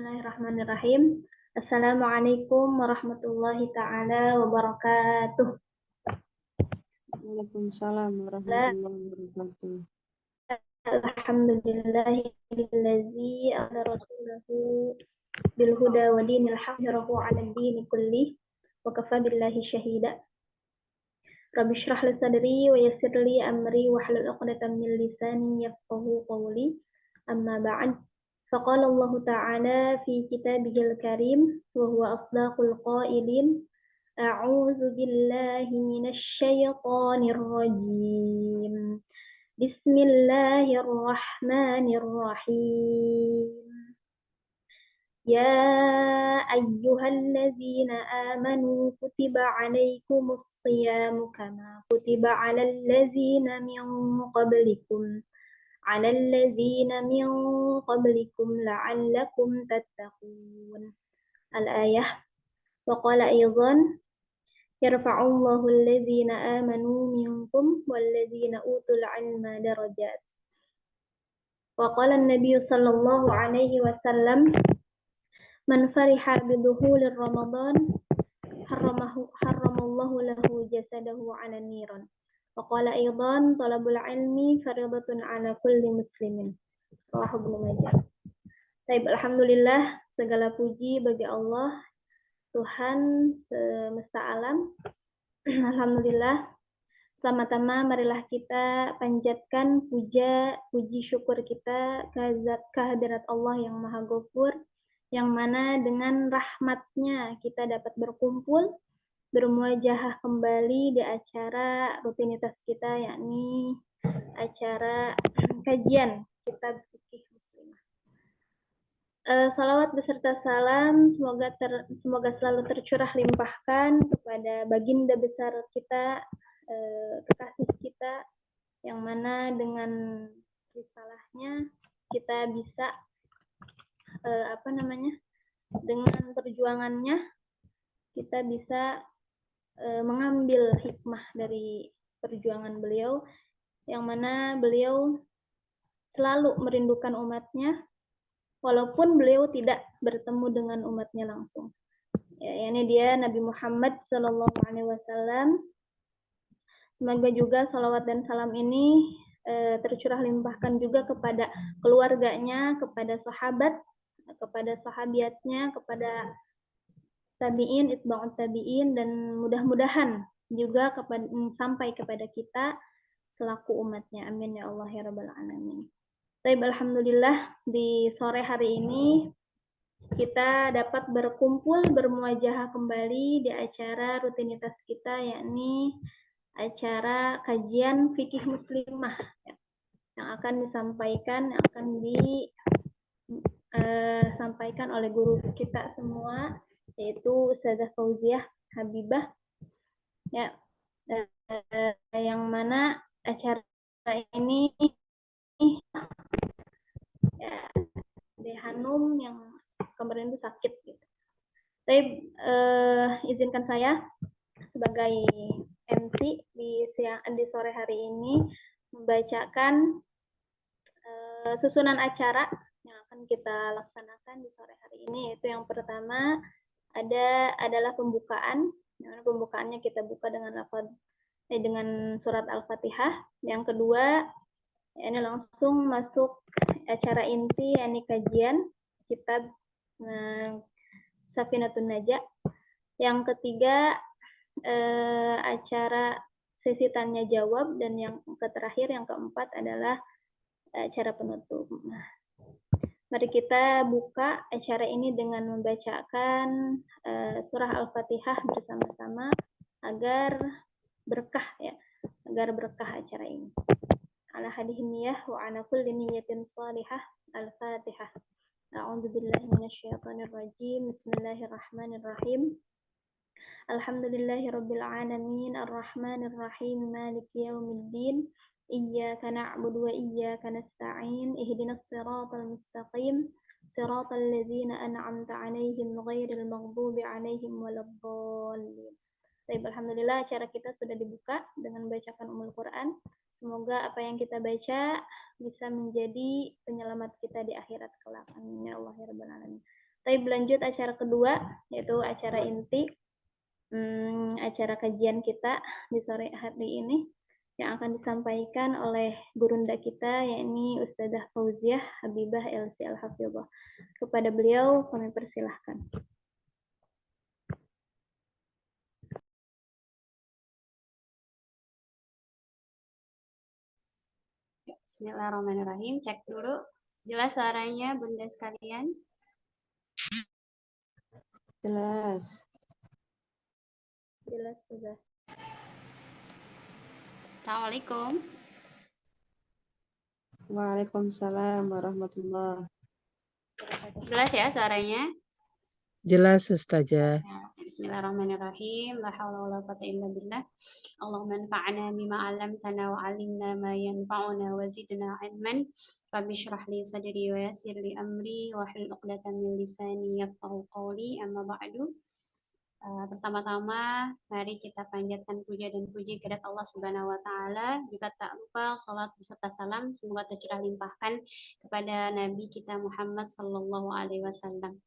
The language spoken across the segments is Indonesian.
Bismillahirrahmanirrahim. Assalamualaikum warahmatullahi ta'ala wabarakatuh. Waalaikumsalam warahmatullahi wabarakatuh. Alhamdulillahillazi ala rasulahu bil huda wa dinil haqqi rahu 'ala ad-dini kulli wa kafa billahi syahida. Rabbi shrah li sadri wa yassir li amri wa hlul 'uqdatam min lisani yafqahu qawli. Amma ba'd. فقال الله تعالى في كتابه الكريم وهو أصدق القائلين أعوذ بالله من الشيطان الرجيم بسم الله الرحمن الرحيم يا أيها الذين آمنوا كتب عليكم الصيام كما كتب على الذين من قبلكم لعلكم تتقون. الآية. وقال أيضا يرفع الله الذين آمنوا منكم والذين أوتوا العلم درجات. وقال النبي صلى الله عليه وسلم من فرح بدخول رمضان حرم الله له جسده على النيران. وقال أيضا طلب العلم فريضة على كل مسلم. Rawahu Ibnu Majah. Baik, alhamdulillah, segala puji bagi Allah, Tuhan semesta alam. Alhamdulillah. Pertama-tama marilah kita panjatkan puji syukur kita kehadirat Allah yang Maha Ghafur, yang mana dengan rahmatnya kita dapat berkumpul bermuajahah kembali di acara rutinitas kita, yakni acara kajian kitab fikih muslimah. Salawat beserta salam semoga selalu tercurah limpahkan kepada baginda besar kita, kekasih kita, yang mana dengan risalahnya kita bisa dengan perjuangannya kita bisa mengambil hikmah dari perjuangan beliau, yang mana beliau selalu merindukan umatnya walaupun beliau tidak bertemu dengan umatnya langsung. Ya, ini dia Nabi Muhammad SAW. Semoga juga salawat dan salam ini tercurah limpahkan juga kepada keluarganya, kepada sahabat, kepada sahabiatnya, kepada tabi'in, itba'ut tabi'in, dan mudah-mudahan juga sampai kepada kita selaku umatnya. Amin ya Allah ya Rabbal Alamin. Baik, alhamdulillah di sore hari ini kita dapat berkumpul bermuajahah kembali di acara rutinitas kita, yakni acara kajian fikih muslimah yang akan disampaikan oleh guru kita semua, yaitu Ustazah Fauziah Habibah, ya, yang mana acara ini ya, Hanum yang kemarin itu sakit gitu. Tapi izinkan saya sebagai MC di sore hari ini membacakan susunan acara yang akan kita laksanakan di sore hari ini, yaitu yang pertama adalah pembukaan. Pembukaannya kita buka dengan surat Al-Fatihah. Yang kedua, ini langsung masuk acara inti, yakni kajian kitab Safinatun Najah. Yang ketiga, acara sesi tanya jawab, dan yang terakhir, yang keempat adalah acara penutup. Mari kita buka acara ini dengan membacakan surah Al-Fatihah bersama-sama agar berkah acara ini. Ala hadihin niyah wa ala kulli niyatin salihah. Al-Fatihah. A'udzu billahi minasyaitonir rajim. Bismillahirrahmanirrahim. Alhamdulillahirabbil alamin arrahmanir rahim maliki yaumiddin. Iyyaka na'budu wa iyyaka nasta'in. Ihdinas siratal mustaqim. Siratal ladzina an'amta 'alaihim ghairil maghdubi 'alaihim waladdallin. Baik, alhamdulillah acara kita sudah dibuka dengan membacakan Ummul Quran. Semoga apa yang kita baca bisa menjadi penyelamat kita di akhirat kelak. Amin ya Allah ya Rabbal Alamin. Tapi berlanjut acara kedua, yaitu acara inti, acara kajian kita di sore hari ini yang akan disampaikan oleh gurunda kita, yakni Ustazah Fauziah Habibah LC Al-Hafidhah. Kepada beliau kami persilahkan. Bismillahirrahmanirrahim. Cek dulu. Jelas suaranya, Bunda sekalian? Jelas. Jelas sudah. Assalamualaikum. Waalaikumsalam warahmatullahi. Jelas ya suaranya? Jelas, Ustazah. Bismillahirrahmanirrahim. La haula wala quwwata illa billah. Allahumma anfa'na bima 'allamtana wa 'allimna ma yanfa'una wa zidna 'ilman. Rabbi shrah li sadri wa yassir li amri wa hlul 'uqdatam min lisani yafqahu qawli. Amma ba'du. Pertama-tama mari kita panjatkan puja dan puji kepada Allah Subhanahu wa taala. Juga tak lupa salat beserta salam semoga tercurah limpahkan kepada Nabi kita Muhammad sallallahu alaihi wasallam.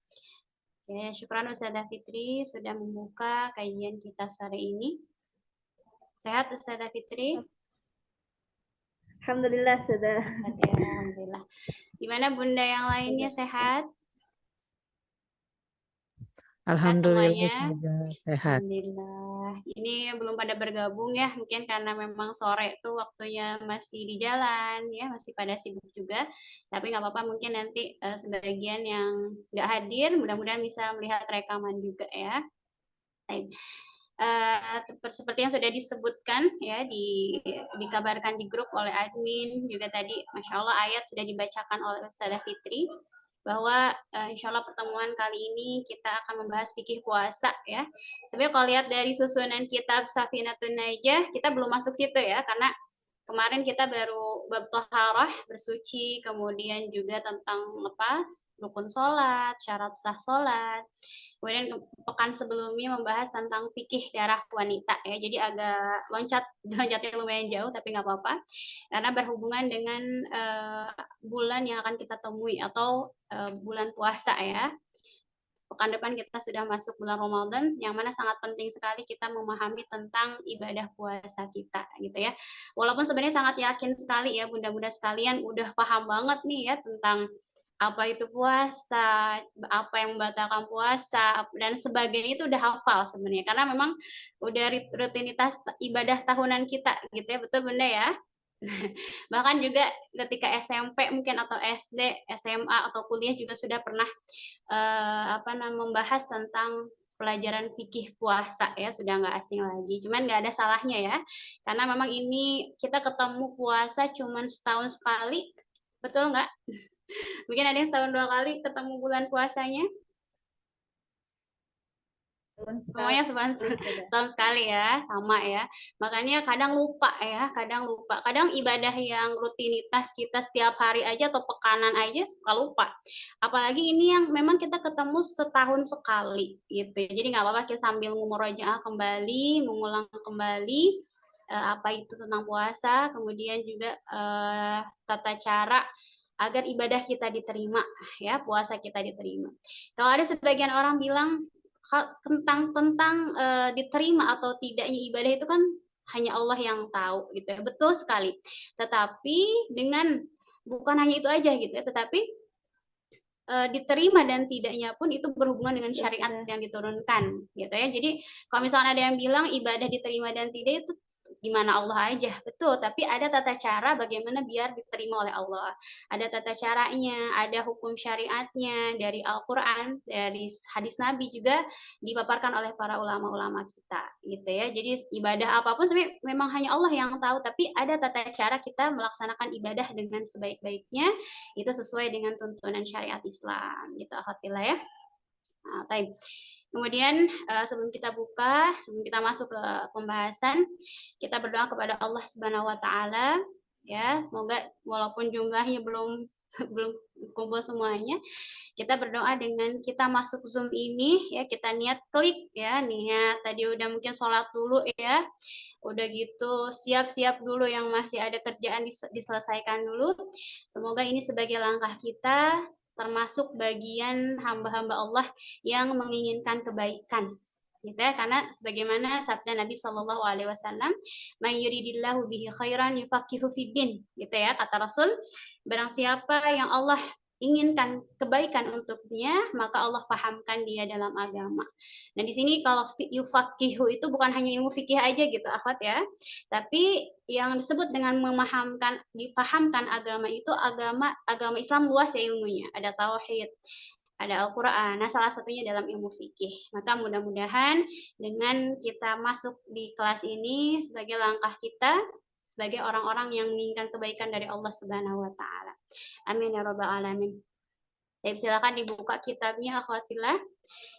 Oke, syukran Ustazah Fitri sudah membuka kajian kita sore ini. Sehat Ustazah Fitri? Alhamdulillah sudah. Alhamdulillah. Gimana Bunda yang lainnya sehat? Alhamdulillah, semuanya. sehat. Alhamdulillah. Ini belum pada bergabung ya, mungkin karena memang sore tuh waktunya masih di jalan ya, masih pada sibuk juga. Tapi nggak apa-apa, mungkin nanti sebagian yang nggak hadir, mudah-mudahan bisa melihat rekaman juga ya. Baik. Seperti yang sudah disebutkan ya, dikabarkan di grup oleh admin juga tadi, Masya Allah ayat sudah dibacakan oleh Ustazah Fitri bahwa insya Allah pertemuan kali ini kita akan membahas fikih puasa ya. Sebenarnya kalau lihat dari susunan kitab Safinatun Najah, kita belum masuk situ ya, karena kemarin kita baru bab thaharah, bersuci, kemudian juga tentang rukun sholat, syarat sah sholat. Kemudian pekan sebelumnya membahas tentang fikih darah wanita ya, jadi agak loncatnya lumayan jauh tapi nggak apa-apa karena berhubungan dengan bulan yang akan kita temui atau bulan puasa ya. Pekan depan kita sudah masuk bulan Ramadan yang mana sangat penting sekali kita memahami tentang ibadah puasa kita gitu ya. Walaupun sebenarnya sangat yakin sekali ya bunda-bunda sekalian udah paham banget nih ya tentang apa itu puasa, apa yang membatalkan puasa, dan sebagainya itu udah hafal sebenarnya. Karena memang udah rutinitas ibadah tahunan kita gitu ya, betul Bunda ya? Bahkan juga ketika SMP mungkin atau SD, SMA atau kuliah juga sudah pernah membahas tentang pelajaran fikih puasa ya, sudah nggak asing lagi. Cuman nggak ada salahnya ya, karena memang ini kita ketemu puasa cuman setahun sekali, betul nggak? Mungkin ada yang setahun 2 kali ketemu bulan puasanya. Semuanya setahun sekali ya, sama ya. Makanya kadang lupa ya, kadang ibadah yang rutinitas kita setiap hari aja atau pekanan aja suka lupa. Apalagi ini yang memang kita ketemu setahun sekali gitu. Jadi nggak apa-apa kita sambil mumurojaah kembali, mengulang kembali apa itu tentang puasa, kemudian juga tata cara agar ibadah kita diterima ya, puasa kita diterima. Kalau ada sebagian orang bilang tentang diterima atau tidaknya ibadah itu kan hanya Allah yang tahu gitu ya. Betul sekali. Tetapi dengan bukan hanya itu aja gitu ya, tetapi diterima dan tidaknya pun itu berhubungan dengan syariat yang diturunkan gitu ya. Jadi kalau misalnya ada yang bilang ibadah diterima dan tidak itu gimana Allah aja, betul, tapi ada tata cara bagaimana biar diterima oleh Allah. Ada tata caranya, ada hukum syariatnya dari Al-Quran, dari hadis Nabi juga dipaparkan oleh para ulama-ulama kita gitu ya. Jadi ibadah apapun sebenarnya memang hanya Allah yang tahu, tapi ada tata cara kita melaksanakan ibadah dengan sebaik-baiknya, itu sesuai dengan tuntunan syariat Islam gitu, alhamdulillah ya. Nah, kemudian sebelum kita masuk ke pembahasan, kita berdoa kepada Allah Subhanahu wa taala ya, semoga walaupun jumlahnya belum kumpul semuanya, kita berdoa dengan kita masuk Zoom ini ya, kita niat klik ya, niat tadi udah mungkin sholat dulu ya, udah gitu siap-siap dulu yang masih ada kerjaan diselesaikan dulu. Semoga ini sebagai langkah kita termasuk bagian hamba-hamba Allah yang menginginkan kebaikan. Gitu ya, karena sebagaimana sabda Nabi Shallallahu Alaihi Wasallam, "Man yuridillahu bihi khairan yufaqihu fiddin," gitu ya, kata Rasul. Barang siapa yang Allah inginkan kebaikan untuknya, maka Allah pahamkan dia dalam agama. Nah, di sini kalau yufaqihu itu bukan hanya ilmu fikih aja gitu, akhwat ya. Tapi yang disebut dengan dipahamkan agama itu agama Islam luas ya ilmunya. Ada tauhid, ada Al-Quran. Nah, salah satunya dalam ilmu fikih. Maka mudah-mudahan dengan kita masuk di kelas ini sebagai langkah kita sebagai orang-orang yang menginginkan kebaikan dari Allah Subhanahu wa taala. Amin ya rabbal alamin. Jadi silakan dibuka kitabnya akhwatillah.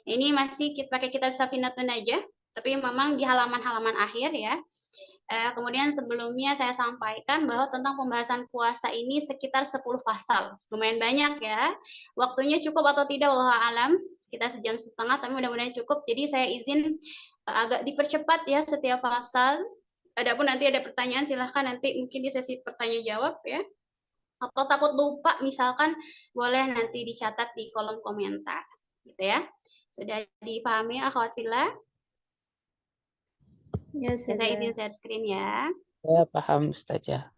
Ini masih kita pakai kitab Safinatun aja, tapi memang di halaman-halaman akhir ya. Kemudian sebelumnya saya sampaikan bahwa tentang pembahasan puasa ini sekitar 10 pasal. Lumayan banyak ya. Waktunya cukup atau tidak wallahu alam, sekitar 1,5 jam, tapi mudah-mudahan cukup. Jadi saya izin agak dipercepat ya setiap pasal. Adapun nanti ada pertanyaan silahkan nanti mungkin di sesi pertanyaan jawab ya. Atau takut lupa misalkan boleh nanti dicatat di kolom komentar gitu ya. Sudah dipahami akhwat fillah? Ya, Saya izin share screen ya. Ya, paham Ustazah.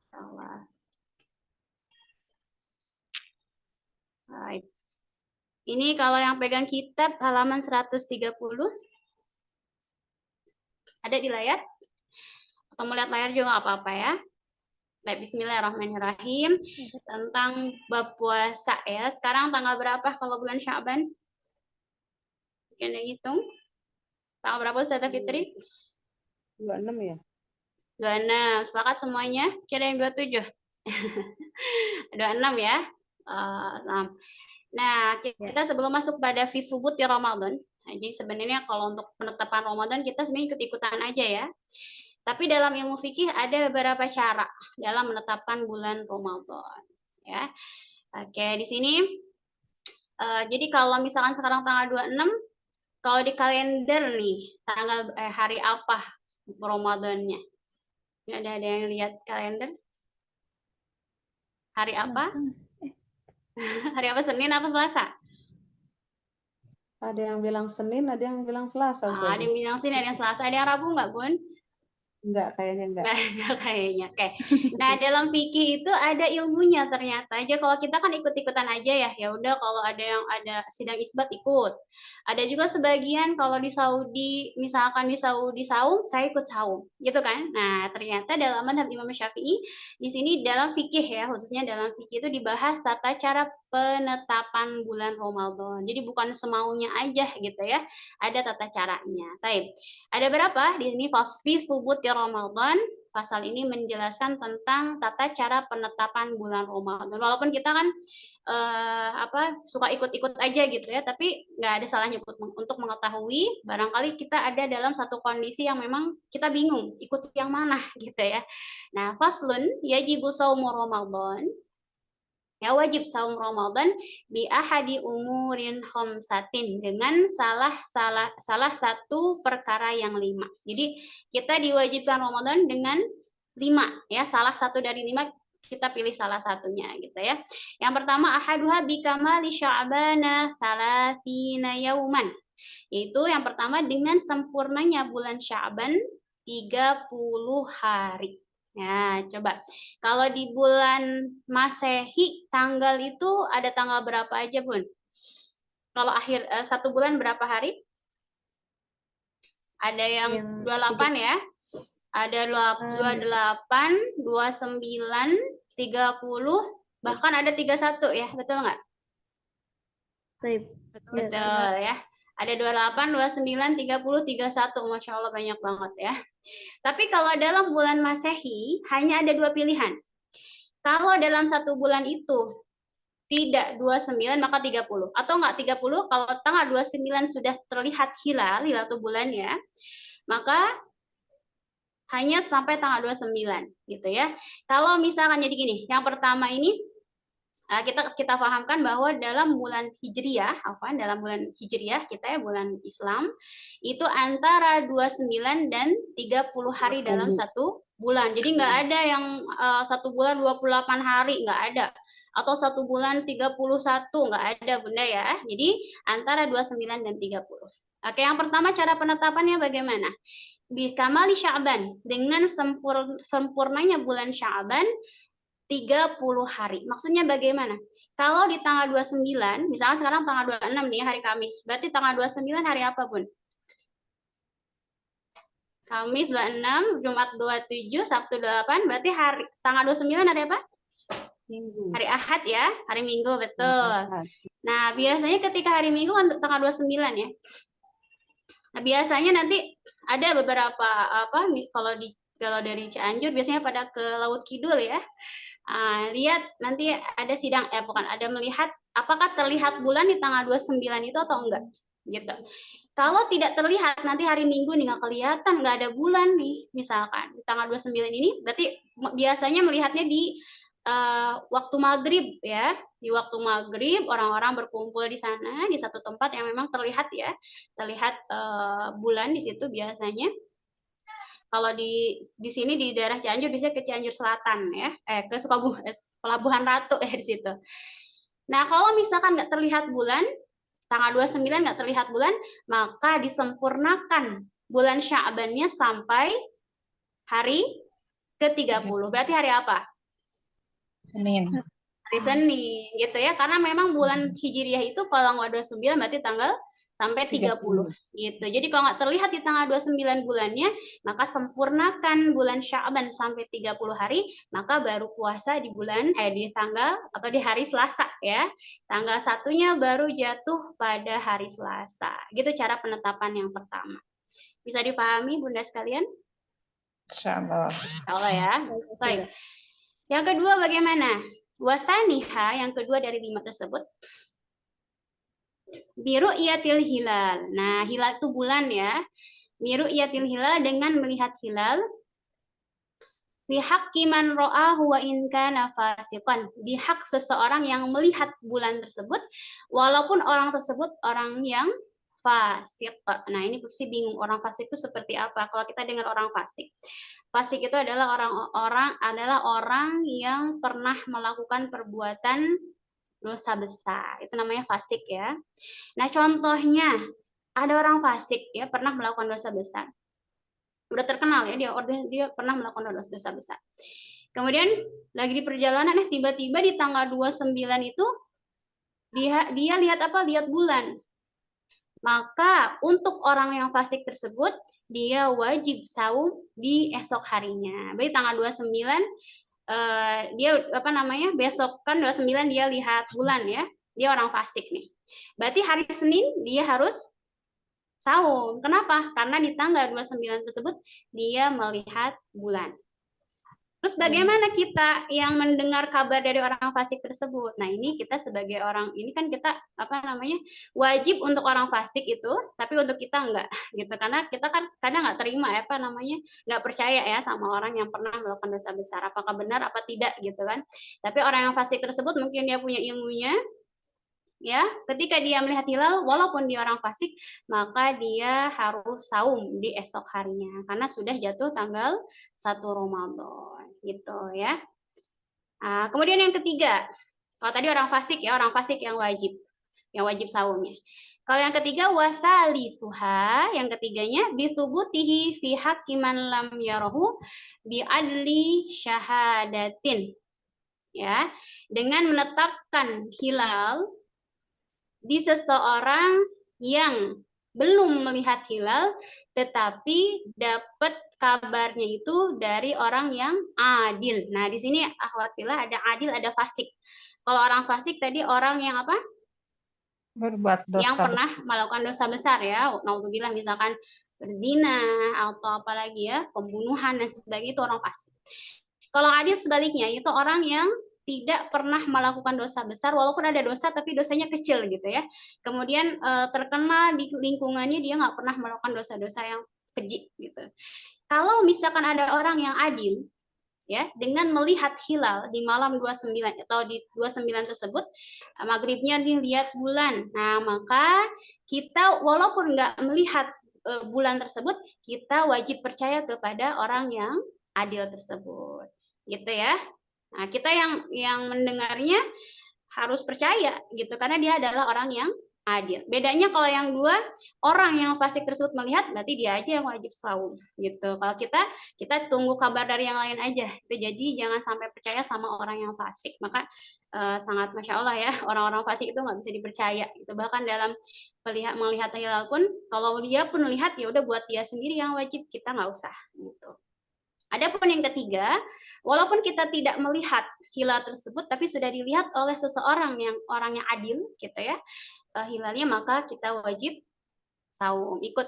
Baik. Ini kalau yang pegang kitab halaman 130. Ada di layar? Atau melihat layar juga nggak apa-apa ya. Baik, bismillahirrahmanirrahim. Tentang bab puasa ya. Sekarang tanggal berapa kalau bulan Sya'ban? Mungkin ada hitung. Tanggal berapa Ustazah Fitri? 26 ya? 26. Sepakat semuanya? Kira yang 27. 26 ya. Nah, kita sebelum masuk pada fi subuti Ramadan. Nah, jadi sebenarnya kalau untuk penetapan Ramadan kita sebenarnya ikut-ikutan aja ya. Tapi dalam ilmu fikih ada beberapa cara dalam menetapkan bulan Ramadan. Ya, oke di sini. Jadi kalau misalkan sekarang tanggal 26, kalau di kalender nih tanggal hari apa Ramadannya? Ada yang lihat kalender? Hari apa? Hari apa, Senin apa Selasa? Ada yang bilang Senin, ada yang bilang Selasa. Ada yang bilang Senin, ada yang Selasa, ada yang Rabu nggak, Bun? Enggak, kayaknya enggak. Nggak kayaknya. Oke. Nah, dalam fikih itu ada ilmunya ternyata. Aja kalau kita kan ikut-ikutan aja ya. Ya udah kalau ada yang ada sidang isbat ikut. Ada juga sebagian kalau di Saudi, misalkan di Saudi saum, saya ikut saum, gitu kan. Nah, ternyata dalam mazhab Imam Syafi'i di sini dalam fikih ya, khususnya dalam fikih itu dibahas tata cara penetapan bulan Ramadan. Jadi bukan semaunya aja gitu ya. Ada tata caranya. Baik. Ada berapa? Di sini fasfi subuti Ramadan. Pasal ini menjelaskan tentang tata cara penetapan bulan Ramadan. Walaupun kita kan suka ikut-ikut aja gitu ya, tapi nggak ada salahnya untuk mengetahui barangkali kita ada dalam satu kondisi yang memang kita bingung ikut yang mana gitu ya. Nah, faslun yajibu shaumu Ramadan. Ya, wajib saum Ramadan bi ahadi umurin khamsatin, dengan salah satu perkara yang 5. Jadi kita diwajibkan Ramadan dengan 5 ya, salah satu dari 5 kita pilih salah satunya gitu ya. Yang pertama ahaduha bi kamali sya'bana 30 yauman. Yaitu yang pertama dengan sempurnanya bulan Sya'ban 30 hari. Nah, coba. Kalau di bulan Masehi, tanggal itu ada tanggal berapa aja, Bun? Kalau akhir satu bulan berapa hari? Ada yang 28 ya. Ada 28, 29, 30, bahkan ada 31 ya, betul nggak? Betul ya. Ada 28, 29, 30, 31. Masya Allah banyak banget ya. Tapi kalau dalam bulan Masehi hanya ada 2 pilihan. Kalau dalam satu bulan itu tidak 29 maka 30. Atau enggak 30, kalau tanggal 29 sudah terlihat hilal atau bulannya, maka hanya sampai tanggal 29 gitu ya. Kalau misalkan jadi gini, yang pertama ini kita pahamkan bahwa dalam bulan Hijriyah, dalam bulan Hijriyah kita ya, bulan Islam, itu antara 29 dan 30 hari dalam satu bulan. Jadi nggak ada yang 1 bulan 28 hari, nggak ada. Atau 1 bulan 31, nggak ada Bunda ya. Jadi antara 29 dan 30. Oke, yang pertama cara penetapannya bagaimana? Bikamali Sya'ban, dengan sempurnanya bulan Sya'ban 30 hari. Maksudnya bagaimana? Kalau di tanggal 29, misalnya sekarang tanggal 26 nih hari Kamis, berarti tanggal 29 hari apa, Bun? Kamis 26, Jumat 27, Sabtu 28, berarti hari tanggal 29 hari apa? Minggu. Hari Ahad ya, hari Minggu, betul. Ahad. Nah, biasanya ketika hari Minggu kan tanggal 29 ya. Nah, biasanya nanti ada beberapa kalau dari Cianjur biasanya pada ke Laut Kidul ya. Lihat nanti ada sidang bukan ada melihat apakah terlihat bulan di tanggal 29 itu atau enggak gitu. Kalau tidak terlihat nanti hari Minggu nih nggak kelihatan, nggak ada bulan nih misalkan di tanggal 29 ini, berarti biasanya melihatnya di waktu maghrib ya. Di waktu maghrib orang-orang berkumpul di sana di satu tempat yang memang terlihat ya, terlihat bulan di situ biasanya. Kalau di sini di daerah Cianjur bisa ke Cianjur Selatan ya, ke Pelabuhan Ratu ya di situ. Nah kalau misalkan nggak terlihat bulan, tanggal 29 nggak terlihat bulan, maka disempurnakan bulan Sya'bannya sampai hari ke-30. Berarti hari apa? Senin. Hari Senin gitu ya, karena memang bulan Hijriah itu kalau nggak 29 berarti tanggal sampai 30 gitu. Jadi kalau nggak terlihat di tanggal 29 bulannya, maka sempurnakan bulan Sya'ban sampai 30 hari, maka baru puasa di tanggal atau di hari Selasa ya. Tanggal 1-nya baru jatuh pada hari Selasa. Gitu cara penetapan yang pertama. Bisa dipahami Bunda sekalian? Insyaallah. Insyaallah ya. Baik. Yang kedua bagaimana? Wasaniha, yang kedua dari 5 tersebut, biru'yatil hilal. Nah, hilal itu bulan ya. Biru'yatil hilal, dengan melihat hilal. Fi haqqi man ra'ahu wa in kana fasiqan. Di hak seseorang yang melihat bulan tersebut, walaupun orang tersebut orang yang fasik. Nah, ini pasti bingung orang fasik itu seperti apa. Kalau kita dengar orang fasik. Fasik itu adalah orang yang pernah melakukan perbuatan dosa besar. Itu namanya fasik ya. Nah, contohnya ada orang fasik ya pernah melakukan dosa besar. Udah terkenal ya dia pernah melakukan dosa besar. Kemudian lagi di perjalanan tiba-tiba di tanggal 29 itu dia lihat apa? Lihat bulan. Maka untuk orang yang fasik tersebut dia wajib saum di esok harinya. Berarti tanggal 29 dia besok kan 29 dia lihat bulan ya. Dia orang fasik nih. Berarti hari Senin dia harus saum. Kenapa? Karena di tanggal 29 tersebut dia melihat bulan. Terus bagaimana kita yang mendengar kabar dari orang fasik tersebut? Nah, ini kita sebagai orang ini kan kita wajib untuk orang fasik itu, tapi untuk kita enggak gitu. Karena kita kan kadang nggak terima nggak percaya ya sama orang yang pernah melakukan dosa besar. Apakah benar apa tidak gitu kan? Tapi orang yang fasik tersebut mungkin dia punya ilmunya. Ya, ketika dia melihat hilal, walaupun dia orang fasik, maka dia harus saum di esok harinya karena sudah jatuh tanggal 1 Ramadan, gitu ya. Nah, kemudian yang ketiga, kalau tadi orang fasik ya, orang fasik yang wajib saumnya. Kalau yang ketiga wasalisuha, yang ketiganya bisubutihi fi haqqi man lam yarahu bi adli syahadatin. Ya, dengan menetapkan hilal di seseorang yang belum melihat hilal tetapi dapat kabarnya itu dari orang yang adil. Nah, di sini akhwat fillah ada adil, ada fasik. Kalau orang fasik tadi orang yang apa? Berbuat dosa. Yang pernah melakukan dosa besar ya. Naudzubillah misalkan berzina atau apalagi ya, pembunuhan dan sebagainya, itu orang fasik. Kalau adil sebaliknya itu orang yang tidak pernah melakukan dosa besar, walaupun ada dosa tapi dosanya kecil gitu ya. Kemudian terkenal di lingkungannya dia nggak pernah melakukan dosa-dosa yang keji gitu. Kalau misalkan ada orang yang adil ya dengan melihat hilal di malam 29 atau di 29 tersebut maghribnya dilihat bulan. Nah, maka kita walaupun nggak melihat bulan tersebut, kita wajib percaya kepada orang yang adil tersebut, gitu ya. Nah, kita yang mendengarnya harus percaya gitu karena dia adalah orang yang adil. Bedanya kalau yang dua, orang yang fasik tersebut melihat, berarti dia aja yang wajib saum gitu. Kalau kita tunggu kabar dari yang lain aja. Itu jadi jangan sampai percaya sama orang yang fasik. Maka sangat masya Allah ya, orang-orang fasik itu nggak bisa dipercaya. Gitu. Bahkan dalam melihat hilal pun, kalau dia pun melihat ya udah buat dia sendiri yang wajib, kita nggak usah gitu. Adapun yang ketiga, walaupun kita tidak melihat hilal tersebut, tapi sudah dilihat oleh seseorang yang orangnya adil, gitu ya, hilalnya, maka kita wajib saum, ikut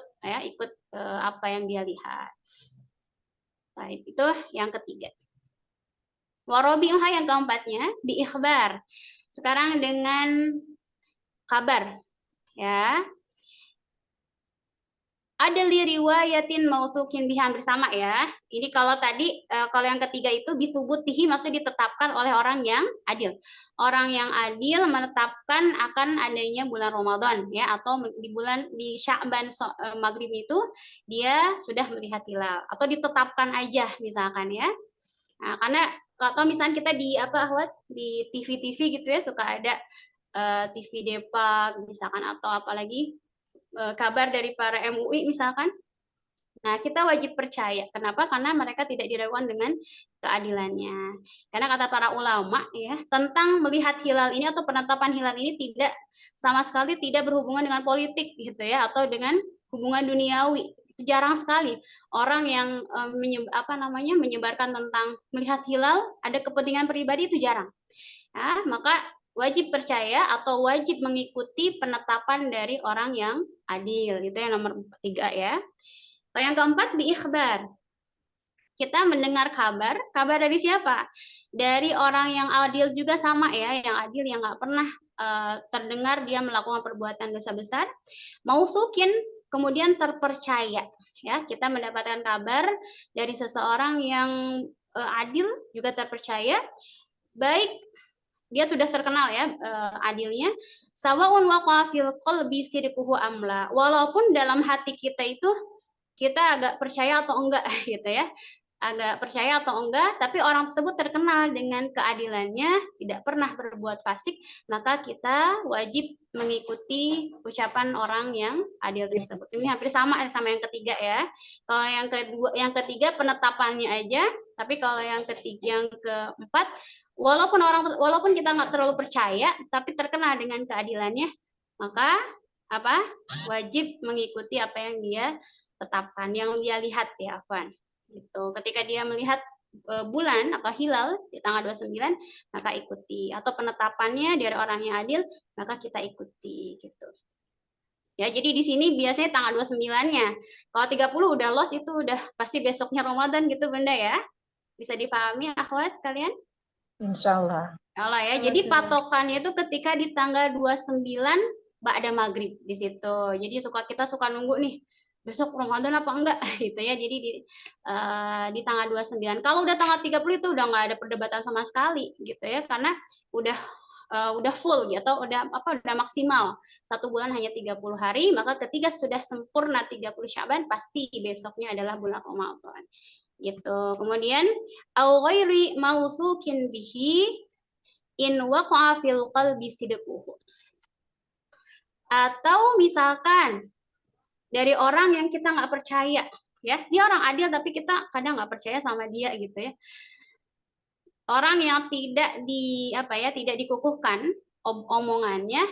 apa yang dia lihat. Baik, itu yang ketiga. Warabi'uha yang keempatnya, biikhbar. Sekarang dengan kabar, ya. Ada li riwayatin mautsukin bihi, hampir sama ya. Ini kalau tadi kalau yang ketiga itu bisubutihi, maksudnya ditetapkan oleh orang yang adil. Orang yang adil menetapkan akan adanya bulan Ramadan ya, atau di Sya'ban maghrib itu dia sudah melihat hilal atau ditetapkan aja misalkan ya. Nah, karena atau misalnya kita di TV-TV gitu ya, suka ada TV Depak misalkan, atau apalagi kabar dari para MUI misalkan. Nah, kita wajib percaya. Kenapa? Karena mereka tidak diragukan dengan keadilannya. Karena kata para ulama ya, tentang melihat hilal ini atau penetapan hilal ini tidak sama sekali tidak berhubungan dengan politik gitu ya, atau dengan hubungan duniawi. Itu jarang sekali orang yang menyebarkan tentang melihat hilal ada kepentingan pribadi, itu jarang. Nah, maka wajib percaya atau wajib mengikuti penetapan dari orang yang adil. Itu yang nomor 3 ya. Yang keempat, biikhbar. Kita mendengar kabar dari siapa? Dari orang yang adil juga sama ya, yang adil yang nggak pernah terdengar dia melakukan perbuatan dosa besar. Mausukin, kemudian terpercaya. Ya, kita mendapatkan kabar dari seseorang yang adil juga terpercaya, baik dia sudah terkenal ya adilnya, sawaun waqa'a fil qalbi sidquhu amla, walaupun dalam hati kita itu kita agak percaya atau enggak gitu ya, agak percaya atau enggak, tapi orang tersebut terkenal dengan keadilannya, tidak pernah berbuat fasik, maka kita wajib mengikuti ucapan orang yang adil tersebut. Ini hampir sama yang ketiga ya. Kalau yang ketiga penetapannya aja, tapi kalau yang keempat, walaupun kita nggak terlalu percaya, tapi terkenal dengan keadilannya, maka wajib mengikuti apa yang dia tetapkan, yang dia lihat ya, Afwan. Gitu. Ketika dia melihat bulan atau hilal di tanggal 29, maka ikuti. Atau penetapannya dari orang yang adil, maka kita ikuti gitu. Ya, jadi di sini biasanya tanggal 29-nya. Kalau 30 udah lost, itu udah pasti besoknya Ramadan gitu, Bunda ya. Bisa dipahami akhwat sekalian? Insyaallah. Allah ya. Jadi patokannya itu ketika di tanggal 29 ba'da maghrib di situ. Jadi kita suka nunggu nih, besok Ramadan apa enggak gitu ya. Jadi di tanggal 29. Kalau udah tanggal 30 itu udah nggak ada perdebatan sama sekali gitu ya, karena udah full gitu, udah maksimal 1 bulan hanya 30 hari, maka ketika sudah sempurna 30 Sya'ban pasti besoknya adalah bulan Ramadan. Gitu. Kemudian au ghairi mautsukin bihi in waqa'a fil qalbi sidquhu. Atau misalkan dari orang yang kita nggak percaya, ya, dia orang adil tapi kita kadang nggak percaya sama dia gitu ya. Orang yang tidak dikukuhkan omongannya,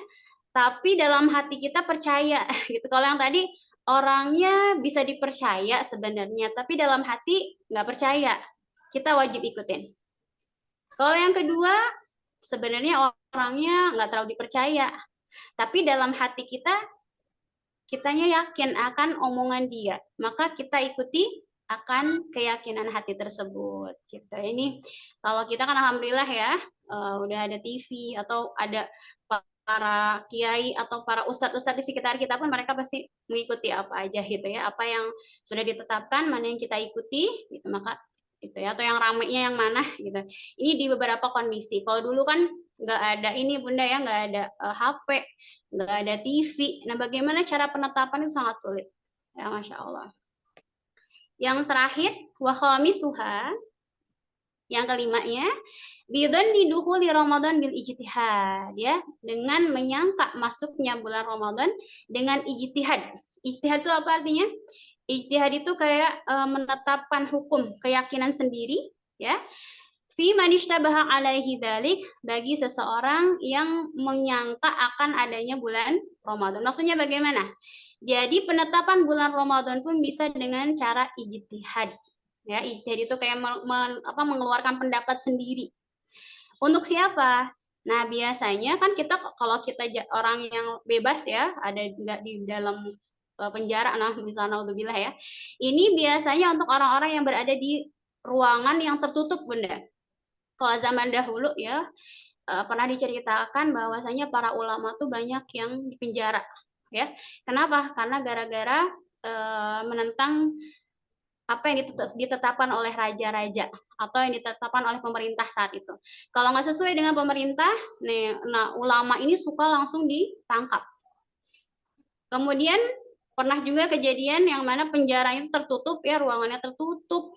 tapi dalam hati kita percaya gitu. Kalau yang tadi orangnya bisa dipercaya sebenarnya, tapi dalam hati nggak percaya, kita wajib ikutin. Kalau yang kedua, sebenarnya orangnya nggak terlalu dipercaya, tapi dalam hati kitanya yakin akan omongan dia, maka kita ikuti akan keyakinan hati tersebut. Gitu. Ini kalau kita kan alhamdulillah ya, udah ada TV atau ada para kiai atau para ustadz-ustadz di sekitar kita pun, mereka pasti mengikuti apa aja gitu ya, apa yang sudah ditetapkan, mana yang kita ikuti gitu, maka gitu ya, atau yang ramainya yang mana gitu. Ini di beberapa kondisi. Kalau dulu kan nggak ada ini Bunda ya, nggak ada HP, nggak ada TV. Nah, bagaimana cara penetapan itu sangat sulit ya, Masya Allah. Yang terakhir, wa khamisuha, yang kelimanya, bidhanni dukhuli Ramadan bil ijtihad, ya, dengan menyangka masuknya bulan Ramadan dengan ijtihad. Ijtihad itu apa artinya? Ijtihad itu kayak menetapkan hukum, keyakinan sendiri, ya. Fi man ishtabaha alaihi dzalik, bagi seseorang yang menyangka akan adanya bulan Ramadan. Maksudnya bagaimana? Jadi penetapan bulan Ramadan pun bisa dengan cara ijtihad. Ya, ijtihad itu kayak mengeluarkan pendapat sendiri. Untuk siapa? Nah, biasanya kan kita kalau kita orang yang bebas ya, ada nggak di dalam penjara, nah misalnya naudzubillah ya. Ini biasanya untuk orang-orang yang berada di ruangan yang tertutup, Bunda. Kalau zaman dahulu ya, pernah diceritakan bahwasanya para ulama tuh banyak yang di penjara, ya. Kenapa? Karena gara-gara menentang apa yang ditetapkan oleh raja-raja atau yang ditetapkan oleh pemerintah saat itu. Kalau nggak sesuai dengan pemerintah, nah ulama ini suka langsung ditangkap. Kemudian pernah juga kejadian yang mana penjara itu tertutup ya, ruangannya tertutup,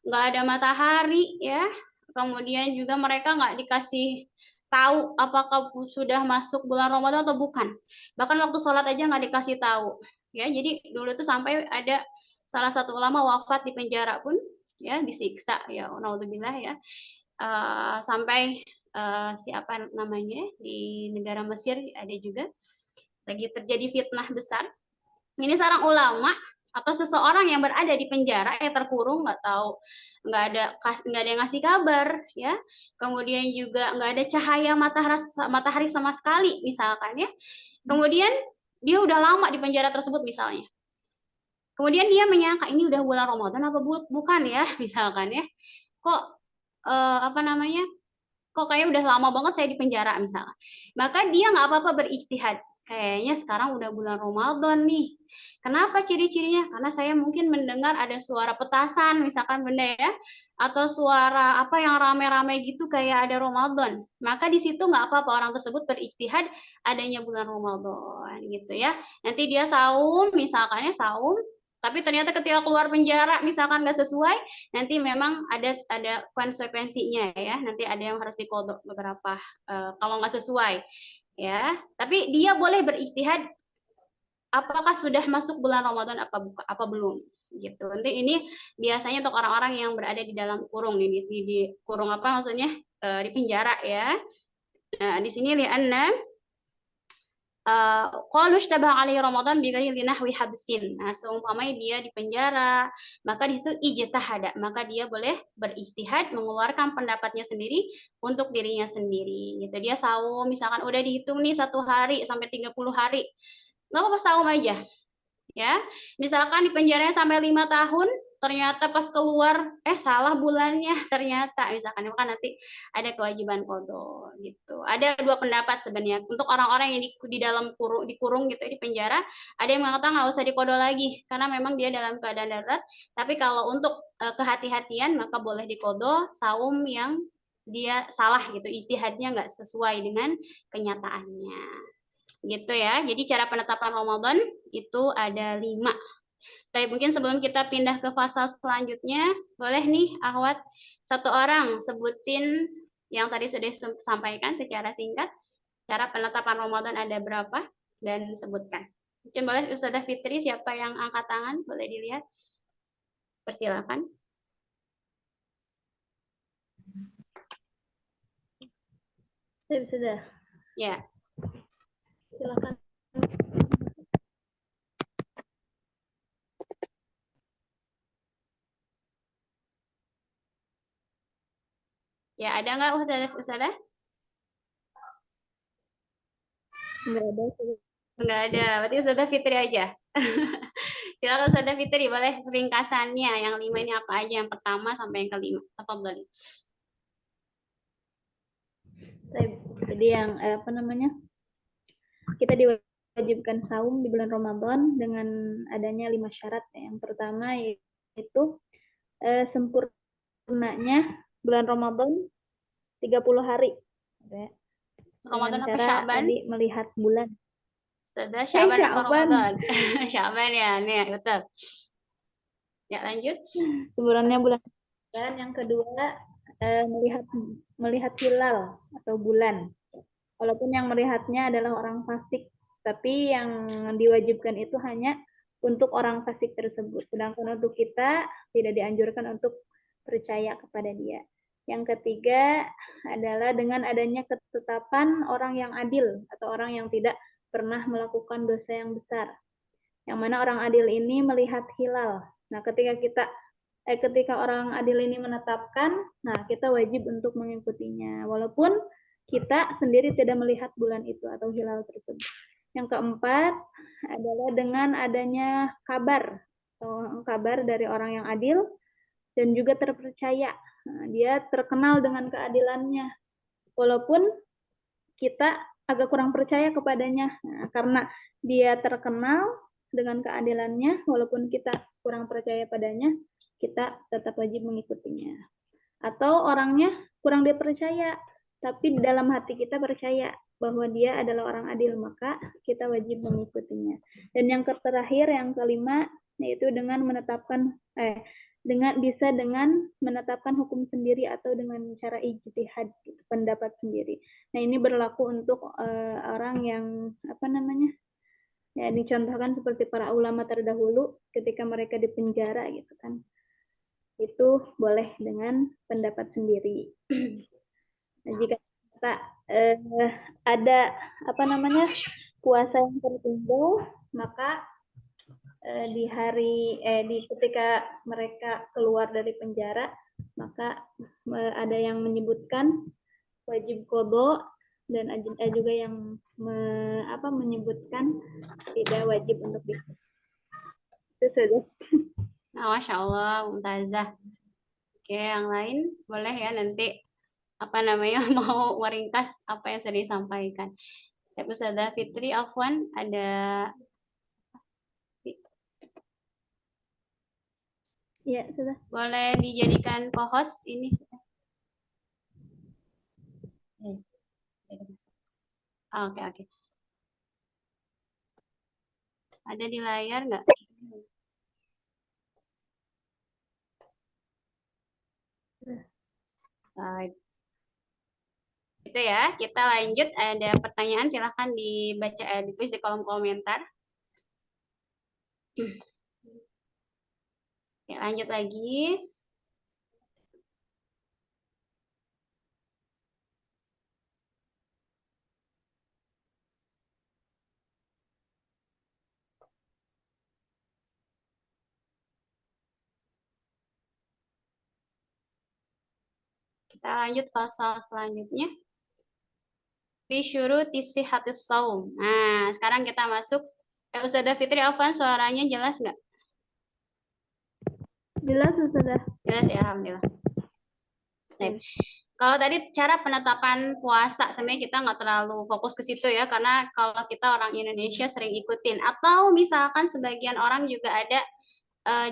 nggak ada matahari ya. Kemudian juga mereka nggak dikasih tahu apakah sudah masuk bulan Ramadan atau bukan. Bahkan waktu sholat aja nggak dikasih tahu. Ya, jadi dulu tuh sampai ada salah satu ulama wafat di penjara pun, ya disiksa ya, naudzubillah ya, sampai siapa namanya di negara Mesir ada juga lagi terjadi fitnah besar. Ini seorang ulama atau seseorang yang berada di penjara ya, terkurung, nggak tahu, nggak ada yang ngasih kabar ya, kemudian juga nggak ada cahaya matahari sama sekali misalkan ya, kemudian dia udah lama di penjara tersebut misalnya, kemudian dia menyangka ini udah bulan Ramadan apa bukan ya misalkan ya, kok kok kayak udah lama banget saya di penjara misalkan, maka dia nggak apa-apa berijtihad. Kayaknya sekarang udah bulan Ramadan nih. Kenapa ciri-cirinya? Karena saya mungkin mendengar ada suara petasan, misalkan benda ya, atau suara apa yang rame-rame gitu kayak ada Ramadan. Maka di situ nggak apa-apa orang tersebut berijtihad adanya bulan Ramadan gitu ya. Nanti dia saum, misalkannya saum, tapi ternyata ketika keluar penjara misalkan nggak sesuai, nanti memang ada konsekuensinya ya. Nanti ada yang harus dikodok beberapa kalau nggak sesuai. Ya, tapi dia boleh berijtihad apakah sudah masuk bulan Ramadan apa belum gitu. Nanti ini biasanya untuk orang-orang yang berada di dalam kurung di kurung apa maksudnya di penjara ya. Nah, di sini li'anna qalu ishtabaha alaihi Ramadan bi ghairi nahwi habsin. Nah, seumpamanya dia di penjara, maka di situ ijtihad, maka dia boleh berijtihad mengeluarkan pendapatnya sendiri untuk dirinya sendiri. Gitu. Dia saum misalkan udah dihitung nih 1 hari sampai 30 hari. Nggak apa-apa saum aja. Ya. Misalkan di penjaranya sampai 5 tahun, ternyata pas keluar salah bulannya ternyata misalkan, maka nanti ada kewajiban qadha gitu. Ada dua pendapat sebenarnya untuk orang-orang yang di dalam dikurung gitu di penjara, ada yang mengatakan nggak usah diqadha lagi karena memang dia dalam keadaan darurat, tapi kalau untuk kehati-hatian maka boleh diqadha saum yang dia salah gitu, ijtihadnya nggak sesuai dengan kenyataannya gitu ya. Jadi cara penetapan Ramadan itu ada 5. Tapi mungkin sebelum kita pindah ke fase selanjutnya, boleh nih Ahwat satu orang sebutin yang tadi sudah disampaikan secara singkat, cara penetapan Ramadan ada berapa, dan sebutkan. Mungkin boleh Ustazah Fitri, siapa yang angkat tangan, boleh dilihat. Persilakan. Sudah. Ya. Silakan. Ya, ada nggak Ustazah? Nggak ada. Nggak ada, berarti Ustazah Fitri aja. Silakan Ustazah Fitri, boleh ringkasannya yang 5 ini apa aja, yang pertama sampai yang kelima. Tafadhali. Jadi yang kita diwajibkan saum di bulan Ramadan dengan adanya 5 syarat. Yang pertama yaitu sempurnanya bulan Ramadan 30 hari. Ramadan apa cara Sya'ban? tadi melihat bulan. Ustazah, Sya'ban apa Ramadan? Sya'ban ya, nih betul. Ya, lanjut. Sebenarnya bulan Ramadan. Yang kedua, melihat hilal atau bulan. Walaupun yang melihatnya adalah orang fasik, tapi yang diwajibkan itu hanya untuk orang fasik tersebut. Sedangkan untuk kita tidak dianjurkan untuk percaya kepada dia. Yang ketiga adalah dengan adanya ketetapan orang yang adil atau orang yang tidak pernah melakukan dosa yang besar. Yang mana orang adil ini melihat hilal. Nah, ketika orang adil ini menetapkan, nah kita wajib untuk mengikutinya. Walaupun kita sendiri tidak melihat bulan itu atau hilal tersebut. Yang keempat adalah dengan adanya kabar dari orang yang adil dan juga terpercaya. Nah, dia terkenal dengan keadilannya. Walaupun kita agak kurang percaya kepadanya. Nah, karena dia terkenal dengan keadilannya, walaupun kita kurang percaya padanya, kita tetap wajib mengikutinya. Atau orangnya kurang dipercaya, tapi dalam hati kita percaya bahwa dia adalah orang adil, maka kita wajib mengikutinya. Dan yang terakhir, yang kelima, yaitu dengan menetapkan hukum sendiri atau dengan cara ijtihad, pendapat sendiri. Nah, ini berlaku untuk orang yang ya dicontohkan seperti para ulama terdahulu ketika mereka di penjara gitu kan. Itu boleh dengan pendapat sendiri. Nah, jika kita ada puasa yang tertunda, maka ketika mereka keluar dari penjara, maka ada yang menyebutkan wajib qadha dan ada juga yang menyebutkan tidak wajib untuk diqadha. Itu saja. Nah, Masya Allah, Mumtazah. Oke, yang lain boleh ya nanti mau meringkas apa yang sudah disampaikan. Ustazah Fitri, Afwan, ada. Ya, sudah. Boleh dijadikan co-host ini. Oke. Ada di layar nggak? Itu ya, kita lanjut. Ada pertanyaan, silahkan dibaca, ditulis di kolom komentar. Ya, lanjut lagi. Kita lanjut pasal selanjutnya. Fi syuruti sihhatis shaum. Nah, sekarang kita masuk. Ustazah Fitri, Afwan, suaranya jelas nggak? Jelas, Ustazah. Jelas ya, alhamdulillah. Baik. Kalau tadi cara penetapan puasa, sebenarnya kita nggak terlalu fokus ke situ ya, karena kalau kita orang Indonesia sering ikutin. Atau misalkan sebagian orang juga ada,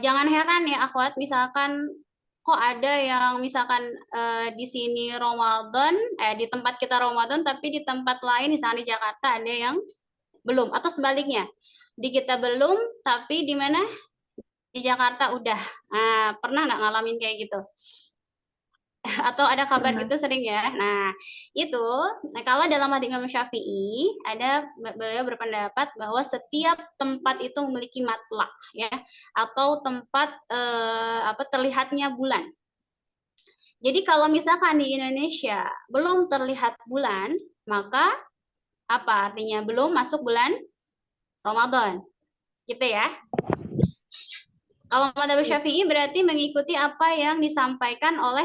jangan heran ya akhwat, misalkan kok ada yang misalkan di sini Ramadan, di tempat kita Ramadan, tapi di tempat lain, misalnya di Jakarta ada yang belum, atau sebaliknya, di kita belum, tapi di mana? Di Jakarta udah. Nah, pernah nggak ngalamin kayak gitu? Atau ada kabar gitu sering ya. Nah, itu kalau dalam hadits Imam Syafi'i beliau berpendapat bahwa setiap tempat itu memiliki matlaq ya, atau tempat terlihatnya bulan. Jadi kalau misalkan di Indonesia belum terlihat bulan, maka apa artinya? Belum masuk bulan Ramadan. Gitu ya. Kalau madzhab Syafi'i berarti mengikuti apa yang disampaikan oleh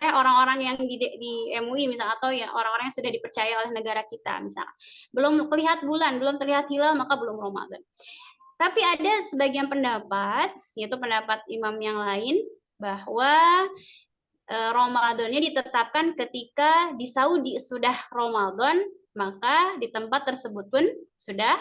orang-orang yang di MUI misalnya, atau yang orang-orang yang sudah dipercaya oleh negara kita misalnya. Belum terlihat bulan, belum terlihat hilal, maka belum Ramadan. Tapi ada sebagian pendapat, yaitu pendapat imam yang lain, bahwa Ramadannya ditetapkan ketika di Saudi sudah Ramadan, maka di tempat tersebut pun sudah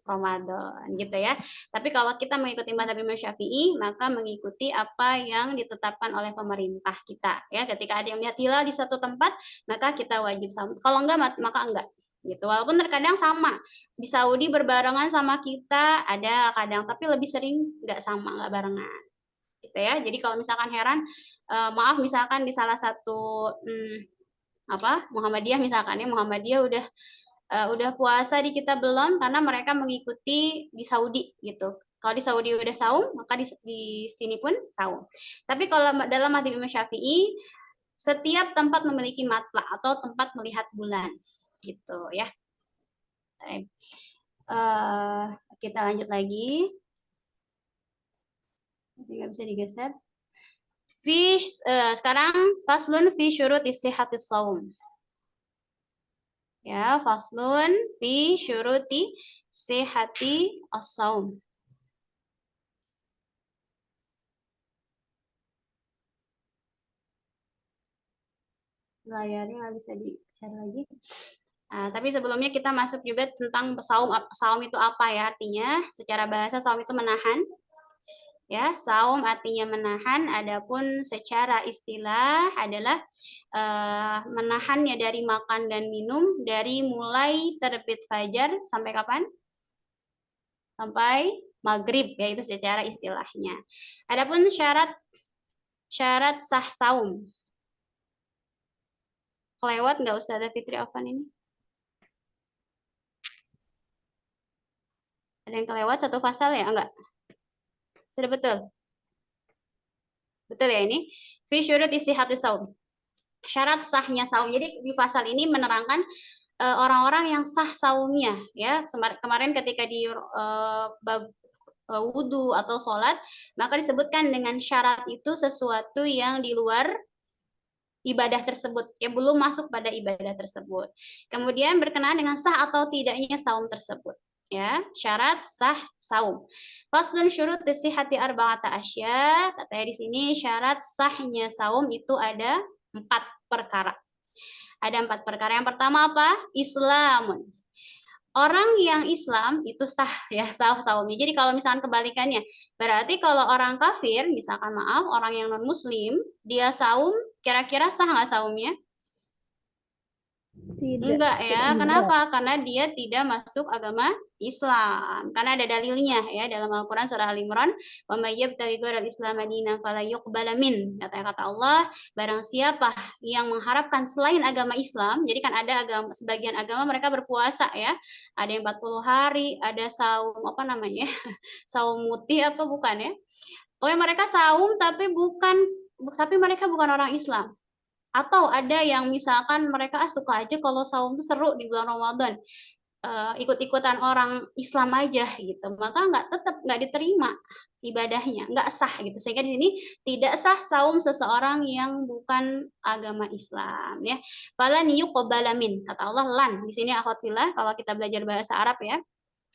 Ramadan gitu ya. Tapi kalau kita mengikuti mazhab Imam Syafi'i, maka mengikuti apa yang ditetapkan oleh pemerintah kita ya. Ketika ada yang melihat hilal di satu tempat, maka kita wajib saum. Kalau enggak, maka enggak. gitu. Walaupun terkadang sama di Saudi berbarengan sama kita ada kadang, tapi lebih sering nggak sama, nggak barengan gitu ya. Jadi kalau misalkan heran, maaf misalkan di salah satu Muhammadiyah misalkan ya, Muhammadiyah udah puasa di kita belum, karena mereka mengikuti di Saudi gitu. Kalau di Saudi udah saum, maka di sini pun saum. Tapi kalau dalam mazhab Imam Syafi'i, setiap tempat memiliki matla atau tempat melihat bulan gitu ya. Kita lanjut lagi. Nggak bisa digeser. Sekarang faslun fi syuruti sihhatis shaum. Ya, faslun fi syuruti sihhati as-shaum. Layarnya nggak bisa di-share lagi. Tapi sebelumnya kita masuk juga tentang saum. Saum itu apa ya artinya? Secara bahasa saum itu menahan. Ya, saum artinya menahan. Adapun secara istilah adalah menahannya dari makan dan minum dari mulai terbit fajar sampai kapan? Sampai maghrib, yaitu secara istilahnya. Adapun syarat sah saum. Kelewat nggak Ustazah Fitri Afan ini? Ada yang kelewat satu pasal ya? Enggak. Sudah betul? Betul ya ini? Fi syurut sihhati saum. Syarat sahnya saum. Jadi di pasal ini menerangkan orang-orang yang sah saumnya ya. Kemarin ketika di bab wudu atau sholat, maka disebutkan dengan syarat itu sesuatu yang di luar ibadah tersebut, yang belum masuk pada ibadah tersebut. Kemudian berkenaan dengan sah atau tidaknya saum tersebut. Ya, syarat sah saum. Faslun syurut sihhati arba'ata asya. Katanya di sini syarat sahnya saum itu ada 4 perkara. Ada 4 perkara. Yang pertama apa? Islamun. Orang yang Islam itu sah ya, sah saumnya. Jadi kalau misalkan kebalikannya, berarti kalau orang kafir, misalkan maaf, orang yang non muslim, dia saum, kira-kira sah nggak saumnya? Tidak. Enggak ya. Kenapa? Karena dia tidak masuk agama Islam. Karena ada dalilnya ya dalam Al-Qur'an surah Al-Imran, "Wa may yabtaghi ghairal Islam dinan fala yuqbala min." Kata Allah, barang siapa yang mengharapkan selain agama Islam, jadi kan ada sebagian agama mereka berpuasa ya. Ada yang 40 hari, ada saum saum muti apa bukan ya? Pokoknya mereka saum tapi mereka bukan orang Islam. Atau ada yang misalkan mereka suka aja kalau saum itu seru di bulan Ramadan, ikut-ikutan orang Islam aja gitu, maka tetap nggak diterima ibadahnya, nggak sah gitu. Sehingga di sini tidak sah saum seseorang yang bukan agama Islam ya. Falan yuqbala min, kata Allah lan. Di sini akhwat fillah, kalau kita belajar bahasa Arab ya,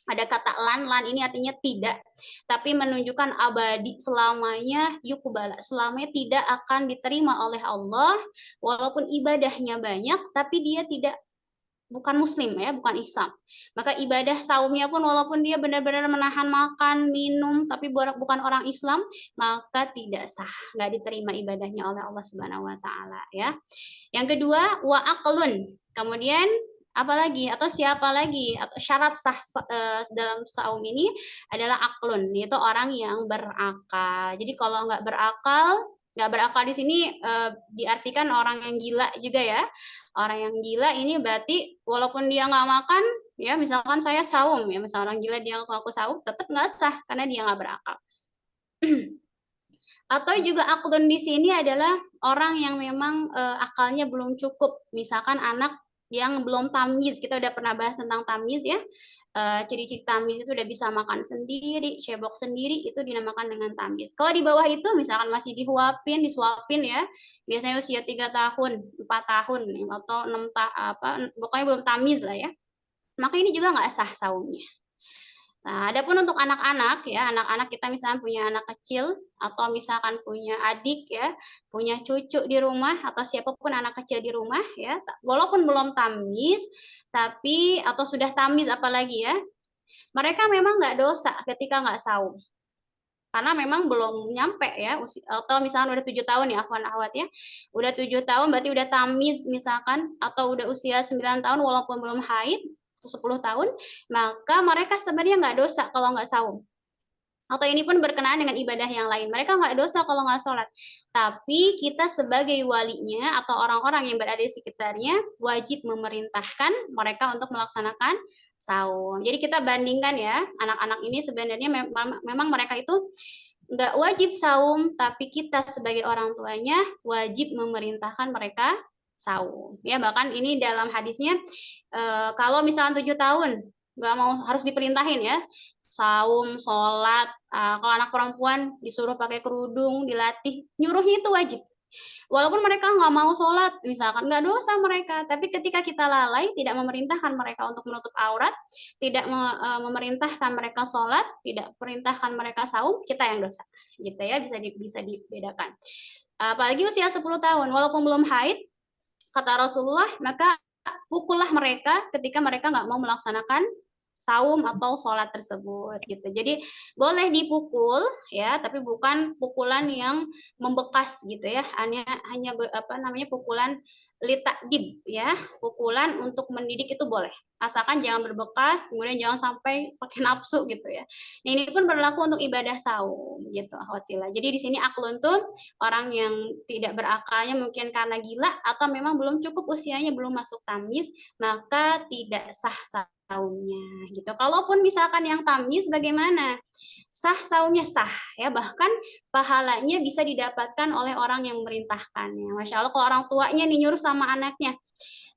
ada kata lan ini artinya tidak, tapi menunjukkan abadi, selamanya yuqbala, selamanya tidak akan diterima oleh Allah, walaupun ibadahnya banyak, tapi dia bukan muslim ya, bukan Islam. Maka ibadah saumnya pun walaupun dia benar-benar menahan makan, minum, tapi bukan orang Islam, maka tidak sah, nggak diterima ibadahnya oleh Allah Subhanahu wa taala ya. Yang kedua, wa aqlun. Kemudian apalagi atau siapa lagi atau syarat sah dalam saum ini adalah aklun, yaitu orang yang berakal. Jadi kalau nggak berakal di sini diartikan orang yang gila juga ya. Orang yang gila ini berarti walaupun dia nggak makan ya, misalkan saya saum ya, misalnya orang gila dia ngaku saum, tetap nggak sah karena dia nggak berakal. Atau juga aklun di sini adalah orang yang memang akalnya belum cukup, misalkan anak yang belum tamyiz. Kita udah pernah bahas tentang tamyiz ya. Ciri-ciri tamyiz itu udah bisa makan sendiri, cebok sendiri, itu dinamakan dengan tamyiz. Kalau di bawah itu misalkan masih disuapin ya, biasanya usia 3 tahun, 4 tahun atau 6 tahun, pokoknya belum tamyiz lah ya. Maka ini juga nggak sah saumnya. Nah, adapun untuk anak-anak ya, anak-anak kita misalnya punya anak kecil atau misalkan punya adik ya, punya cucu di rumah atau siapapun anak kecil di rumah ya, walaupun belum tamyiz tapi atau sudah tamyiz apalagi ya, mereka memang nggak dosa ketika nggak saum. karena memang belum nyampe ya atau misalkan udah 7 tahun ya akhwan akhwat ya, udah 7 tahun berarti udah tamyiz misalkan, atau udah usia 9 tahun walaupun belum haid, atau 10 tahun, maka mereka sebenarnya nggak dosa kalau nggak saum. Atau ini pun berkenaan dengan ibadah yang lain. Mereka nggak dosa kalau nggak sholat. Tapi kita sebagai walinya atau orang-orang yang berada di sekitarnya wajib memerintahkan mereka untuk melaksanakan saum. Jadi kita bandingkan ya, anak-anak ini sebenarnya memang mereka itu nggak wajib saum, tapi kita sebagai orang tuanya wajib memerintahkan mereka saum. Ya bahkan ini dalam hadisnya kalau misalnya 7 tahun nggak mau harus diperintahin ya saum, sholat, kalau anak perempuan disuruh pakai kerudung, dilatih, nyuruhnya itu wajib. Walaupun mereka nggak mau sholat, misalkan nggak dosa mereka, tapi ketika kita lalai, tidak memerintahkan mereka untuk menutup aurat, tidak memerintahkan mereka sholat, tidak perintahkan mereka saum, kita yang dosa, gitu ya, bisa dibedakan. Apalagi usia 10 tahun, walaupun belum haid, kata Rasulullah, maka pukullah mereka ketika mereka nggak mau melaksanakan saum atau sholat tersebut gitu. Jadi boleh dipukul ya, tapi bukan pukulan yang membekas gitu ya. Hanya pukulan litakdib ya, pukulan untuk mendidik itu boleh. Asalkan jangan berbekas, kemudian jangan sampai pakai nafsu gitu ya. Nah, ini pun berlaku untuk ibadah saum gitu, akhwatillah. Jadi di sini aklun tuh orang yang tidak berakalnya mungkin karena gila atau memang belum cukup usianya, belum masuk tamyiz, maka tidak sah saumnya gitu. Kalaupun misalkan yang tamyiz bagaimana? Sah saumnya sah ya, bahkan pahalanya bisa didapatkan oleh orang yang memerintahkannya. Masya Allah, kalau orang tuanya nih nyuruh sama anaknya,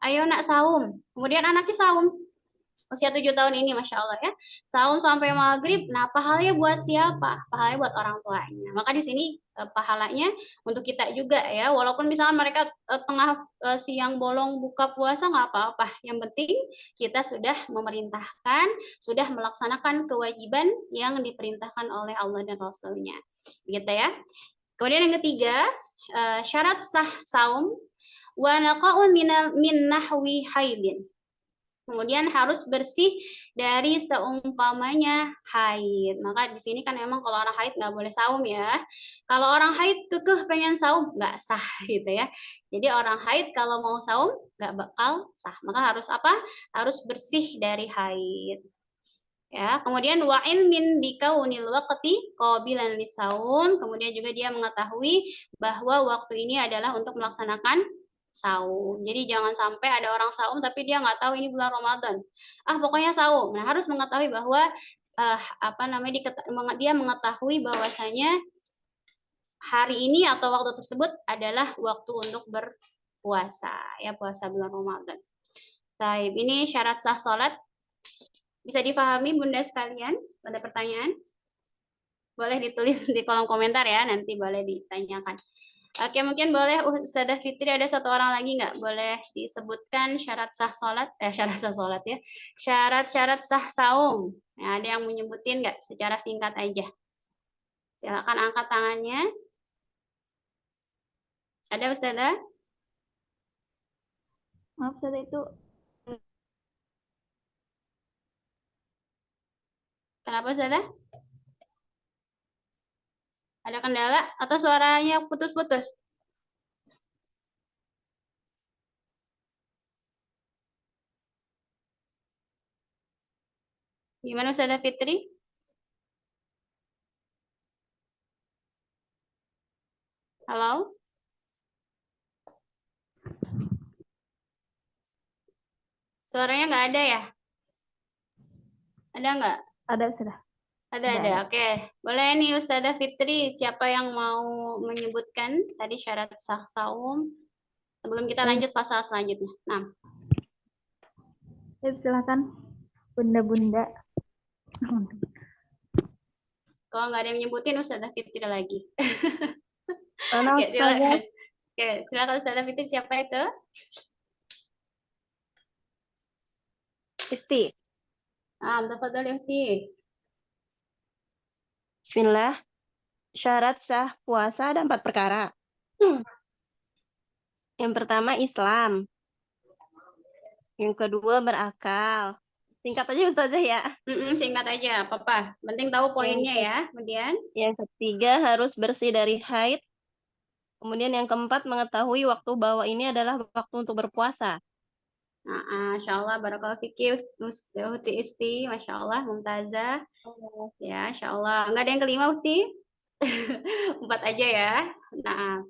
ayo nak saum, kemudian anaknya saum usia 7 tahun ini, Masya Allah ya, saum sampai maghrib. Nah, pahalanya buat siapa? Pahalanya buat orang tuanya. Maka di sini pahalanya untuk kita juga ya, walaupun misalnya mereka tengah siang bolong buka puasa, nggak apa-apa. Yang penting kita sudah memerintahkan, sudah melaksanakan kewajiban yang diperintahkan oleh Allah dan Rasul-Nya. Begitu ya. Kemudian yang ketiga, syarat sah saum, wa naqa'un min nahwi haidin. Kemudian harus bersih dari seumpamanya haid. Maka di sini kan emang kalau orang haid nggak boleh saum ya. Kalau orang haid kekeh pengen saum, nggak sah gitu ya. Jadi orang haid kalau mau saum nggak bakal sah. Maka harus apa? Harus bersih dari haid. Ya, kemudian wa'in min bikaunil waqti qabilan lisaum. Kemudian juga dia mengetahui bahwa waktu ini adalah untuk melaksanakan saum. Jadi jangan sampai ada orang saum tapi dia nggak tahu ini bulan Ramadan. Pokoknya saum. Nah, harus mengetahui bahwa dia mengetahui bahwasanya hari ini atau waktu tersebut adalah waktu untuk berpuasa, ya puasa bulan Ramadan. Baik, ini syarat sah salat. Bisa dipahami Bunda sekalian? Ada pertanyaan? Boleh ditulis di kolom komentar ya, nanti boleh ditanyakan. Oke, mungkin boleh Ustazah Fitri ada satu orang lagi nggak? Boleh disebutkan syarat sah sholat, syarat sah sholat ya, syarat-syarat sah saum. Nah, ada yang menyebutin nggak? Secara singkat aja. Silakan angkat tangannya. Ada Ustazah? Maaf, Ustazah, itu Kenapa Ustazah? Ada kendala atau suaranya putus-putus? Gimana Ustazah Fitri? Halo? Suaranya nggak ada ya? Ada nggak? ada, Ustazah. Ada. Oke. Boleh nih Ustazah Fitri, siapa yang mau menyebutkan tadi syarat sah saum? Sebelum kita lanjut pasal selanjutnya. Nah. Ya, silakan Bunda-bunda. Kalau nggak ada yang menyebutin, Ustazah Fitri lagi. Mana Oke, silakan. Oke, silakan Ustazah Fitri, siapa itu? Isti. Tafadhol Isti. Bismillah. Syarat sah puasa ada 4 perkara. Yang pertama Islam. Yang kedua berakal. Singkat aja Ustazah ya. Singkat aja, apa-apa. Penting tahu poinnya ya. Kemudian, Yang ketiga harus bersih dari haid. Kemudian yang keempat mengetahui waktu bahwa ini adalah waktu untuk berpuasa. Masya Allah, barakallahu fiki, Uhti Isti, Masya Allah, Mumtazah. Ya, Masya Allah. Enggak ada yang kelima, Uhti? 4 aja ya. Nah,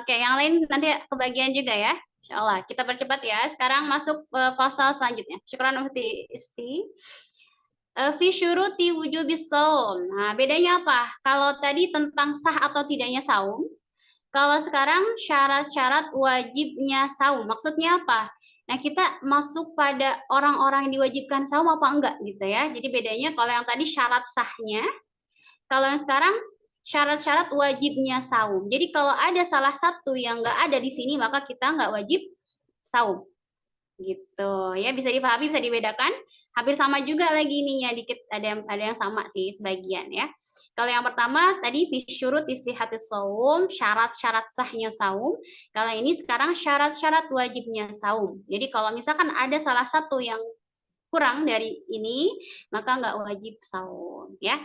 kayak yang lain nanti kebagian juga ya. Insya Allah. Kita percepat ya. Sekarang masuk pasal selanjutnya. Syukran Uhti Isti. Fi syuruti wujubis saum. Nah, bedanya apa? Kalau tadi tentang sah atau tidaknya saum, kalau sekarang syarat-syarat wajibnya saum. Maksudnya apa? Nah, kita masuk pada orang-orang yang diwajibkan saum apa enggak gitu ya. Jadi bedanya kalau yang tadi syarat sahnya, kalau yang sekarang syarat-syarat wajibnya saum. Jadi kalau ada salah satu yang enggak ada di sini, maka kita enggak wajib saum. Gitu ya, bisa dipahami, bisa dibedakan. Hampir sama juga lagi ininya, dikit ada yang sama sih sebagian ya. Kalau yang pertama tadi fi syurut sihhatis shaum, syarat-syarat sahnya saum. Kalau ini sekarang syarat-syarat wajibnya saum. Jadi kalau misalkan ada salah satu yang kurang dari ini, maka nggak wajib saum ya.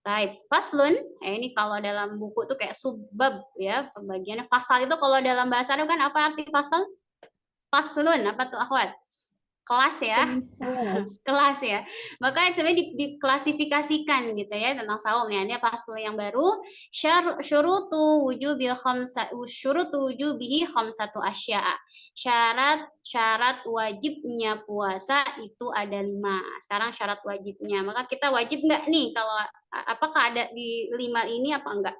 Baik, faslun, ini kalau dalam buku tuh kayak subbab ya, pembagiannya. Fasal itu kalau dalam bahasa Arab kan apa arti fasal? Faslun, apa tuh akhwat? Kelas ya, kelas ya. Maka sebenarnya diklasifikasikan gitu ya tentang saum ya. Ini fasal yang baru. Syurutu wujubil wujubihi khamsatu asya. Syarat wajibnya puasa itu ada 5. Sekarang syarat wajibnya. Maka kita wajib nggak nih kalau apakah ada di 5 ini apa enggak?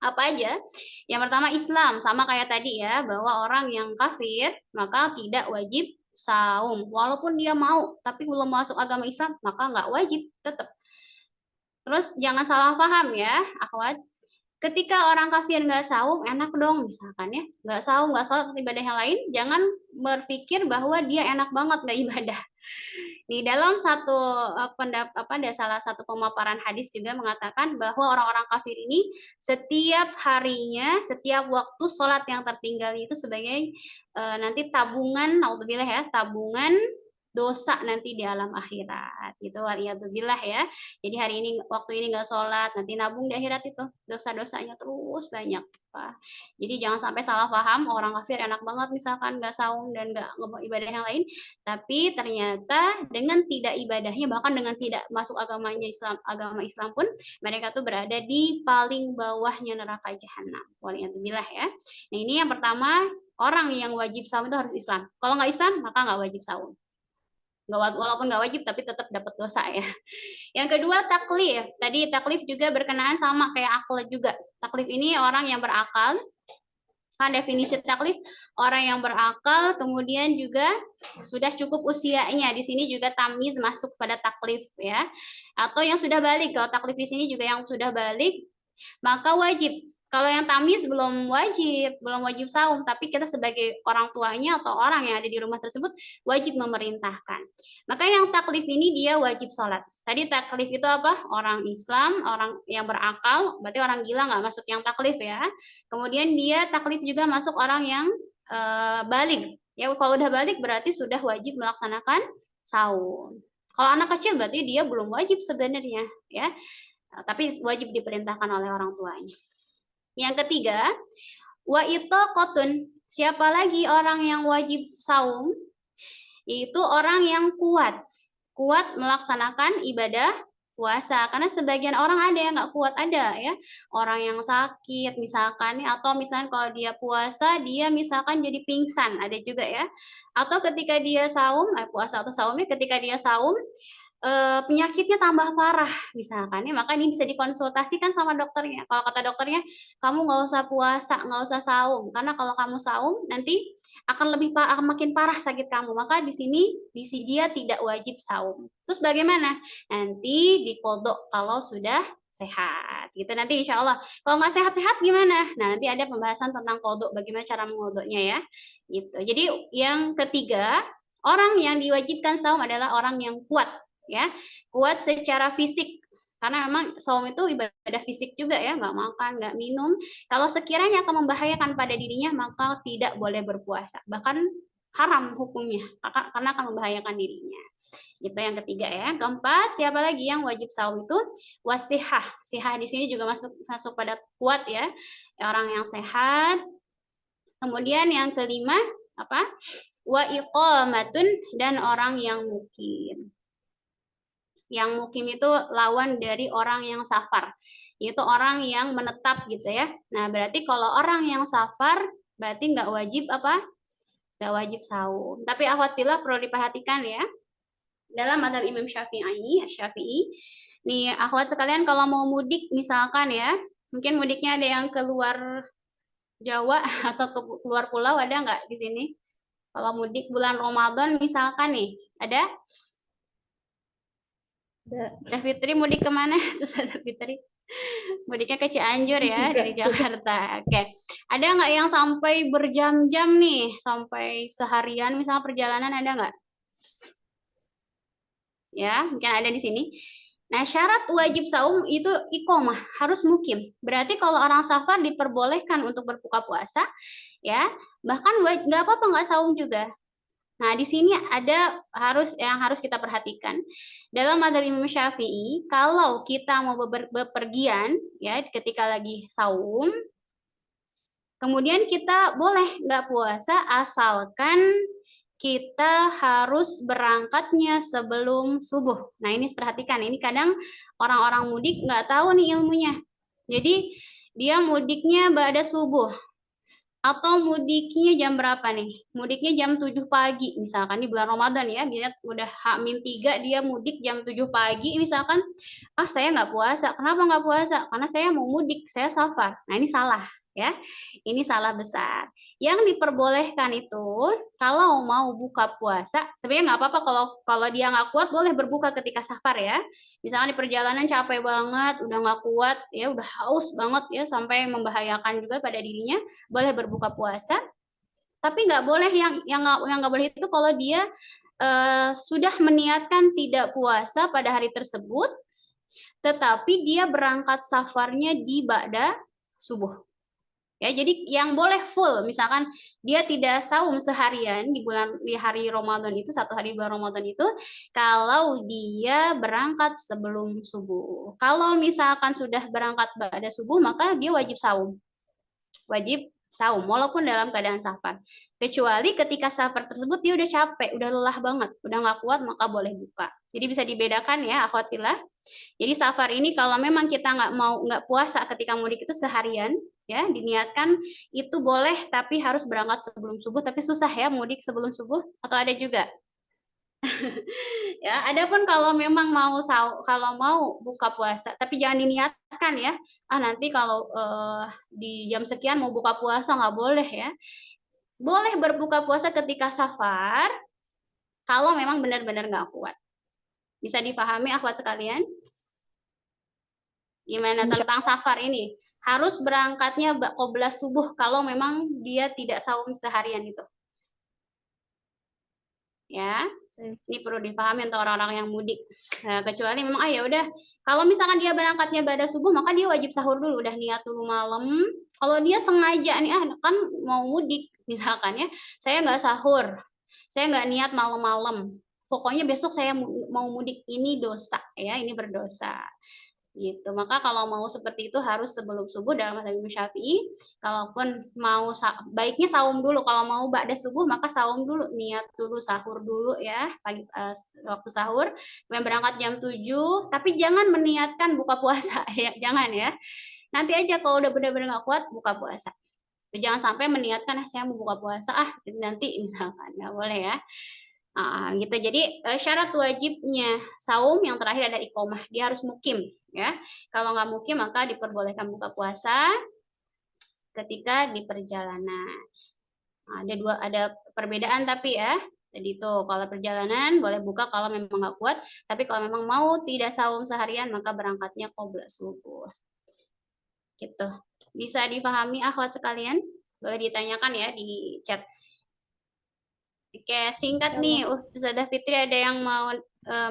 Apa aja? Yang pertama Islam, sama kayak tadi ya, bahwa orang yang kafir maka tidak wajib saum. Walaupun dia mau, tapi belum masuk agama Islam, maka nggak wajib tetap. Terus jangan salah paham ya, akhwat. Ketika orang kafir nggak saum, enak dong misalkan ya, nggak saum, nggak sholat, ibadah yang lain, jangan berpikir bahwa dia enak banget nggak ibadah. Di dalam satu salah satu pemaparan hadis juga mengatakan bahwa orang-orang kafir ini setiap harinya, setiap waktu sholat yang tertinggal itu sebagai nanti tabungan, naudzubillah ya, tabungan dosa nanti di alam akhirat gitu, waliyadzubillah ya. Jadi hari ini waktu ini nggak sholat, nanti nabung di akhirat itu dosa-dosanya terus banyak. Jadi jangan sampai salah paham orang kafir enak banget misalkan nggak saum dan nggak ibadah yang lain, tapi ternyata dengan tidak ibadahnya, bahkan dengan tidak masuk agama Islam pun mereka tuh berada di paling bawahnya neraka jahanam. Waliyadzubillah ya. Nah ini yang pertama, orang yang wajib saum itu harus Islam. Kalau nggak Islam maka nggak wajib saum. Walaupun nggak wajib tapi tetap dapat dosa ya. Yang kedua taklif. Tadi taklif juga berkenaan sama kayak akal juga. Taklif ini orang yang berakal. Kan definisi taklif orang yang berakal, kemudian juga sudah cukup usianya. Di sini juga tamyiz masuk pada taklif ya. Atau yang sudah balik. Kalau taklif di sini juga yang sudah balik maka wajib. Kalau yang tamyiz belum wajib saum, tapi kita sebagai orang tuanya atau orang yang ada di rumah tersebut wajib memerintahkan. Maka yang taklif ini dia wajib sholat. Tadi taklif itu apa? Orang Islam, orang yang berakal, berarti orang gila nggak masuk yang taklif ya. Kemudian dia taklif juga masuk orang yang balik. Ya kalau udah balik berarti sudah wajib melaksanakan saum. Kalau anak kecil berarti dia belum wajib sebenarnya ya. Tapi wajib diperintahkan oleh orang tuanya. Yang ketiga, wa itaqatun. Siapa lagi orang yang wajib saum? Itu orang yang kuat melaksanakan ibadah puasa. Karena sebagian orang ada yang nggak kuat, ada ya. Orang yang sakit misalkan, atau misalkan kalau dia puasa, dia misalkan jadi pingsan, ada juga ya. Atau ketika dia saum, puasa atau saumnya ketika dia saum, penyakitnya tambah parah misalkan ya, maka ini bisa dikonsultasikan sama dokternya. Kalau kata dokternya, kamu nggak usah puasa, nggak usah saum, karena kalau kamu saum nanti akan makin parah sakit kamu. Maka di sini dia tidak wajib saum. Terus bagaimana? Nanti dikodok kalau sudah sehat gitu nanti insya Allah. Kalau nggak sehat-sehat gimana? Nah nanti ada pembahasan tentang kodok, bagaimana cara mengodoknya ya gitu. Jadi yang ketiga, orang yang diwajibkan saum adalah orang yang kuat ya, kuat secara fisik, karena memang saum itu ibadah fisik juga ya, nggak makan, nggak minum. Kalau sekiranya akan membahayakan pada dirinya maka tidak boleh berpuasa. Bahkan haram hukumnya karena akan membahayakan dirinya. Itu yang ketiga ya. Keempat, siapa lagi yang wajib saum itu? Wasihah. Sihah di sini juga masuk pada kuat ya. Orang yang sehat. Kemudian yang kelima apa? Wa iqamatun, dan orang yang mukim. Yang mukim itu lawan dari orang yang safar. Itu orang yang menetap gitu ya. Nah, berarti kalau orang yang safar berarti nggak wajib apa? Nggak wajib saum. Tapi akhwat fillah perlu diperhatikan ya. Dalam mazhab Imam Syafi'i, nih akhwat sekalian kalau mau mudik misalkan ya, mungkin mudiknya ada yang keluar Jawa atau keluar pulau, ada nggak di sini? Kalau mudik bulan Ramadan misalkan nih, ada? Ada Fitri mudik kemana? Terus ada Fitri. Mudiknya ke Cianjur ya, dari Jakarta. Oke. Ada nggak yang sampai berjam-jam nih, sampai seharian misalnya perjalanan, ada nggak? Ya, mungkin ada di sini. Nah, syarat wajib saum itu iqomah, harus mukim. Berarti kalau orang safar diperbolehkan untuk berbuka puasa, ya, bahkan nggak apa-apa nggak saum juga. Nah, di sini ada yang harus kita perhatikan. Dalam mazhab Imam Syafi'i, kalau kita mau bepergian, ya, ketika lagi saum, kemudian kita boleh nggak puasa asalkan kita harus berangkatnya sebelum subuh. Nah, ini perhatikan, ini kadang orang-orang mudik nggak tahu nih ilmunya. Jadi, dia mudiknya ba'da subuh. Atau mudiknya jam berapa nih? Mudiknya jam 7 pagi, misalkan di bulan Ramadan ya, dia udah H-3, dia mudik jam 7 pagi, misalkan, saya nggak puasa. Kenapa nggak puasa? Karena saya mau mudik, saya safar. Nah, ini salah. Ya, ini salah besar. Yang diperbolehkan itu kalau mau buka puasa, sebenarnya nggak apa-apa kalau dia nggak kuat boleh berbuka ketika safar ya. Misalnya di perjalanan capek banget, udah nggak kuat ya, udah haus banget ya sampai membahayakan juga pada dirinya, boleh berbuka puasa. Tapi nggak boleh yang nggak boleh itu kalau dia sudah meniatkan tidak puasa pada hari tersebut, tetapi dia berangkat safarnya di ba'da subuh. Ya, jadi yang boleh full, misalkan dia tidak saum seharian di hari Ramadan itu, 1 hari bulan Ramadan itu, kalau dia berangkat sebelum subuh. Kalau misalkan sudah berangkat pada subuh, maka dia wajib saum. Wajib saum, walaupun dalam keadaan safar. Kecuali ketika safar tersebut dia udah capek, udah lelah banget, udah nggak kuat, maka boleh buka. Jadi bisa dibedakan ya, akhwat fillah. Jadi safar ini kalau memang kita nggak puasa ketika mudik itu seharian, ya diniatkan itu boleh, tapi harus berangkat sebelum subuh. Tapi susah ya mudik sebelum subuh, atau ada juga? Ya, adapun kalau memang kalau mau buka puasa, tapi jangan diniatkan ya. Nanti kalau di jam sekian mau buka puasa, nggak boleh ya. Boleh berbuka puasa ketika safar, kalau memang benar-benar nggak kuat. Bisa dipahami akhwat sekalian? Gimana tentang safar ini? Harus berangkatnya qobla subuh kalau memang dia tidak saum seharian itu. Ya, ini perlu dipahami untuk orang-orang yang mudik. Nah, kecuali memang ya udah, kalau misalkan dia berangkatnya pada subuh, maka dia wajib sahur dulu, udah niat dulu malam. Kalau dia sengaja nih, kan mau mudik misalkan ya, saya nggak sahur, saya nggak niat malam-malam. Pokoknya besok saya mau mudik, ini dosa ya, ini berdosa. Gitu. Maka kalau mau seperti itu harus sebelum subuh dalam mazhab Imam Syafi'i. Kalaupun mau baiknya saum dulu. Kalau mau ba'da subuh maka saum dulu, niat dulu, sahur dulu ya, pagi waktu sahur. Kemudian berangkat jam 7, tapi jangan meniatkan buka puasa ya, jangan ya. Nanti aja kalau udah benar-benar nggak kuat buka puasa. Jangan sampai meniatkan saya mau buka puasa nanti misalkan, nggak boleh ya. Gitu. Jadi syarat wajibnya saum yang terakhir ada iqomah, dia harus mukim ya. Kalau nggak mukim maka diperbolehkan buka puasa ketika di perjalanan. Ada perbedaan tapi ya. Jadi itu kalau perjalanan boleh buka kalau memang nggak kuat, tapi kalau memang mau tidak saum seharian maka berangkatnya qobla subuh. Gitu. Bisa dipahami akhwat sekalian? Boleh ditanyakan ya di chat. Oke, singkat nih, Ustazah Fitri ada yang mau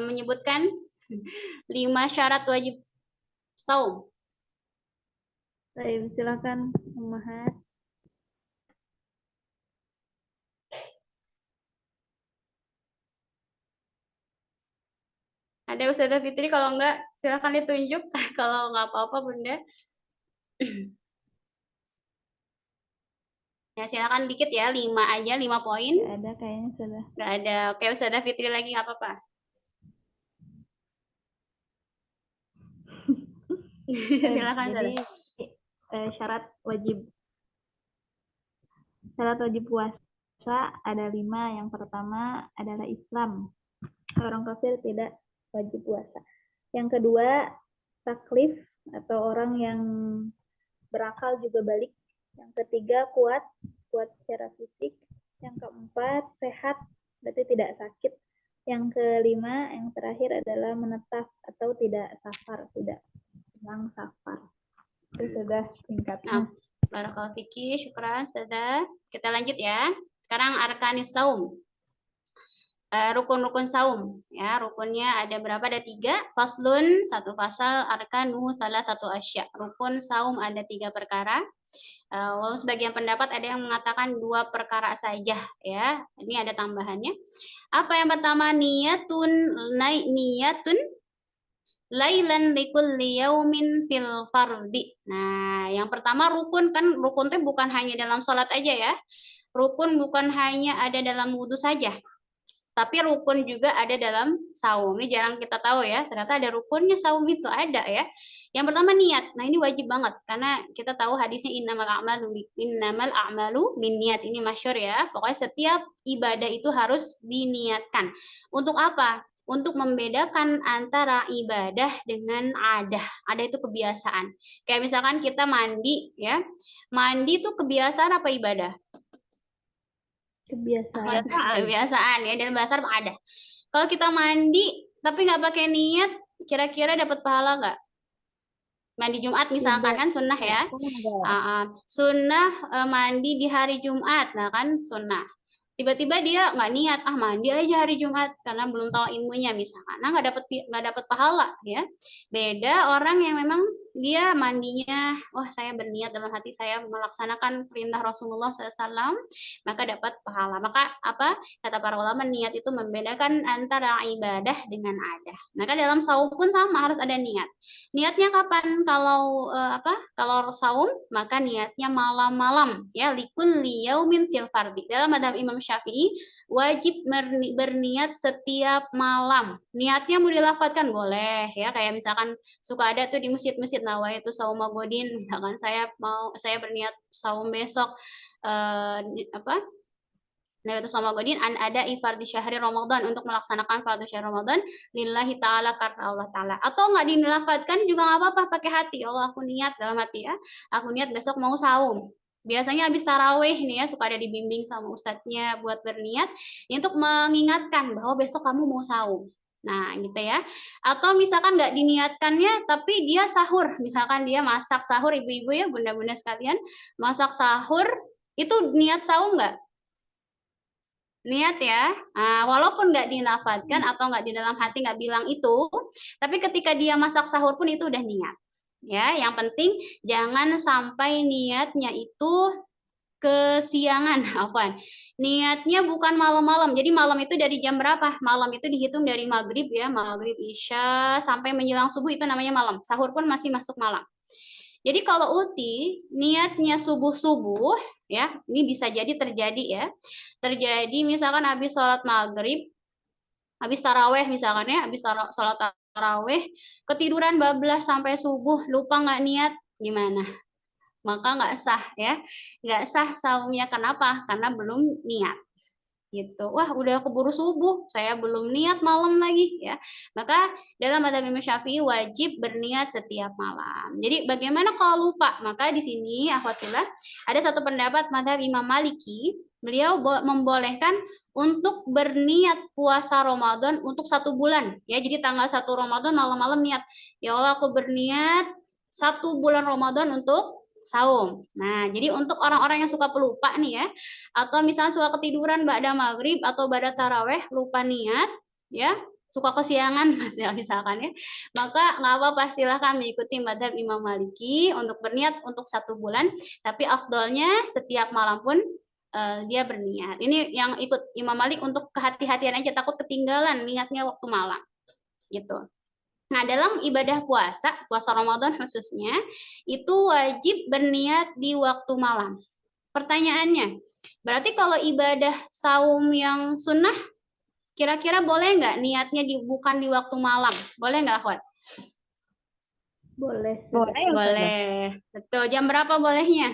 menyebutkan 5 syarat wajib saum? Baik, silakan Mahat. Ada Ustazah Fitri, kalau enggak silakan ditunjuk. Kalau nggak apa-apa Bunda. Ya silakan dikit ya, 5 aja, 5 poin. Nggak ada kayaknya sudah. Nggak ada. Oke, Ustazah Fitri lagi nggak apa-apa. Silakan Jadi Ustazah. syarat wajib puasa ada 5. Yang pertama adalah Islam. Orang kafir tidak wajib puasa. Yang kedua, taklif atau orang yang berakal juga balik. Yang ketiga, kuat secara fisik. Yang keempat, sehat, berarti tidak sakit. Yang kelima, yang terakhir adalah menetap atau tidak safar, tidak sedang safar. Itu sudah singkatnya. Barakallahu fiki, syukran Ustazah. Kita lanjut ya. Sekarang arkanis saum. Rukun-rukun saum ya, rukunnya ada berapa? Ada 3. Faslun, 1 pasal, arkanu salah 1 asya. Rukun saum ada 3 perkara. Walau sebagian pendapat ada yang mengatakan 2 perkara saja ya. Ini ada tambahannya. Apa yang pertama? Niyatun lailan likulli yaumin fil fardi. Nah, yang pertama rukun, kan rukun itu bukan hanya dalam sholat aja ya. Rukun bukan hanya ada dalam wudhu saja, tapi rukun juga ada dalam saum. Ini jarang kita tahu ya, ternyata ada rukunnya saum itu, ada ya. Yang pertama niat. Nah, ini wajib banget karena kita tahu hadisnya innamal a'malu binniyat. Ini masyhur ya. Pokoknya setiap ibadah itu harus diniatkan. Untuk apa? Untuk membedakan antara ibadah dengan adah. Adah itu kebiasaan. Kayak misalkan kita mandi ya. Mandi itu kebiasaan apa ibadah? Kebiasaan ya, dan bahasa Arab ada. Kalau kita mandi tapi nggak pakai niat, kira-kira dapat pahala nggak? Mandi Jumat misalkan kan sunnah ya. Sunnah mandi di hari Jumat, nah kan sunnah. Tiba-tiba dia nggak niat, mandi aja hari Jumat karena belum tahu ilmunya misalkan, nah nggak dapat pahala ya. Beda orang yang memang dia mandinya, saya berniat dalam hati saya melaksanakan perintah Rasulullah SAW, maka dapat pahala. Maka apa kata para ulama, niat itu membedakan antara ibadah dengan adah. Maka dalam saum pun sama, harus ada niat. Niatnya kapan? Kalau kalau saum maka niatnya malam-malam ya, likulli yaumin fil fardi. Dalam madhab Imam Syafi'i wajib berniat setiap malam. Niatnya mau dilafadzkan boleh ya, kayak misalkan suka ada tuh di masjid-masjid nawaitu sauma godin, misalkan saya berniat saum besok Nah, itu sama godin ada ifardi syahri Ramadan, untuk melaksanakan fardu syahri Ramadan lillahi ta'ala, karena Allah ta'ala. Atau nggak dilafadzkan juga nggak apa-apa, pakai hati. Allah, aku niat dalam hati ya, aku niat besok mau saum. Biasanya habis tarawih nih ya, suka ada dibimbing sama ustadznya buat berniat ini untuk mengingatkan bahwa besok kamu mau saum. Nah, gitu ya. Atau misalkan nggak diniatkannya, tapi dia sahur. Misalkan dia masak sahur, ibu-ibu ya, bunda-bunda sekalian, masak sahur, itu niat saum nggak? Niat ya, walaupun nggak dilafadzkan atau nggak di dalam hati, nggak bilang itu, tapi ketika dia masak sahur pun itu udah niat. Ya, yang penting jangan sampai niatnya itu kesiangan, apaan? Niatnya bukan malam-malam. Jadi malam itu dari jam berapa? Malam itu dihitung dari maghrib ya, maghrib isya sampai menjelang subuh, itu namanya malam. Sahur pun masih masuk malam. Jadi kalau uti niatnya subuh-subuh ya, ini bisa jadi terjadi ya. Terjadi misalkan habis sholat maghrib, habis taraweh misalkan ya, habis sholat taraweh, ketiduran bablas sampai subuh, lupa nggak niat, gimana? Maka nggak sah ya, nggak sah saumnya. Kenapa? Karena belum niat. Gitu. Wah, udah keburu subuh, saya belum niat malam lagi ya. Maka dalam mazhab Imam Syafi'i wajib berniat setiap malam. Jadi bagaimana kalau lupa? Maka di sini akhwatillah ada satu pendapat mazhab Imam Maliki, beliau membolehkan untuk berniat puasa Ramadan untuk 1 bulan ya. Jadi tanggal 1 Ramadan malam-malam niat, ya Allah aku berniat 1 bulan Ramadan untuk saum. Nah, jadi untuk orang-orang yang suka pelupa nih ya, atau misalnya suka ketiduran ba'da maghrib atau ba'da taraweh, lupa niat ya, suka kesiangan misalkan ya, maka nggak apa-apa, silahkan mengikuti mazhab Imam Maliki untuk berniat untuk 1 bulan, tapi afdolnya setiap malam pun dia berniat. Ini yang ikut Imam Malik untuk kehati-hatian aja, takut ketinggalan niatnya waktu malam. gitu. Nah, dalam ibadah puasa Ramadan khususnya, itu wajib berniat di waktu malam. Pertanyaannya, berarti kalau ibadah saum yang sunnah, kira-kira boleh nggak niatnya bukan di waktu malam? Boleh nggak, Akhwat? Boleh, Boleh, Ustazah. Boleh. Betul. Jam berapa bolehnya?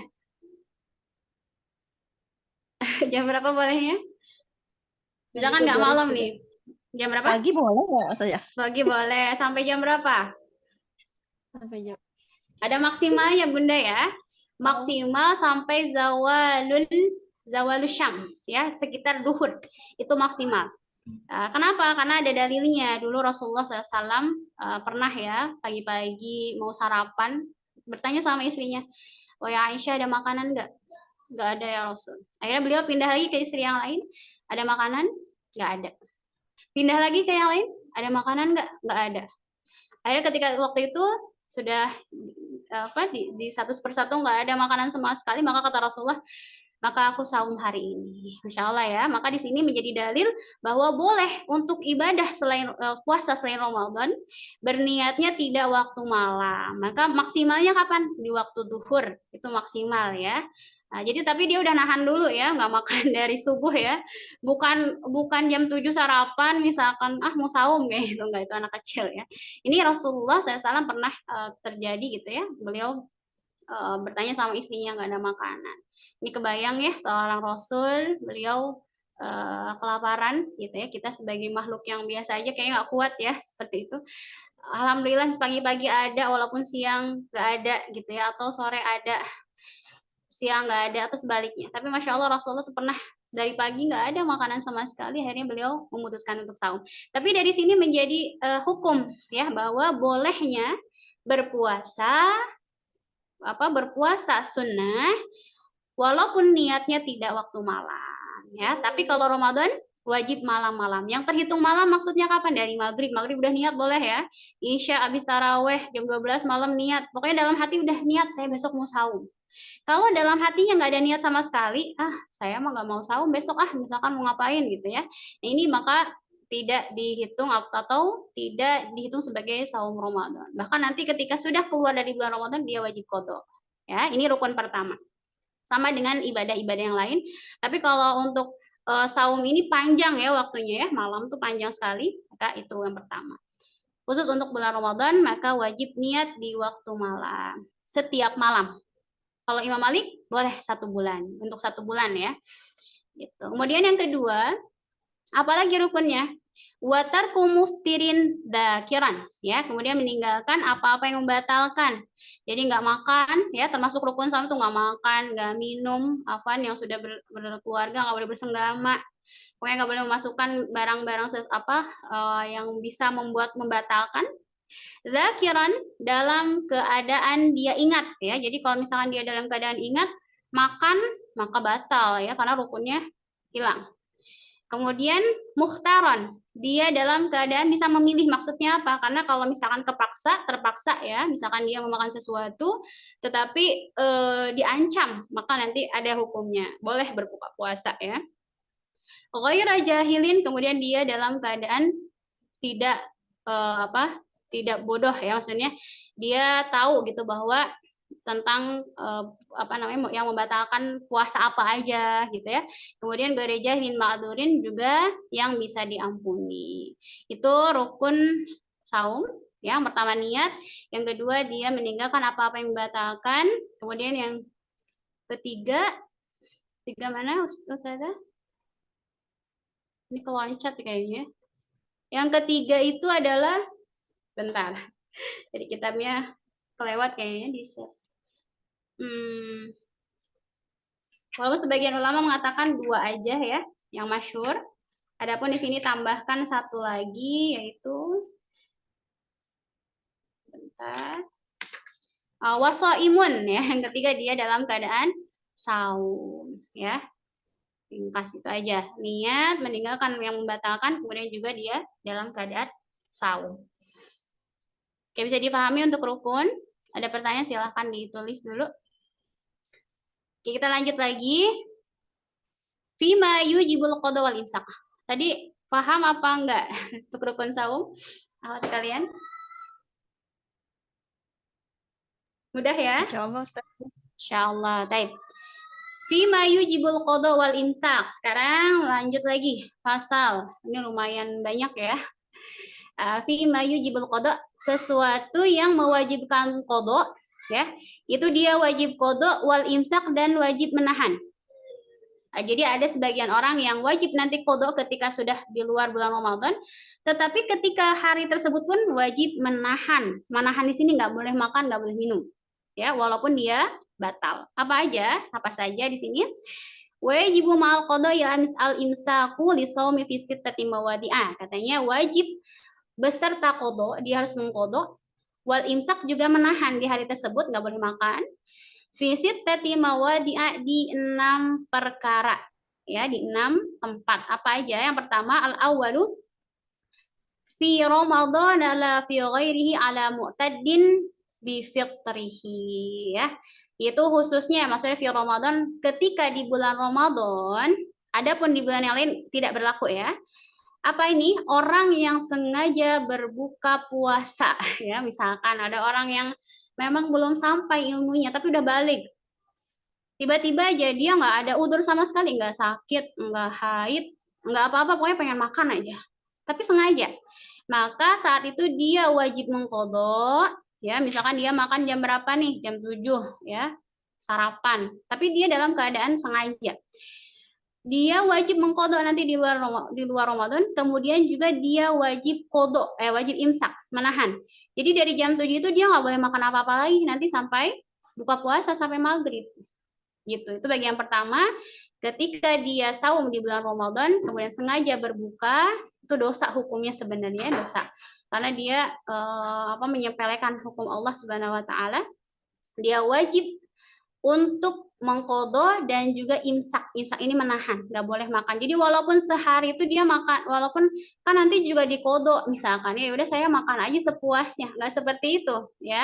Jam berapa bolehnya? Misalkan nggak malam nih. Jam berapa? Pagi boleh nggak, Ustazah? Pagi boleh. Sampai jam berapa? Sampai jam. Ada maksimalnya, Bunda ya. Maksimal sampai zawalul syams ya, sekitar duhur. Itu maksimal. Kenapa? Karena ada dalilnya. Dulu Rasulullah SAW pernah ya pagi-pagi mau sarapan, bertanya sama istrinya, "Oh ya Aisyah, ada makanan nggak?" Nggak ada ya Rasul. Akhirnya beliau pindah lagi ke istri yang lain, "Ada makanan?" Nggak ada. Pindah lagi ke yang lain, "Ada makanan nggak?" Nggak ada. Akhirnya ketika waktu itu sudah di satu persatu nggak ada makanan sama sekali, maka kata Rasulullah, "Maka aku saum hari ini." Masya Allah ya. Maka di sini menjadi dalil bahwa boleh untuk ibadah selain puasa selain Ramadan, berniatnya tidak waktu malam. Maka maksimalnya kapan? Di waktu duhur. Itu maksimal ya. Nah, jadi tapi dia udah nahan dulu ya, nggak makan dari subuh ya. Bukan jam 7 sarapan misalkan mau saum kayak gitu, nggak, itu anak kecil ya. Ini Rasulullah SAW pernah terjadi gitu ya. Beliau bertanya sama istrinya nggak ada makanan. Ini kebayang ya seorang Rasul, beliau kelaparan gitu ya. Kita sebagai makhluk yang biasa aja kayaknya nggak kuat ya seperti itu. Alhamdulillah pagi-pagi ada, walaupun siang nggak ada gitu ya, atau sore ada, siang nggak ada, atau sebaliknya. Tapi Masya Allah Rasulullah tuh pernah dari pagi nggak ada makanan sama sekali, akhirnya beliau memutuskan untuk saum. Tapi dari sini menjadi hukum ya, bahwa bolehnya berpuasa sunnah walaupun niatnya tidak waktu malam ya. Tapi kalau Ramadan wajib malam-malam. Yang terhitung malam maksudnya kapan? Dari maghrib. Maghrib udah niat boleh ya. Isya abis taraweh jam 12 malam niat. Pokoknya dalam hati udah niat saya besok mau saum. Kalau dalam hatinya nggak ada niat sama sekali, saya mah nggak mau saum besok, misalkan mau ngapain gitu ya. Nah, ini maka tidak dihitung atau tidak dihitung sebagai saum Ramadan. Bahkan nanti ketika sudah keluar dari bulan Ramadan dia wajib qadha. Ya, ini rukun pertama. Sama dengan ibadah-ibadah yang lain. Tapi kalau untuk saum ini panjang ya waktunya ya, malam tuh panjang sekali. Maka itu yang pertama. Khusus untuk bulan Ramadan maka wajib niat di waktu malam, setiap malam. Kalau Imam Malik boleh 1 bulan, untuk 1 bulan ya. Gitu. Kemudian yang kedua, apalagi rukunnya? Watarku muftirin dakiran ya, kemudian meninggalkan apa-apa yang membatalkan. Jadi nggak makan ya, termasuk rukun saum itu nggak makan, nggak minum, yang sudah berkeluarga nggak boleh bersenggama. Pokoknya nggak boleh memasukkan barang-barang yang bisa membatalkan. Zakiran dalam keadaan dia ingat ya. Jadi kalau misalkan dia dalam keadaan ingat makan maka batal ya, karena rukunnya hilang. Kemudian mukhtaron, dia dalam keadaan bisa memilih. Maksudnya apa? Karena kalau misalkan terpaksa ya, misalkan dia memakan sesuatu tetapi diancam, maka nanti ada hukumnya. Boleh berbuka puasa ya. Ghairu jahilin, kemudian dia dalam keadaan tidak tidak bodoh ya, maksudnya dia tahu gitu bahwa tentang yang membatalkan puasa apa aja gitu ya. Kemudian gerejahin ma'durin juga yang bisa diampuni. Itu rukun saum. Yang pertama niat, yang kedua dia meninggalkan apa-apa yang membatalkan. Kemudian yang ketiga mana Ustazah? Ini keloncat kayaknya. Yang ketiga itu adalah bentar. Jadi kitabnya kelewat kayaknya di ses. Walaupun sebagian ulama mengatakan 2 aja ya, yang masyhur. Adapun di sini tambahkan 1 lagi yaitu wasaimun ya. Yang ketiga dia dalam keadaan saum ya. Ringkas itu aja. Niat meninggalkan yang membatalkan, kemudian juga dia dalam keadaan saum. Oke, bisa dipahami untuk rukun? Ada pertanyaan silahkan ditulis dulu. Oke, kita lanjut lagi. Fima yujibul qadha wal imsak. Tadi paham apa enggak untuk rukun saum? Akhwat kalian? Mudah ya? Insyaallah Ustaz. Insyaallah. Baik. Fima yujibul qada wal imsak. Sekarang lanjut lagi pasal. Ini lumayan banyak ya. Fima yujibul qada, sesuatu yang mewajibkan qada ya. Itu dia wajib qada wal imsak dan wajib menahan. Jadi ada sebagian orang yang wajib nanti qada ketika sudah di luar bulan Ramadan, tetapi ketika hari tersebut pun wajib menahan. Menahan di sini nggak boleh makan, nggak boleh minum. Ya, walaupun dia batal. Apa aja? Apa saja di sini? Wajibu ma'al qada ya al imsaku li shaumi fi sittati mawadi'ah. Katanya wajib beserta qada, dia harus mengqada. Wal imsak juga menahan di hari tersebut, nggak boleh makan. Fi sittati mawadi'a, di 6 perkara. Ya, di 6 tempat. Apa aja? Yang pertama, al-awwalu fi Ramadan la fi ghairihi ala mu'taddin bi fitrihi, ya. Itu khususnya maksudnya fi Ramadan ketika di bulan Ramadan, adapun di bulan yang lain tidak berlaku ya. Apa ini? Orang yang sengaja berbuka puasa ya, misalkan ada orang yang memang belum sampai ilmunya tapi udah balik. Tiba-tiba aja dia nggak ada udzur sama sekali, nggak sakit, nggak haid, nggak apa-apa, pokoknya pengen makan aja. Tapi sengaja. Maka saat itu dia wajib mengqadha, ya, misalkan dia makan jam berapa nih? Jam 7 ya, sarapan. Tapi dia dalam keadaan sengaja. Dia wajib mengqadha nanti di luar Ramadan, kemudian juga dia wajib wajib imsak, menahan. Jadi dari jam 7 itu dia nggak boleh makan apa-apa lagi nanti sampai buka puasa sampai maghrib. Gitu. Itu bagian pertama. Ketika dia saum di bulan Ramadan, kemudian sengaja berbuka, itu dosa hukumnya sebenarnya, dosa. Karena dia menyepelekan hukum Allah Subhanahu wa taala. Dia wajib untuk mengqadha dan juga imsak. Imsak ini menahan, nggak boleh makan. Jadi walaupun sehari itu dia makan, walaupun kan nanti juga diqadha misalkan, ya udah saya makan aja sepuasnya, nggak seperti itu ya.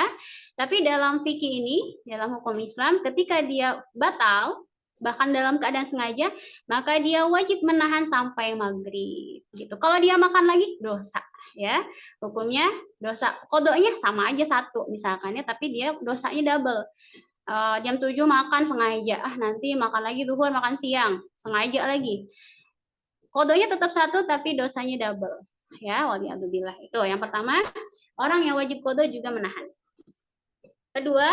Tapi dalam fikih ini, dalam hukum Islam, ketika dia batal bahkan dalam keadaan sengaja, maka dia wajib menahan sampai maghrib gitu. Kalau dia makan lagi dosa ya, hukumnya dosa. Qadanya sama aja satu misalkan ya, tapi dia dosanya double. Jam 7 makan sengaja, nanti makan lagi duhur, makan siang, sengaja lagi. Qadanya tetap satu tapi dosanya double. Ya, waliyadzubillah. Itu yang pertama, orang yang wajib qadha juga menahan. Kedua,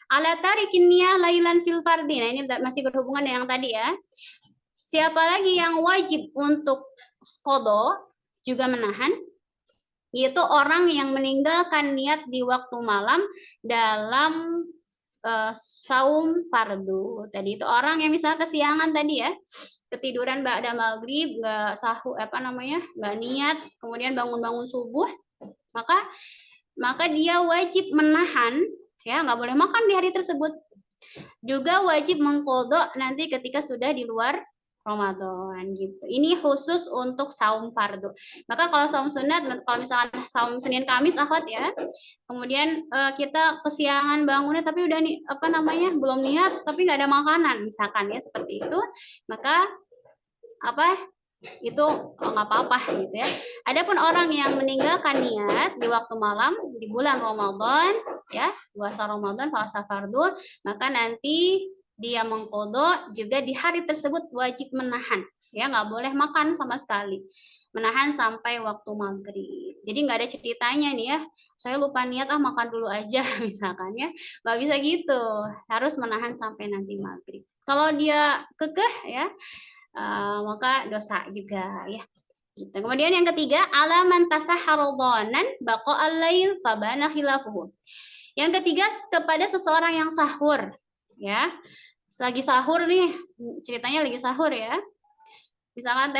ala tarikin niyah lailan fil fardi. Nah, ini masih berhubungan dengan yang tadi ya. Siapa lagi yang wajib untuk qadha juga menahan? Yaitu orang yang meninggalkan niat di waktu malam dalam saum fardu. Tadi itu orang yang misalnya kesiangan tadi ya, ketiduran ba'da maghrib, nggak sahur nggak niat, kemudian bangun-bangun subuh, maka dia wajib menahan ya, nggak boleh makan di hari tersebut. Juga wajib mengqadha nanti ketika sudah di luar Ramadan gitu. Ini khusus untuk saum fardu. Maka kalau saum sunat, kalau misalkan saum Senin Kamis akhwat ya, kemudian kita kesiangan bangunnya tapi udah belum niat tapi nggak ada makanan misalkan ya, seperti itu, maka itu nggak apa-apa gitu ya. Adapun orang yang meninggalkan niat di waktu malam di bulan Ramadan ya, puasa Ramadan puasa fardu, maka nanti dia mengqadha juga di hari tersebut wajib menahan ya, nggak boleh makan sama sekali, menahan sampai waktu maghrib. Jadi nggak ada ceritanya nih ya, saya lupa niat makan dulu aja misalkan ya, nggak bisa gitu, harus menahan sampai nanti maghrib. Kalau dia kekeh ya, maka dosa juga ya. Gitu. Kemudian yang ketiga, alaman tasahhara dhanan baqa'al lail fabana khilafuhu. Yang ketiga, kepada seseorang yang sahur ya. Lagi sahur nih, ceritanya lagi sahur ya. Misalkan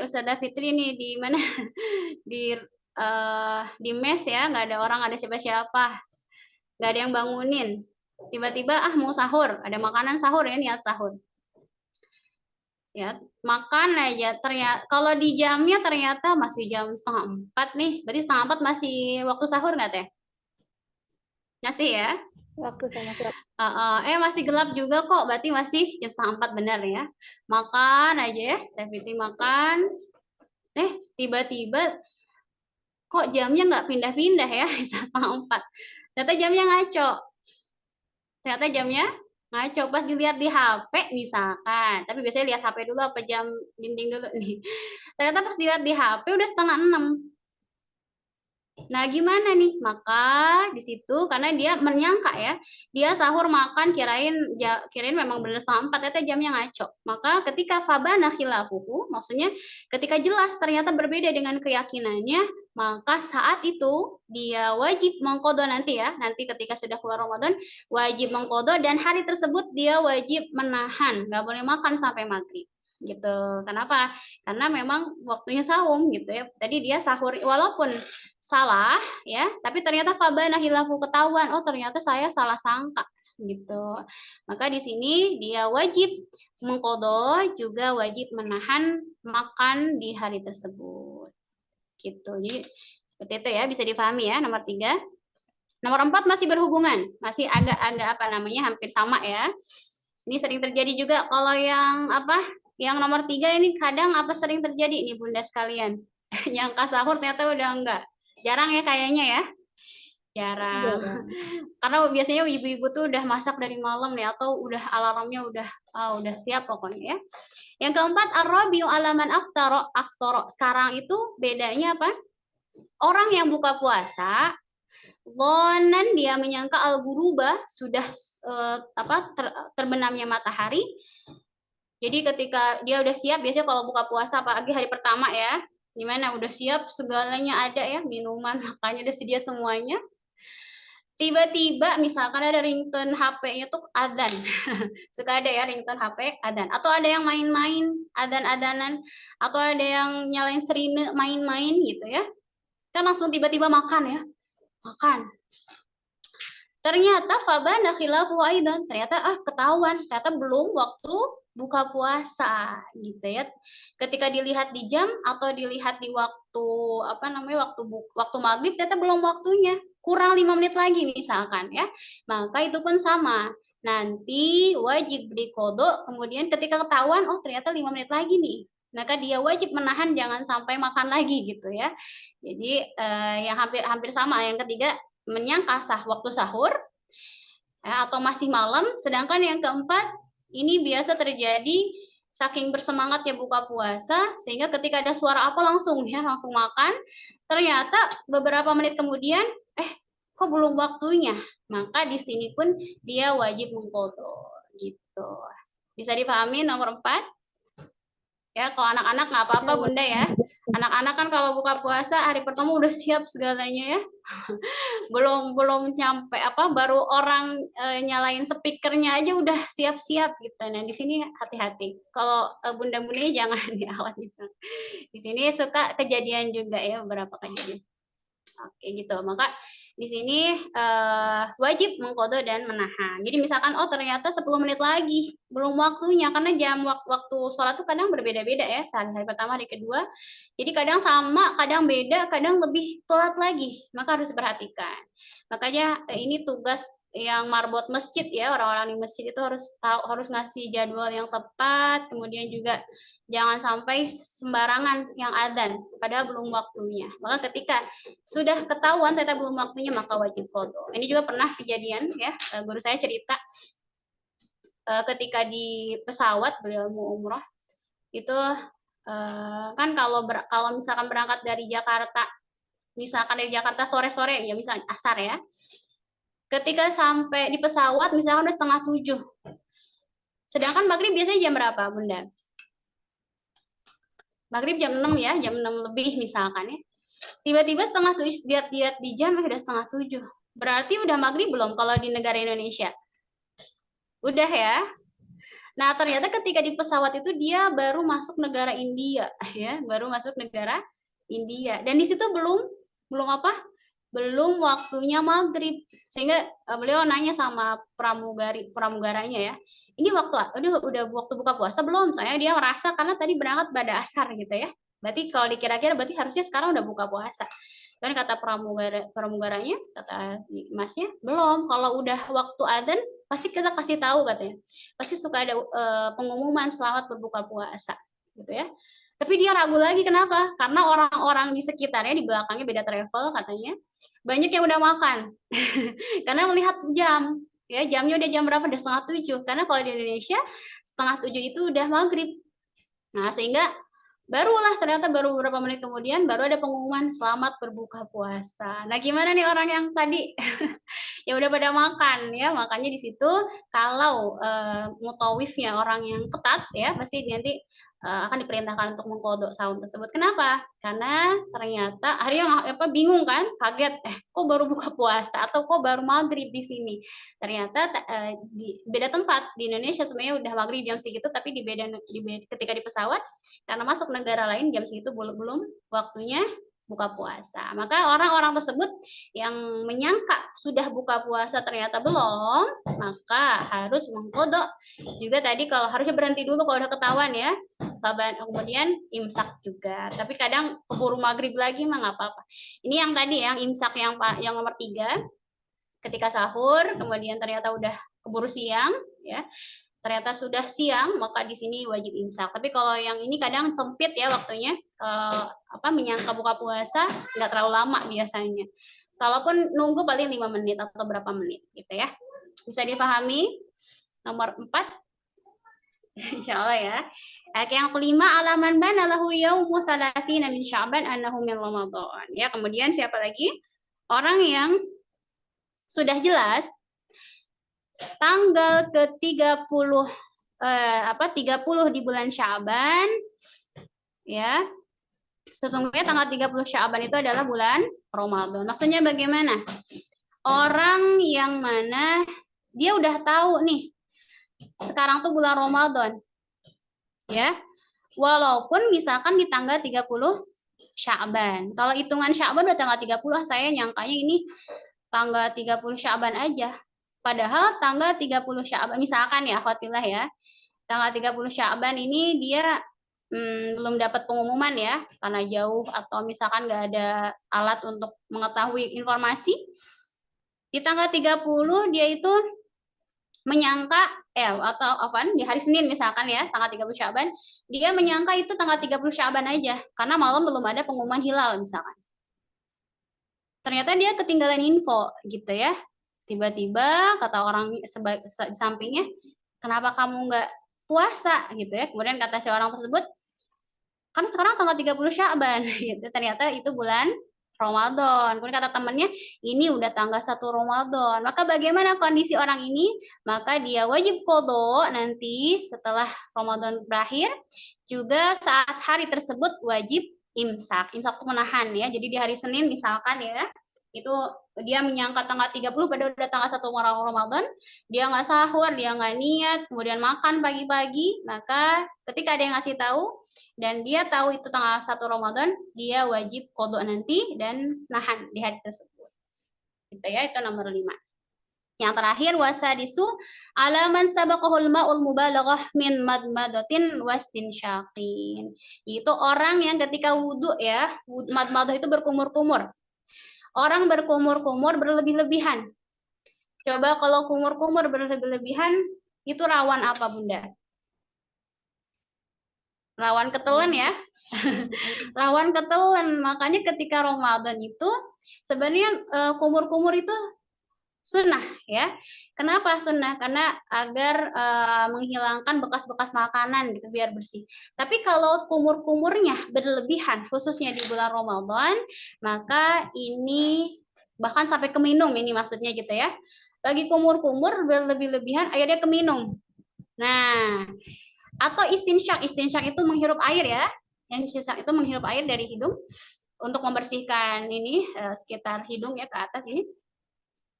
Ustazah Fitri nih di mana di mes ya, nggak ada orang, ada siapa-siapa, nggak ada yang bangunin. Tiba-tiba mau sahur, ada makanan sahur ya, niat sahur. Ya, makan aja, ternyata kalau di jamnya ternyata masih jam 3:30 nih, berarti 3:30 masih waktu sahur nggak teh? Masih ya? Waktu sama gelap. Masih gelap juga kok, berarti masih jam 3:30 benar ya. Makan aja ya, Teh Fitri makan. Tiba-tiba kok jamnya nggak pindah-pindah ya, bisa 3:30. Ternyata jamnya ngaco. Pas dilihat di HP misalkan, tapi biasanya lihat HP dulu apa jam dinding dulu nih. Ternyata pas dilihat di HP udah 5:30. Nah, gimana nih? Maka di situ karena dia menyangka ya, dia sahur makan kirain memang benar 3:30, ternyata jamnya ngaco. Maka ketika fabana khilafuhu, maksudnya ketika jelas ternyata berbeda dengan keyakinannya, maka saat itu dia wajib mengqadha nanti ya, nanti ketika sudah keluar Ramadan wajib mengqadha dan hari tersebut dia wajib menahan, nggak boleh makan sampai maghrib gitu. Kenapa? Karena memang waktunya saum gitu ya. Tadi dia sahur walaupun salah ya, tapi ternyata fabana khilafu, ketahuan, oh ternyata saya salah sangka gitu. Maka di sini dia wajib mengqadha, juga wajib menahan makan di hari tersebut. Gitu. Jadi seperti itu ya, bisa dipahami ya nomor 3. Nomor 4 masih berhubungan, masih agak-agak hampir sama ya. Ini sering terjadi juga kalau yang yang nomor 3 ini kadang sering terjadi nih Bunda sekalian. Nyangka sahur ternyata udah enggak. Jarang ya kayaknya ya. Jarang. Karena biasanya ibu-ibu tuh udah masak dari malam nih, atau udah alarmnya udah siap pokoknya ya. Yang keempat, ar-rabi'u alaman aftara. Sekarang itu bedanya apa? Orang yang buka puasa, dhannan dia menyangka al-ghuruba, sudah terbenamnya matahari. Jadi ketika dia udah siap, biasanya kalau buka puasa apalagi hari pertama ya, gimana udah siap segalanya ada ya, minuman, makannya udah sedia semuanya. Tiba-tiba misalkan ada ringtone HP-nya tuh adzan. Suka ada ya ringtone HP adzan, atau ada yang main-main adzan-adzanan, atau ada yang nyalain sirine main-main gitu ya. Kan langsung tiba-tiba makan ya. Makan. Ternyata fabana khilafu aidan, ternyata ketahuan, ternyata belum waktu buka puasa gitu ya. Ketika dilihat di jam atau dilihat di waktu waktu maghrib, ternyata belum waktunya, kurang 5 menit lagi misalkan ya. Maka itu pun sama. Nanti wajib diqadha, kemudian ketika ketahuan oh ternyata 5 menit lagi nih, maka dia wajib menahan jangan sampai makan lagi gitu ya. Jadi yang hampir sama. Yang ketiga menyangka waktu sahur atau masih malam, sedangkan yang keempat ini biasa terjadi saking bersemangatnya buka puasa sehingga ketika ada suara langsung makan, ternyata beberapa menit kemudian kok belum waktunya, maka di sini pun dia wajib mengqadha gitu. Bisa dipahami nomor 4? Ya, kalau anak-anak nggak apa-apa Bunda ya. Anak-anak kan kalau buka puasa hari pertama udah siap segalanya ya. belum nyampe baru orang nyalain speakernya aja udah siap-siap gitu. Nah, di sini hati-hati. Kalau bunda-bundanya jangan diawat misal. Di sini suka kejadian juga ya, beberapa kejadian. Oke gitu. Maka di sini wajib mengqadha dan menahan. Jadi misalkan ternyata 10 menit lagi belum waktunya, karena jam waktu sholat tuh kadang berbeda-beda ya, hari pertama, hari kedua. Jadi kadang sama, kadang beda, kadang lebih telat lagi. Maka harus diperhatikan. Makanya ini tugas yang marbot masjid ya, orang-orang di masjid itu harus ngasih jadwal yang tepat, kemudian juga jangan sampai sembarangan yang adzan padahal belum waktunya. Maka ketika sudah ketahuan ternyata belum waktunya, maka wajib qadha. Ini juga pernah kejadian ya, guru saya cerita ketika di pesawat beliau mau umroh itu kan kalau misalkan berangkat dari Jakarta, misalkan dari Jakarta sore-sore ya, misalnya asar ya, ketika sampai di pesawat misalkan udah 6:30, sedangkan maghrib biasanya jam berapa Bunda? Maghrib jam 6 ya, jam 6 lebih misalkan ya. Tiba-tiba 6:30 lihat di jam udah 6:30. Berarti udah maghrib belum kalau di negara Indonesia? Udah ya. Nah, ternyata ketika di pesawat itu dia baru masuk negara India ya, baru masuk negara India. Dan di situ belum waktunya maghrib, sehingga beliau nanya sama pramugaranya ya, ini udah waktu buka puasa belum? Soalnya dia merasa karena tadi berangkat pada asar gitu ya, berarti kalau dikira-kira berarti harusnya sekarang udah buka puasa. Dan kata pramugaranya, kata masnya, belum. Kalau udah waktu adzan pasti kita kasih tahu katanya, pasti suka ada pengumuman selamat berbuka puasa gitu ya. Tapi dia ragu lagi, kenapa? Karena orang-orang di sekitarnya, di belakangnya beda travel katanya, banyak yang udah makan. Karena melihat jam, ya jamnya udah jam berapa? Udah 6:30. Karena kalau di Indonesia 6:30 itu udah maghrib. Nah, sehingga barulah ternyata baru beberapa menit kemudian baru ada pengumuman selamat berbuka puasa. Nah, gimana nih orang yang tadi ya udah pada makan ya, makanya di situ kalau mutawifnya orang yang ketat ya pasti nanti akan diperintahkan untuk mengqadha saum tersebut. Kenapa? Karena ternyata akhirnya bingung kan, kaget, kok baru buka puasa atau kok baru maghrib di sini. Ternyata di beda tempat di Indonesia sebenarnya udah maghrib jam segitu, tapi ketika di pesawat karena masuk negara lain jam segitu belum waktunya buka puasa. Maka orang-orang tersebut yang menyangka sudah buka puasa ternyata belum, maka harus mengqadha. Juga tadi kalau harusnya berhenti dulu kalau udah ketahuan ya. Kemudian imsak juga. Tapi kadang keburu maghrib lagi mah nggak apa-apa. Ini yang tadi yang imsak yang nomor 3. Ketika sahur, kemudian ternyata udah keburu siang ya. Ternyata sudah siang, maka di sini wajib imsak. Tapi kalau yang ini kadang sempit ya waktunya, menyangka buka puasa nggak terlalu lama biasanya. Kalaupun nunggu paling 5 menit atau berapa menit gitu ya. Bisa dipahami? Nomor 4. Insya Allah ya. Yang kelima, alaman bana lahu yaumu 30 min Sya'ban annahu min Ramadan. Ya, kemudian siapa lagi? Orang yang sudah jelas tanggal ke-30 30 di bulan Sya'ban ya. Sesungguhnya tanggal 30 Sya'ban itu adalah bulan Ramadan. Maksudnya bagaimana? Orang yang mana dia udah tahu nih sekarang tuh bulan Ramadan. Ya. Walaupun misalkan di tanggal 30 Sya'ban. Kalau hitungan Sya'ban udah tanggal 30, saya nyangkanya ini tanggal 30 Sya'ban aja. Padahal tanggal 30 Sya'ban, misalkan ya, khotillah ya, tanggal 30 Sya'ban ini dia belum dapat pengumuman ya, karena jauh atau misalkan nggak ada alat untuk mengetahui informasi. Di tanggal 30 dia itu menyangka, di hari Senin misalkan ya, tanggal 30 Sya'ban, dia menyangka itu tanggal 30 Sya'ban aja, karena malam belum ada pengumuman hilal misalkan. Ternyata dia ketinggalan info gitu ya. Tiba-tiba kata orang di sampingnya, kenapa kamu nggak puasa gitu ya. Kemudian kata si orang tersebut, kan sekarang tanggal 30 Sya'ban gitu. Ternyata itu bulan Ramadan. Kemudian kata temannya, ini udah tanggal 1 Ramadan. Maka bagaimana kondisi orang ini? Maka dia wajib qadha nanti setelah Ramadan berakhir. Juga saat hari tersebut wajib imsak. Imsak itu menahan ya. Jadi di hari Senin misalkan ya, itu dia menyangka tanggal 30 padahal udah tanggal 1 Ramadan, dia nggak sahur, dia nggak niat, kemudian makan pagi-pagi, maka ketika ada yang ngasih tahu dan dia tahu itu tanggal 1 Ramadan, dia wajib qadha nanti dan nahan di hari tersebut. Gitu ya, itu nomor 5. Yang terakhir, wasadisu alaman sabaqahul ma'ul mubalaghah min madmadatin wastinsyaqin. Itu orang yang ketika wudhu ya, madmadah itu berkumur-kumur. Orang berkumur-kumur berlebih-lebihan. Coba kalau kumur-kumur berlebih-lebihan, itu rawan apa, Bunda? Rawan ketelan ya. Rawan ketelan. Makanya ketika Ramadan itu, sebenarnya kumur-kumur itu sunnah ya. Kenapa sunnah? Karena agar menghilangkan bekas-bekas makanan gitu biar bersih. Tapi kalau kumur-kumurnya berlebihan khususnya di bulan Ramadan, maka ini bahkan sampai keminum ini maksudnya gitu ya. Lagi kumur-kumur berlebih-lebihan akhirnya keminum. Nah, atau istinsyak. Istinsyak itu menghirup air ya. Yang istinsyak itu menghirup air dari hidung untuk membersihkan ini sekitar hidung ya ke atas ini.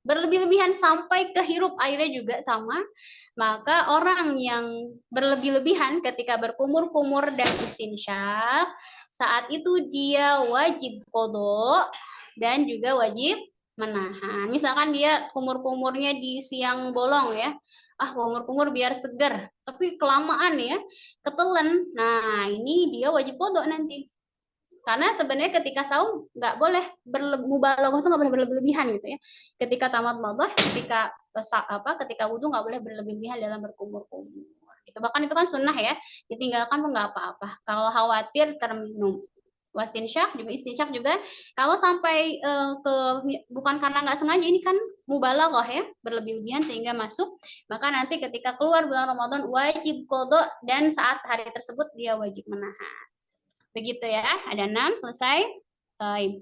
Berlebih-lebihan sampai kehirup airnya juga sama, maka orang yang berlebih-lebihan ketika berkumur-kumur dan istinsyak, saat itu dia wajib qadha dan juga wajib menahan. Misalkan dia kumur-kumurnya di siang bolong ya, kumur-kumur biar segar, tapi kelamaan ya, ketelan. Nah, ini dia wajib qadha nanti. Karena sebenarnya ketika saum nggak boleh mubalaghah itu nggak boleh berlebihan gitu ya. Ketika tamat madah, ketika wudhu nggak boleh berlebihan dalam berkumur-kumur. Gitu. gitu. Bahkan itu kan sunnah ya, ditinggalkan pun nggak apa-apa. Kalau khawatir terminum. Wastinsyak juga, istinsyak juga kalau sampai bukan karena nggak sengaja, ini kan mubalaghah ya, berlebih-lebihan sehingga masuk, maka nanti ketika keluar bulan Ramadan wajib qada dan saat hari tersebut dia wajib menahan. Begitu ya, ada 6 selesai. Taib.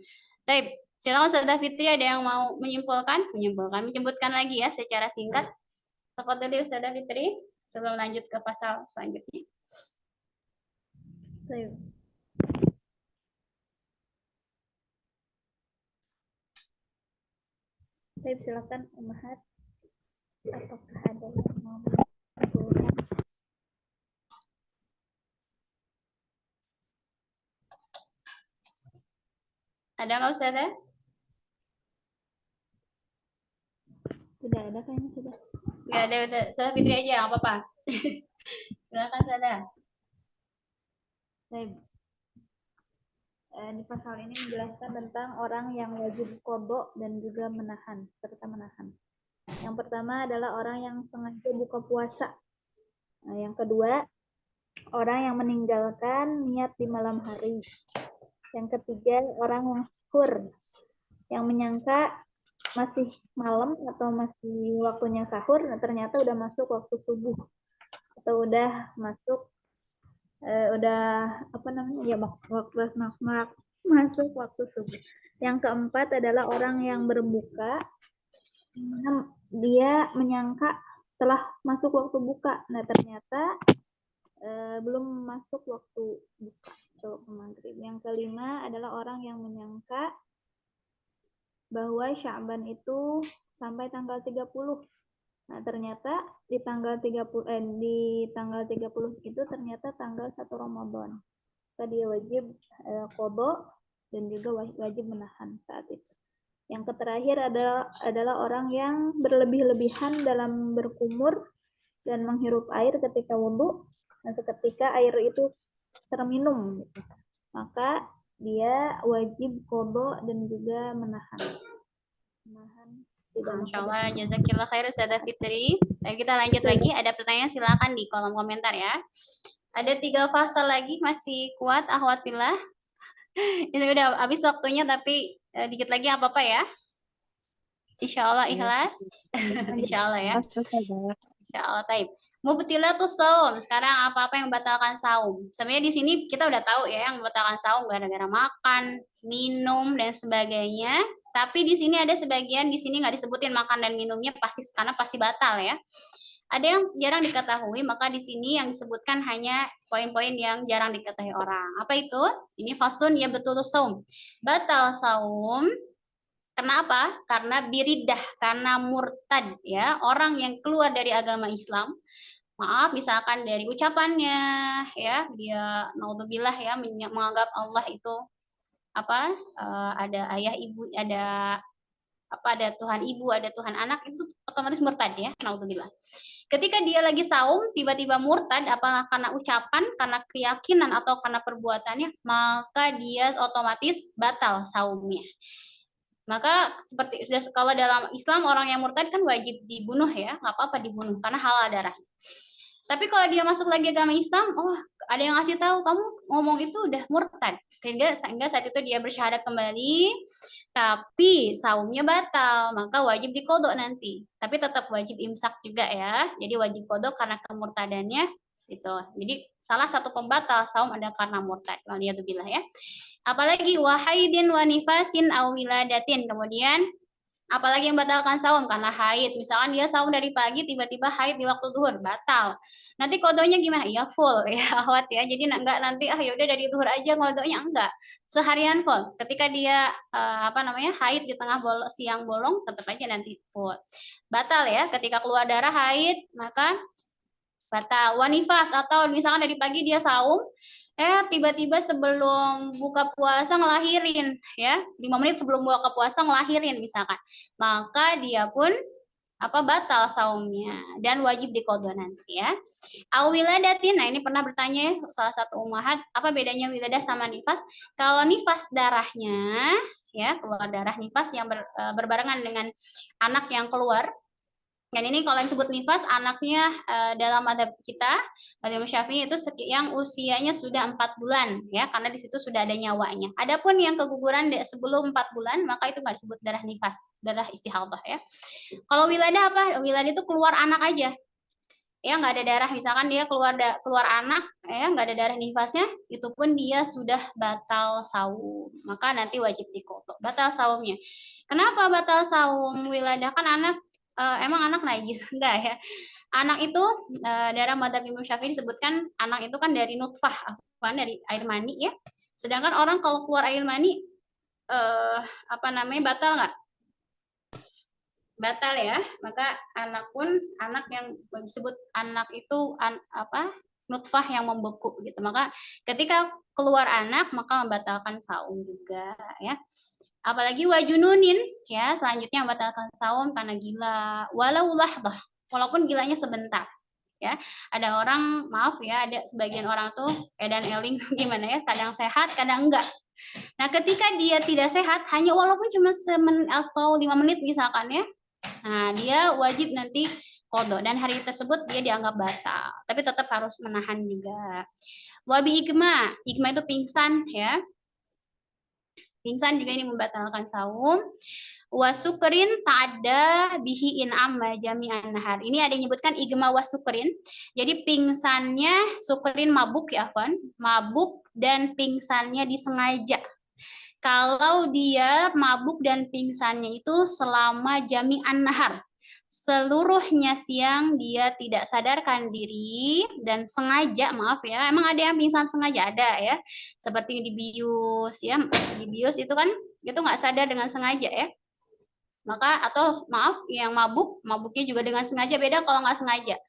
Silakan Ustazah Fitri, ada yang mau menyebutkan lagi ya secara singkat. Tafadhali Ustazah Fitri sebelum lanjut ke pasal selanjutnya. Taib. Baik, silakan Ummahat. Apakah ada yang mau mengumpulkan? Ada nggak Ustazah? Tidak ada kayaknya sudah. Nggak ada, Ustazah Fitri aja, nggak apa-apa. Silakan Ustazah. Baik. Di pasal ini menjelaskan tentang orang yang wajib qada dan juga menahan, serta menahan. Yang pertama adalah orang yang sengaja buka puasa. Nah, yang kedua, orang yang meninggalkan niat di malam hari. Yang ketiga, orang yang sahur, yang menyangka masih malam atau masih waktunya sahur, nah ternyata udah masuk waktu subuh atau udah masuk masuk waktu subuh. Yang keempat adalah orang yang berbuka, dia menyangka telah masuk waktu buka, nah ternyata belum masuk waktu buka atau maghrib. Yang kelima adalah orang yang menyangka bahwa Sya'ban itu sampai tanggal 30. Nah, ternyata di tanggal 30 itu ternyata tanggal 1 Ramadan. Tadi wajib qada dan juga wajib menahan saat itu. Yang terakhir adalah orang yang berlebih-lebihan dalam berkumur dan menghirup air ketika wudhu. Nah, seketika air itu terminum, gitu. Maka dia wajib qada dan juga menahan. Masya Allah, jazakillah khair Ustazah Fitri. Baik, kita lanjut lagi. Ada pertanyaan silakan di kolom komentar ya. Ada 3 fase lagi, masih kuat akhwat fillah. Ini udah habis waktunya, tapi dikit lagi apa-apa ya. Insya Allah ikhlas. Insya Allah ya. Insya Allah, taib. Mubtilatus saum. Sekarang apa-apa yang membatalkan saum. Sebenarnya di sini kita udah tahu ya yang membatalkan saum gara-gara makan, minum dan sebagainya. Tapi di sini ada sebagian di sini nggak disebutin makan dan minumnya karena pasti batal ya. Ada yang jarang diketahui, maka di sini yang disebutkan hanya poin-poin yang jarang diketahui orang. Apa itu? Ini faslun ya betul saum. Batal saum. Kenapa? Karena biridah, karena murtad ya, orang yang keluar dari agama Islam. Maaf, misalkan dari ucapannya ya, dia naudzubillah ya menganggap Allah itu ada ayah ibu, ada Tuhan ibu, ada Tuhan anak, itu otomatis murtad ya, naudzubillah. Ketika dia lagi saum tiba-tiba murtad, apakah karena ucapan, karena keyakinan atau karena perbuatannya, maka dia otomatis batal saumnya. Maka seperti kalau dalam Islam orang yang murtad kan wajib dibunuh ya, nggak apa-apa dibunuh karena halal darah. Tapi kalau dia masuk lagi agama Islam, ada yang ngasih tahu kamu ngomong itu udah murtad, sehingga saat itu dia bersyahadat kembali, tapi saumnya batal, maka wajib diqodho nanti. Tapi tetap wajib imsak juga ya. Jadi wajib qodho karena kemurtadannya itu. Jadi salah satu pembatal saum ada karena murtad. Waliyadzubillah ya. Apalagi wahaidin wa nifasin aw wiladatin. Kemudian apalagi yang batalkan saum karena haid. Misalkan dia saum dari pagi tiba-tiba haid di waktu zuhur, batal. Nanti kodonya gimana? Ya full ya akhwat ya. Jadi enggak nanti yaudah dari zuhur aja kodonya, enggak. Seharian full. Ketika dia haid di tengah siang bolong, tetap aja nanti full. Batal ya. Ketika keluar darah haid, maka batal. Wanifas atau misalkan dari pagi dia saum, tiba-tiba sebelum buka puasa ngelahirin ya, 5 menit sebelum buka puasa ngelahirin misalkan, maka dia pun batal saumnya dan wajib diqodho nanti ya. Awiladatin, nah ini pernah bertanya salah satu ummahat, apa bedanya wiladah sama nifas? Kalau nifas darahnya ya, keluar darah nifas yang berbarengan dengan anak yang keluar, Dan ini kalau yang disebut nifas, anaknya dalam madzhab kita, madzhab Syafi'i itu yang usianya sudah 4 bulan, ya, karena di situ sudah ada nyawanya. Adapun yang keguguran sebelum 4 bulan, maka itu nggak disebut darah nifas, darah istihadhah, ya. Kalau wiladah apa? Wiladah itu keluar anak aja, ya, nggak ada darah. Misalkan dia keluar anak, ya, nggak ada darah nifasnya, itu pun dia sudah batal saum, maka nanti wajib diqodho, batal saumnya. Kenapa batal saum wiladah? Kan anak emang anak najis? Enggak, ya. Anak itu dalam madzhab Imam Syafi'i disebutkan anak itu kan dari nutfah, dari air mani, ya. Sedangkan orang kalau keluar air mani batal nggak? Batal, ya. Maka anak yang disebut anak itu nutfah yang membeku gitu. Maka ketika keluar anak maka membatalkan saum juga, ya. Apalagi wajununin, ya, selanjutnya membatalkan saum karena gila, walau lahdah, walaupun gilanya sebentar, ya. Ada orang, maaf ya, ada sebagian orang tuh edan eling gimana ya, kadang sehat kadang enggak. Nah, ketika dia tidak sehat, hanya walaupun cuma semenit atau 5 menit misalkan, ya, nah dia wajib nanti qodho, dan hari tersebut dia dianggap batal, tapi tetap harus menahan juga. Wabi igma itu pingsan, ya. Pingsan juga ini membatalkan saum. Wasukrin ta'adda bihi in amma jami'an nahar. Ini ada yang menyebutkan igma wasukrin. Jadi pingsannya, sukrin mabuk, ya, Afwan. Mabuk dan pingsannya disengaja. Kalau dia mabuk dan pingsannya itu selama jami'an nahar, seluruhnya siang dia tidak sadarkan diri dan sengaja, maaf ya, emang ada yang pingsan sengaja, ada, ya, seperti dibius, ya, dibius itu kan itu nggak sadar dengan sengaja, ya. Maka atau maaf yang mabuknya juga dengan sengaja, beda kalau nggak sengaja.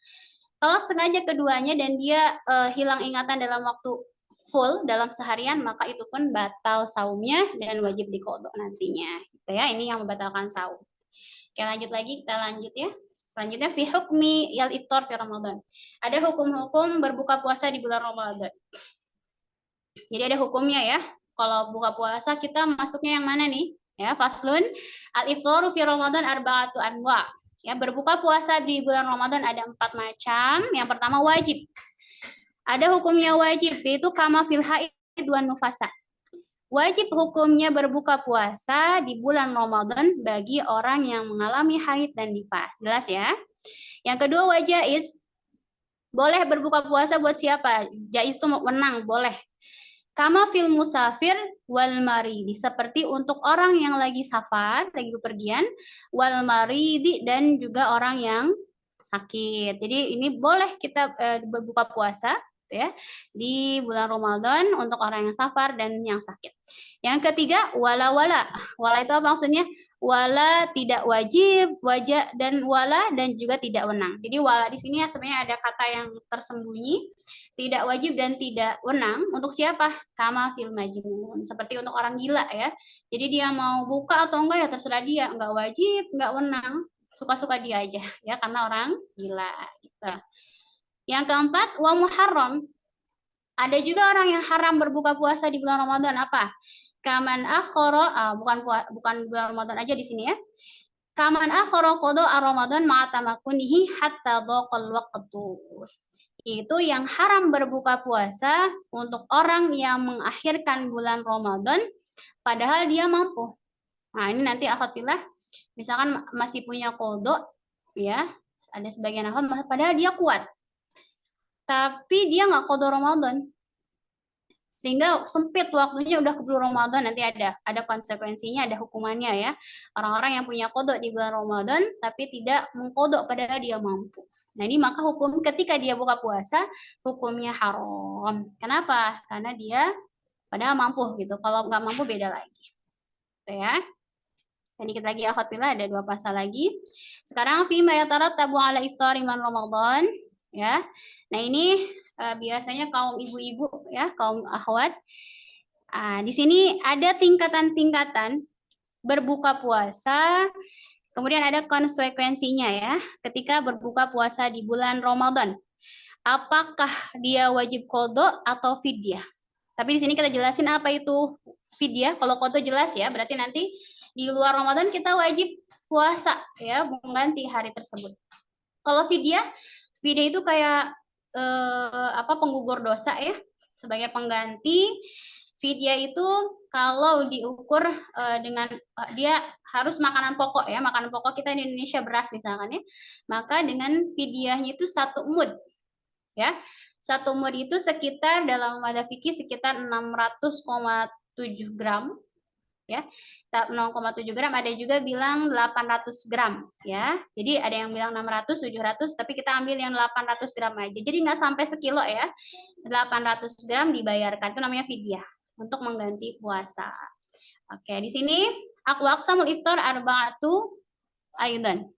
Kalau sengaja keduanya dan dia hilang ingatan dalam waktu full dalam seharian, maka itu pun batal saumnya dan wajib diqodho nantinya, gitu, ya. Ini yang membatalkan saum. Oke, lanjut lagi, kita lanjut, ya. Selanjutnya fi hukmi yal iftar fi Ramadan. Ada hukum-hukum berbuka puasa di bulan Ramadan. Jadi ada hukumnya, ya. Kalau buka puasa kita masuknya yang mana nih? Ya, faslun al iftaru fi Ramadan arba'atu anwa. Ya, berbuka puasa di bulan Ramadan ada 4 macam. Yang pertama wajib. Ada hukumnya wajib, yaitu kama fil haid wan nufasa. Wajib hukumnya berbuka puasa di bulan Ramadan bagi orang yang mengalami haid dan nifas. Jelas, ya. Yang kedua wajaiz. Boleh berbuka puasa buat siapa? Jaiz itu menang, boleh. Kama fil musafir wal maridi. Seperti untuk orang yang lagi safar, lagi bepergian, wal maridi, dan juga orang yang sakit. Jadi ini boleh kita berbuka puasa, ya, di bulan Ramadan untuk orang yang safar dan yang sakit. Yang ketiga wala. Wala itu apa maksudnya? Wala tidak wajib, wajib, dan wala dan juga tidak wenang. Jadi wala di sini sebenarnya ada kata yang tersembunyi, tidak wajib dan tidak wenang untuk siapa? Kama fil majnun, seperti untuk orang gila, ya. Jadi dia mau buka atau enggak ya terserah dia, enggak wajib, enggak wenang, suka-suka dia aja, ya, karena orang gila, gitu. Yang keempat, wa muharram. Ada juga orang yang haram berbuka puasa di bulan Ramadan, apa? Kaman akhara, bukan bulan Ramadan aja di sini, ya. Kaman akhara qada Ramadan ma'a tamakunihi hatta dhaqal waqtu. Itu yang haram berbuka puasa untuk orang yang mengakhirkan bulan Ramadan padahal dia mampu. Nah, ini nanti alhamdulillah misalkan masih punya qada, ya. Ada sebagian akhwat padahal dia kuat. Tapi dia nggak qada Ramadan, sehingga sempit waktunya, udah keburu Ramadan, nanti ada konsekuensinya, ada hukumannya, ya. Orang-orang yang punya qada di bulan Ramadan tapi tidak mengqada padahal dia mampu. Nah, ini maka hukum ketika dia buka puasa hukumnya haram. Kenapa? Karena dia padahal mampu, gitu. Kalau nggak mampu beda lagi, gitu, ya. Dan dikit lagi alhamdulillah ada 2 pasal lagi. Sekarang fi ma yatarattabu ala iftari man Ramadan, ya. Nah, ini biasanya kaum ibu-ibu, ya, kaum akhwat. Di sini ada tingkatan-tingkatan berbuka puasa, kemudian ada konsekuensinya, ya, ketika berbuka puasa di bulan Ramadan. Apakah dia wajib qadha atau fidyah? Tapi di sini kita jelasin apa itu fidyah. Kalau qadha jelas, ya, berarti nanti di luar Ramadan kita wajib puasa, ya, mengganti hari tersebut. Kalau fidyah itu kayak penggugur dosa ya, sebagai pengganti. Fidyah itu kalau diukur dengan dia harus makanan pokok ya, makanan pokok kita di Indonesia beras misalkan ya, maka dengan fidyahnya itu 1 mud ya. 1 mud itu sekitar dalam madzhab fikih sekitar 600,7 gram ya. 0,7 gram, ada juga bilang 800 gram ya. Jadi ada yang bilang 600, 700, tapi kita ambil yang 800 gram aja. Jadi nggak sampai sekilo ya. 800 gram dibayarkan, itu namanya fidyah untuk mengganti puasa. Oke, di sini aqsamul iftar arba'atu aidan.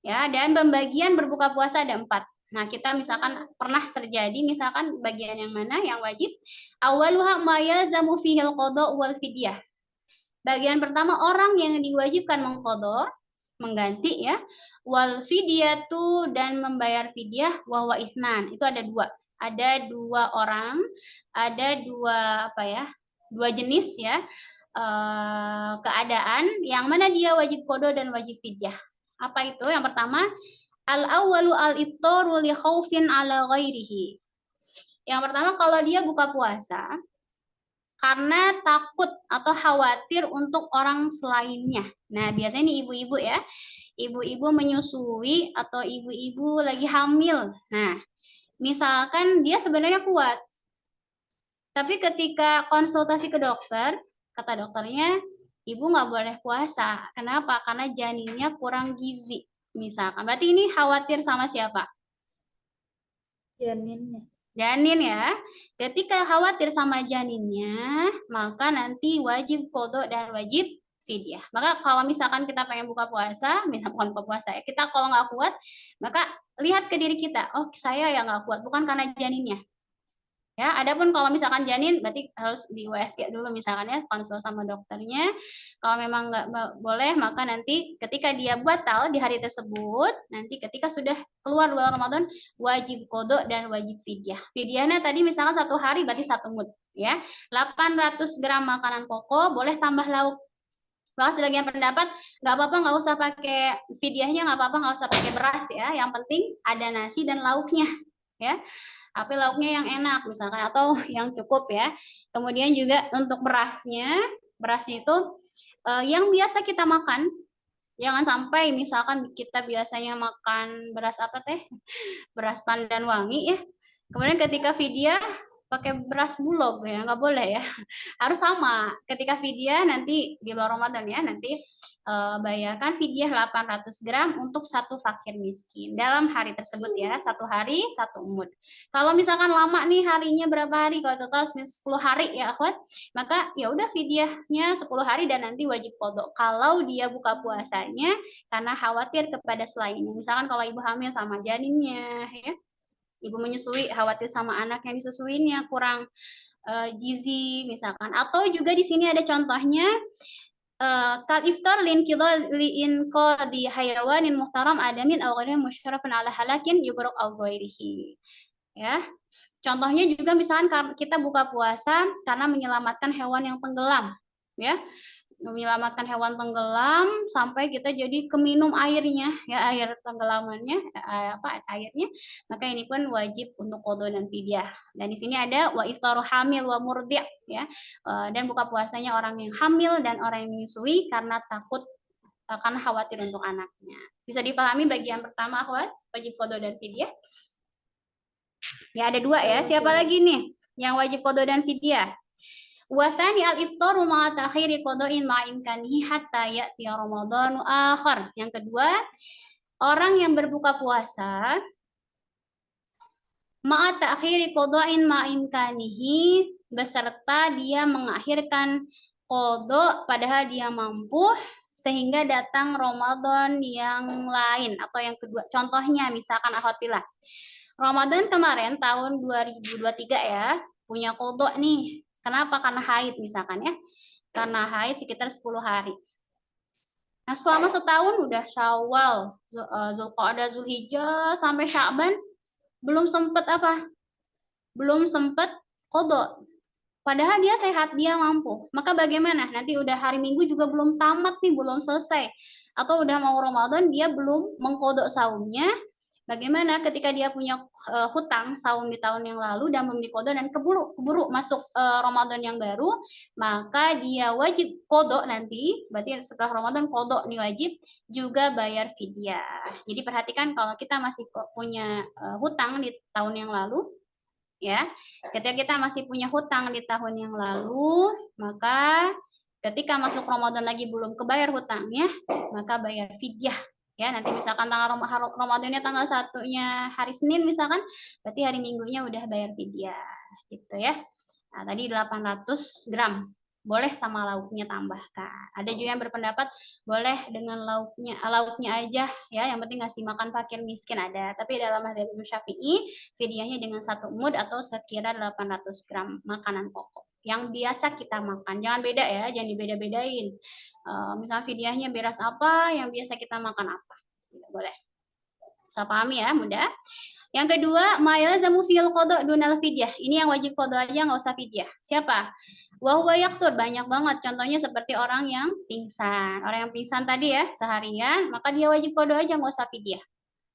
Ya, dan pembagian berbuka puasa ada 4. Nah, kita misalkan pernah terjadi misalkan bagian yang mana yang wajib? Awaluha ma yalzamu fihil qada wal fidyah. Bagian pertama orang yang diwajibkan mengqada, mengganti ya. Wal fidyatu, dan membayar fidyah, wa huwa isnan. Itu ada 2. Ada 2 orang, ada 2 jenis ya. Keadaan yang mana dia wajib qada dan wajib fidyah. Apa itu? Yang pertama, al-awwalu al-iftaru li khaufin ala ghairihi. Yang pertama, kalau dia buka puasa karena takut atau khawatir untuk orang selainnya. Nah, biasanya ini ibu-ibu ya. Ibu-ibu menyusui atau ibu-ibu lagi hamil. Nah, misalkan dia sebenarnya kuat. Tapi ketika konsultasi ke dokter, kata dokternya, ibu nggak boleh puasa. Kenapa? Karena janinnya kurang gizi. Misalkan, berarti ini khawatir sama siapa? Janinnya. Janin ya. Ketika khawatir sama janinnya, maka nanti wajib qada dan wajib fidyah. Maka kalau misalkan kita pengen buka puasa, misalkan buka puasa ya, kita kalau nggak kuat, maka lihat ke diri kita, oh saya yang nggak kuat, bukan karena janinnya. Ya, adapun kalau misalkan janin berarti harus di USG dulu misalkan ya, konsul sama dokternya. Kalau memang nggak boleh, maka nanti ketika dia batal di hari tersebut, nanti ketika sudah keluar bulan Ramadan, wajib qada dan wajib fidyah. Fidyahnya tadi misalkan 1 hari berarti 1 mud ya. 800 gram makanan pokok, boleh tambah lauk. Bahkan sebagian pendapat nggak apa-apa, nggak usah pakai fidyahnya, nggak apa-apa, nggak usah pakai beras ya. Yang penting ada nasi dan lauknya ya. Tapi lauknya yang enak misalkan, atau yang cukup ya. Kemudian juga untuk berasnya itu yang biasa kita makan. Jangan sampai misalkan kita biasanya makan beras apa teh? Beras pandan wangi ya. Kemudian ketika fidyah pakai beras bulog ya, nggak boleh ya. Harus sama. Ketika fidyah nanti di luar Ramadan ya, nanti bayarkan fidyah 800 gram untuk 1 fakir miskin dalam hari tersebut ya, 1 hari 1 mud. Kalau misalkan lama nih harinya berapa hari, kalau total 10 hari ya akhwat, maka ya udah fidyahnya 10 hari dan nanti wajib qada. Kalau dia buka puasanya karena khawatir kepada selainnya. Misalkan kalau ibu hamil sama janinnya ya, ibu menyusui khawatir sama anak yang disusuinnya kurang gizi misalkan. Atau juga di sini ada contohnya kal iftar lin qadi hayawanin muhtaram adamin aw ghairin musyrafin ala halakin yugraq aw ghairihi. Ya. Contohnya juga misalkan kita buka puasa karena menyelamatkan hewan yang tenggelam, ya. Menyelamatkan hewan tenggelam sampai kita jadi keminum airnya ya, air tenggelamannya airnya, maka ini pun wajib untuk qada dan fidyah. Dan di sini ada wa iftaru hamil wa murdi' ya, dan buka puasanya orang yang hamil dan orang yang menyusui karena takut karena khawatir untuk anaknya. Bisa dipahami bagian pertama akhwat, wajib qada dan fidyah? Ya ada 2 ya. Siapa lagi nih yang wajib qada dan fidyah? Wathani al-iftaru ma'a ta'khiri qada'in ma'a imkanihi hatta ya'ti Ramadhanu akhar. Yang kedua, orang yang berbuka puasa ma'a ta'khiri qada'in ma'a imkanihi, beserta dia mengakhirkan qada padahal dia mampu sehingga datang Ramadan yang lain atau yang kedua. Contohnya misalkan akhwatillah, Ramadan kemarin tahun 2023 ya, punya qada nih. Kenapa? Karena haid misalkan ya. Karena haid sekitar 10 hari. Nah, selama setahun udah Syawal, Zulqa'dah, Zulhijjah sampai Sya'ban belum sempat apa? Belum sempat qada. Padahal dia sehat, dia mampu. Maka bagaimana? Nanti udah hari Minggu juga belum tamat nih, belum selesai. Atau udah mau Ramadan, dia belum mengkodok saumnya. Bagaimana ketika dia punya hutang saum di tahun yang lalu dan belum dikodok dan keburu masuk Ramadan yang baru, maka dia wajib kodok nanti. Berarti setelah Ramadan kodok nih wajib juga bayar fidyah. Jadi perhatikan kalau kita masih punya hutang di tahun yang lalu, ya, ketika kita masih punya hutang di tahun yang lalu, maka ketika masuk Ramadan lagi belum kebayar hutangnya, maka bayar fidyah. Ya, nanti misalkan tanggal Ramadannya tanggal 1-nya hari Senin misalkan, berarti hari Minggunya udah bayar fidyah, gitu ya. Nah, tadi 800 gram. Boleh sama lauknya tambahkan. Ada juga yang berpendapat boleh dengan lauknya aja ya, yang penting ngasih makan fakir miskin ada. Tapi dalam mazhab Imam Syafi'i, fidyahnya dengan 1 mud atau sekira 800 gram makanan pokok yang biasa kita makan. Jangan beda ya, jangan dibeda-bedain. Misalnya fidyahnya beras apa, yang biasa kita makan apa. Tidak boleh. Saya pahami ya, mudah. Yang kedua, ma yalzamu fil qada' dunal fidyah. Ini yang wajib qada aja, nggak usah fidyah. Siapa? Wa huwa yaqtur, banyak banget. Contohnya seperti orang yang pingsan. Orang yang pingsan tadi ya, seharian, maka dia wajib qada aja, nggak usah fidyah.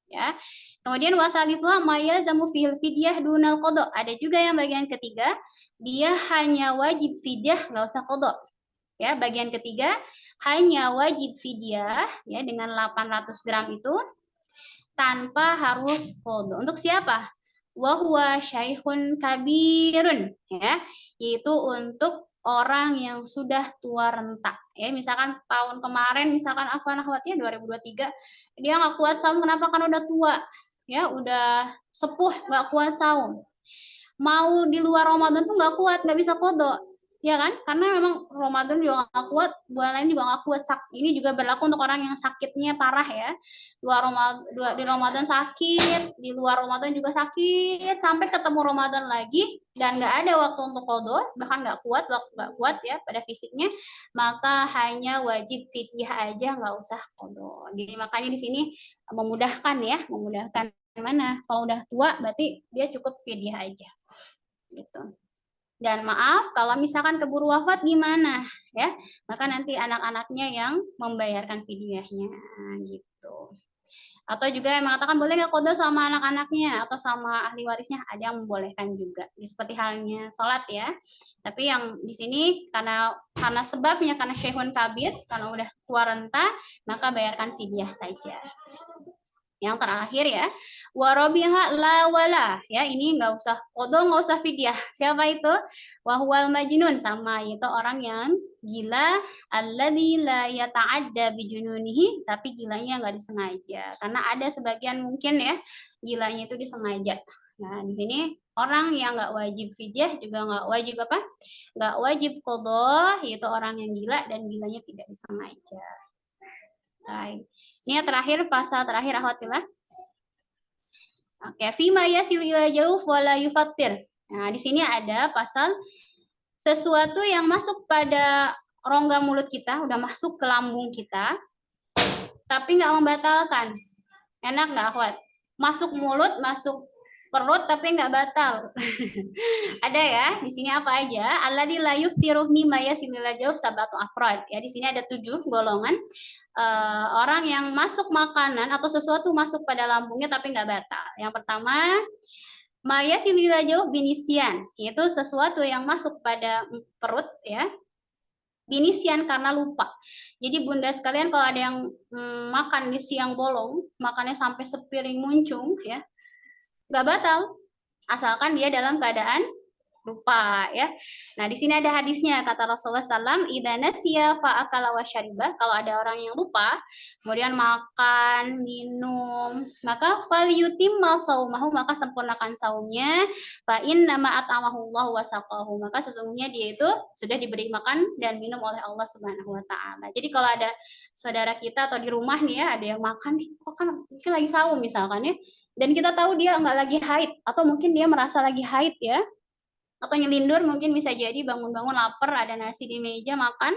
Ya. Kemudian wasalitwa ma yalzamu fil fidyah dunal qada'. Ada juga yang bagian ketiga, dia hanya wajib fidyah, nggak usah qada'. Ya, bagian ketiga hanya wajib fidyah ya dengan 800 gram itu tanpa harus qada. Untuk siapa? Wa huwa syaikhun kabirun ya, yaitu untuk orang yang sudah tua renta. Ya, misalkan tahun kemarin misalkan afwan akhwatnya 2023 dia nggak kuat saum, kenapa? Kan udah tua. Ya, udah sepuh, nggak kuat saum. Mau di luar Ramadan tuh nggak kuat, nggak bisa qada. Ya kan? Karena memang Ramadan juga nggak kuat, bulan lain juga nggak kuat. Ini juga berlaku untuk orang yang sakitnya parah ya. Di Ramadan sakit, di luar Ramadan juga sakit, sampai ketemu Ramadan lagi dan nggak ada waktu untuk qada, bahkan nggak kuat ya pada fisiknya, maka hanya wajib fidyah aja, nggak usah qada. Jadi makanya di sini memudahkan ya, memudahkan mana? Kalau udah tua berarti dia cukup fidyah aja. Gitu. Dan maaf kalau misalkan keburu wafat gimana ya, maka nanti anak-anaknya yang membayarkan fidyahnya gitu. Atau juga yang mengatakan boleh nggak qada sama anak-anaknya atau sama ahli warisnya, ada yang membolehkan juga. Seperti halnya sholat ya. Tapi yang di sini karena sebabnya karena syekhun kabir, karena udah tua renta, maka bayarkan fidyah saja. Yang terakhir ya, warabiha la wala ya, ini nggak usah qada, nggak usah fidyah. Siapa itu? Wahwal majnun, sama itu orang yang gila, alladzi la yata'adda bijununihi, tapi gilanya nggak disengaja. Karena ada sebagian mungkin ya gilanya itu disengaja. Nah, di sini orang yang nggak wajib fidyah juga nggak wajib apa? Nggak wajib qada, yaitu orang yang gila dan gilanya tidak disengaja. Baik. Ini yang terakhir, pasal terakhir akhwatillah. Oke, fima yasil ila jauf wala yufattir. Nah, di sini ada pasal sesuatu yang masuk pada rongga mulut kita, udah masuk ke lambung kita, tapi nggak membatalkan. Enak nggak, akhwat? Masuk mulut, masuk perut, tapi nggak batal. Ada ya, di sini apa aja? Alladzi la yuftiru mimma yasil ila jauf sabatu afrad. Ya, di sini ada 7 golongan. Orang yang masuk makanan atau sesuatu masuk pada lambungnya tapi nggak batal. Yang pertama, maya silila jauh binisian, yaitu sesuatu yang masuk pada perut ya, binisian karena lupa. Jadi bunda sekalian kalau ada yang makan di siang bolong, makannya sampai sepiring muncung ya, nggak batal, asalkan dia dalam keadaan lupa ya. Nah, di sini ada hadisnya, kata Rasulullah SAW, idza nasiya fa akala wa syariba, kalau ada orang yang lupa kemudian makan, minum, maka falyutimma saumahu, maka sempurnakan saumnya, fa inna ma at'amahu Allah wa saqahu, maka sesungguhnya dia itu sudah diberi makan dan minum oleh Allah Subhanahu wa taala. Jadi kalau ada saudara kita atau di rumah nih ya, ada yang makan nih, kok kan ini lagi saum misalkan ya, dan kita tahu dia nggak lagi haid atau mungkin dia merasa lagi haid ya, atau nyelindur, mungkin bisa jadi bangun-bangun lapar, ada nasi di meja makan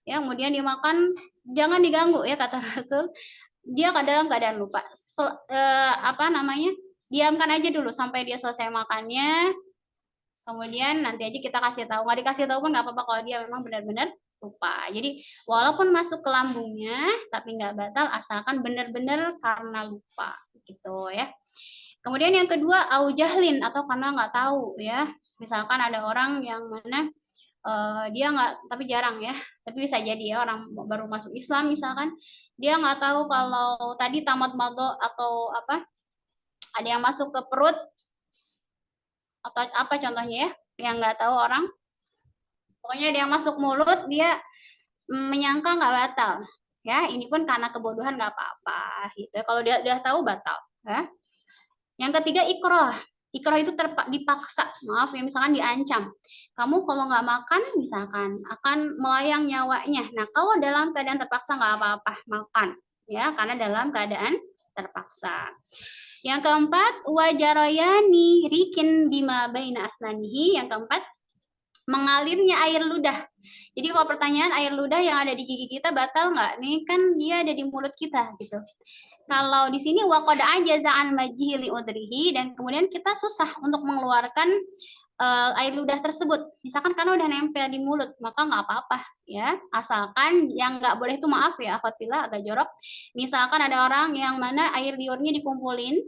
ya, kemudian dia makan, jangan diganggu ya kata Rasul, dia dalam keadaan lupa, diamkan aja dulu sampai dia selesai makannya, Kemudian nanti aja kita kasih tahu, nggak dikasih tahu pun nggak apa-apa kalau dia memang benar-benar lupa. Jadi walaupun masuk ke lambungnya, tapi nggak batal asalkan benar-benar karena lupa, gitu ya. Kemudian yang kedua, au jahlin atau karena nggak tahu ya. Misalkan ada orang yang mana dia nggak, tapi jarang ya, tapi bisa jadi ya orang baru masuk Islam misalkan, dia nggak tahu kalau tadi tamat mado atau apa, ada yang masuk ke perut atau apa contohnya ya, yang nggak tahu orang, pokoknya ada yang masuk mulut dia menyangka nggak batal ya, ini pun karena kebodohan nggak apa-apa gitu. Kalau dia udah tahu batal ya. Yang ketiga ikroh itu dipaksa, maaf ya, misalkan diancam, kamu kalau nggak makan misalkan akan melayang nyawanya. Nah kalau dalam keadaan terpaksa nggak apa-apa makan ya, karena dalam keadaan terpaksa. Yang keempat, wajaroyani rikin bima baina asnanihi. Yang keempat, mengalirnya air ludah. Jadi kalau pertanyaan air ludah yang ada di gigi kita batal nggak? Nih kan dia ada di mulut kita gitu. Kalau di sini waqada ajaza'an majhili udrihi, dan kemudian kita susah untuk mengeluarkan air ludah tersebut. Misalkan karena udah nempel di mulut, maka nggak apa-apa ya. Asalkan yang nggak boleh itu, maaf ya akhwat fillah agak jorok. Misalkan ada orang yang mana air liurnya dikumpulin,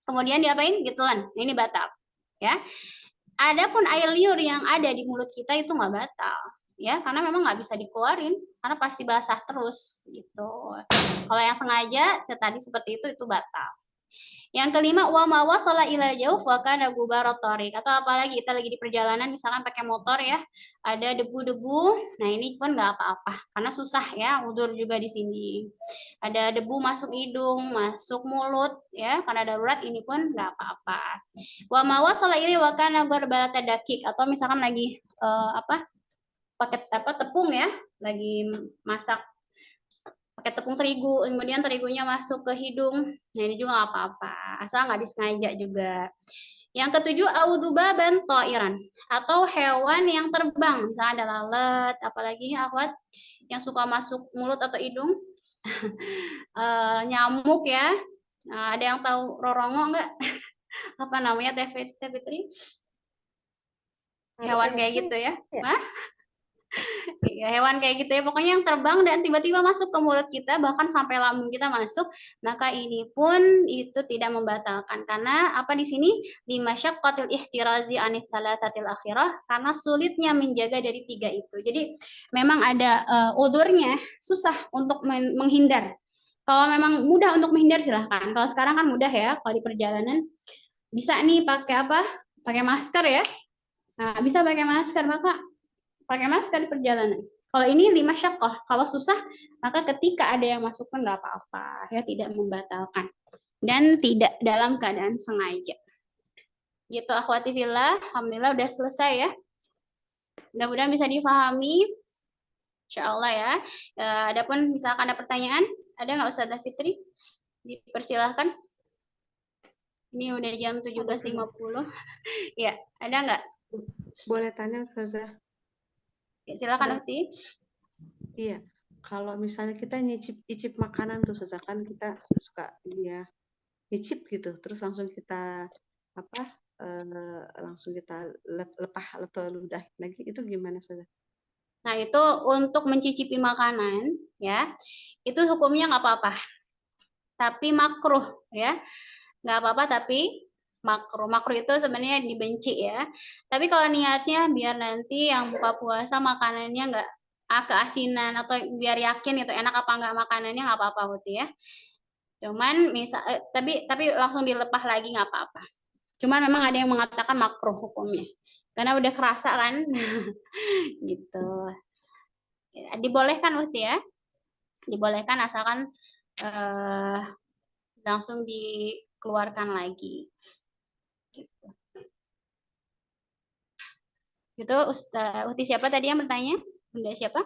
kemudian diapain? Gituan. Ini batal ya. Adapun air liur yang ada di mulut kita itu nggak batal ya, karena memang nggak bisa dikeluarin karena pasti basah terus gitu. Kalau yang sengaja tadi seperti itu batal. Yang kelima, wa ma wasala ila jauh wa kana gubarat tariq, atau apalagi kita lagi di perjalanan misalkan pakai motor ya, ada debu-debu. Nah, ini pun nggak apa-apa karena susah ya, udzur juga di sini. Ada debu masuk hidung, masuk mulut ya, karena darurat, ini pun nggak apa-apa. Wa ma wasala ila wa kana gubarat dakik, atau misalkan lagi pakai tepung ya, lagi masak pakai tepung terigu, kemudian terigunya masuk ke hidung. Nah, ini juga nggak apa-apa, asal nggak disengaja juga. Yang ketujuh, audzubaban ta'iran, atau hewan yang terbang, misalnya ada lalat, apalagi akhwat yang suka masuk mulut atau hidung, nyamuk ya. Nah, ada yang tahu rorongo nggak? Apa namanya, Teh Fitri? Hewan kayak gitu ya? Hah? Ya, hewan kayak gitu ya, pokoknya yang terbang dan tiba-tiba masuk ke mulut kita, bahkan sampai lambung kita masuk, maka ini pun itu tidak membatalkan. Karena apa di sini? Di masyaqqatil ihtirazi anis salatatil akhirah, karena sulitnya menjaga dari tiga itu. Jadi memang ada udurnya, susah untuk menghindar. Kalau memang mudah untuk menghindar silahkan. Kalau sekarang kan mudah ya, kalau di perjalanan bisa nih pakai apa? Pakai masker ya. Nah, bisa pakai masker, maka pakai masker di perjalanan. Kalau ini 5 syaqqah, kalau susah maka ketika ada yang masuk pun nggak apa-apa ya, tidak membatalkan dan tidak dalam keadaan sengaja. Gitu akhwati fillah, alhamdulillah udah selesai ya. Mudah-mudahan bisa difahami. Insyaallah ya. Adapun misalkan ada pertanyaan, ada nggak Ustazah Fitri? Dipersilahkan. Ini udah jam 17.50. Ya, ada nggak? Boleh tanya Ustazah? Ya, silakan Ukti. Iya, kalau misalnya kita nyicip makanan tuh, kan kita suka dia nyicip gitu, terus langsung kita langsung kita lepah atau ludah lagi, itu gimana Ustazah? Nah, itu untuk mencicipi makanan ya, itu hukumnya nggak apa-apa, tapi makruh ya, nggak apa-apa tapi makruh. Makruh itu sebenarnya dibenci ya, tapi kalau niatnya biar nanti yang buka puasa makanannya nggak keasinan, atau biar yakin itu enak apa nggak makanannya, nggak apa-apa gitu ya. Cuman misal tapi langsung dilepah lagi nggak apa-apa. Cuman memang ada yang mengatakan makruh hukumnya karena udah kerasa kan. Gitu. Dibolehkan Uti ya, dibolehkan asalkan langsung dikeluarkan lagi. Gitu. Gitu, Uti siapa tadi yang bertanya? Bunda siapa?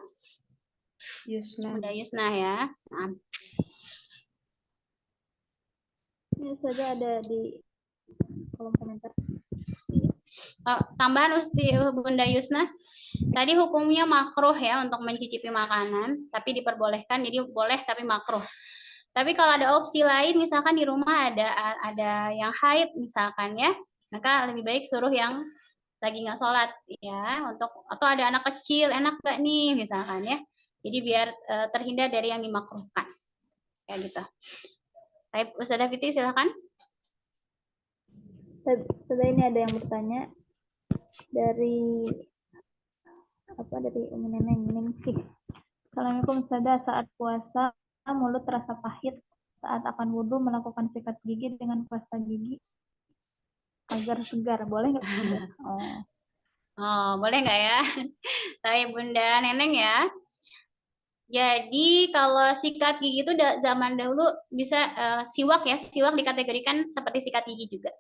Yusna. Bunda Yusna ya. Nah. Ini saja ada di kolom komentar. Tambahan Bunda Yusna, tadi hukumnya makruh ya untuk mencicipi makanan, tapi diperbolehkan, jadi boleh tapi makruh. Tapi kalau ada opsi lain, misalkan di rumah ada yang haid misalkan ya, maka lebih baik suruh yang lagi nggak sholat ya, atau ada anak kecil enak nggak nih misalkan ya. Jadi biar terhindar dari yang dimakruhkan kayak gitu. Baik, Ustazah Fitri silakan. Sudah, ini ada yang bertanya dari Umi Neneng sih. Assalamualaikum Ustazah, saat puasa mulut terasa pahit, saat akan wudhu melakukan sikat gigi dengan pasta gigi agar segar, boleh nggak? Oh, boleh nggak ya? Saya Bunda Neneng ya. Jadi kalau sikat gigi itu zaman dahulu bisa siwak ya, siwak dikategorikan seperti sikat gigi juga.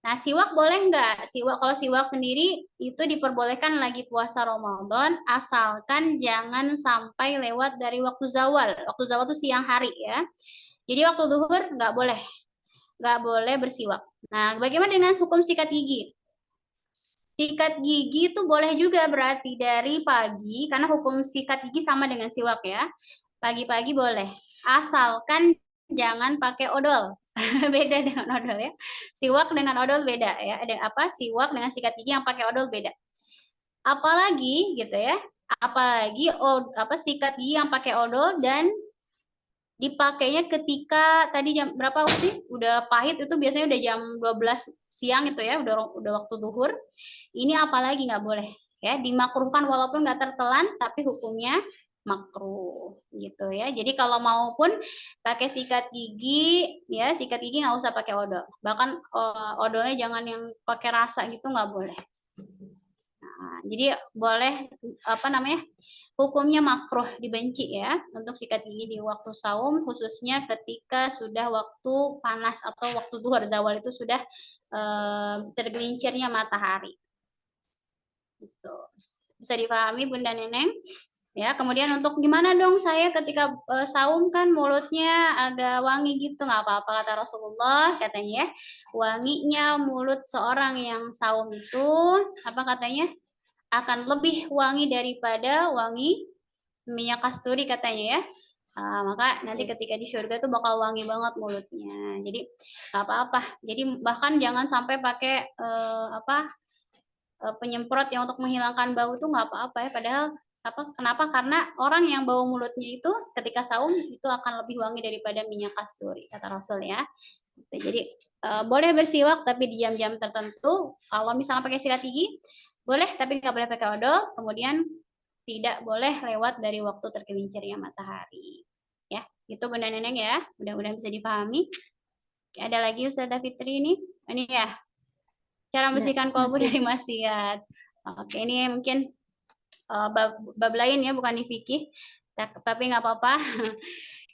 Nah, siwak boleh nggak? Kalau siwak sendiri itu diperbolehkan lagi puasa Ramadan, asalkan jangan sampai lewat dari waktu zawal. Waktu zawal itu siang hari ya. Jadi waktu duhur nggak boleh bersiwak. Nah, bagaimana dengan hukum sikat gigi? Sikat gigi itu boleh juga berarti dari pagi, karena hukum sikat gigi sama dengan siwak ya. Pagi-pagi boleh, asalkan jangan pakai odol. Beda dengan odol ya. Siwak dengan odol beda ya. Ada apa? Siwak dengan sikat gigi yang pakai odol beda. Apalagi gitu ya. Apalagi sikat gigi yang pakai odol dan dipakainya ketika tadi jam berapa sih? Udah pahit itu biasanya udah jam 12 siang itu ya, udah waktu zuhur. Ini apalagi nggak boleh ya, dimakruhkan walaupun nggak tertelan tapi hukumnya makruh gitu ya. Jadi kalau maupun pakai sikat gigi ya, sikat gigi nggak usah pakai odol. Bahkan odolnya jangan yang pakai rasa gitu, nggak boleh. Nah, jadi boleh hukumnya makruh, dibenci ya untuk sikat gigi di waktu saum, khususnya ketika sudah waktu panas atau waktu duhur, zawal itu sudah tergelincirnya matahari. Gitu. Bisa dipahami Bunda Neneng? Ya, kemudian untuk gimana dong saya ketika saum kan mulutnya agak wangi gitu, nggak apa-apa kata Rasulullah katanya ya. Wanginya mulut seorang yang saum itu apa katanya? Akan lebih wangi daripada wangi minyak kasturi katanya ya. Maka nanti ketika di surga itu bakal wangi banget mulutnya. Jadi nggak apa-apa. Jadi bahkan jangan sampai pakai penyemprot yang untuk menghilangkan bau itu nggak apa-apa ya. Padahal kenapa? Karena orang yang bau mulutnya itu ketika saum itu akan lebih wangi daripada minyak kasturi kata Rasul ya. Jadi boleh bersiwak tapi di jam-jam tertentu. Kalau misalnya pakai sikat gigi boleh tapi nggak boleh pakai odol. Kemudian tidak boleh lewat dari waktu tergelincirnya matahari. Ya, itu Bunda Neneng ya. Mudah-mudahan bisa dipahami. Ada lagi Ustazah Fitri ini ya. Cara membersihkan kolbu dari maksiat. Oke, ini mungkin bab lain ya, bukan di fikih, tapi nggak apa-apa.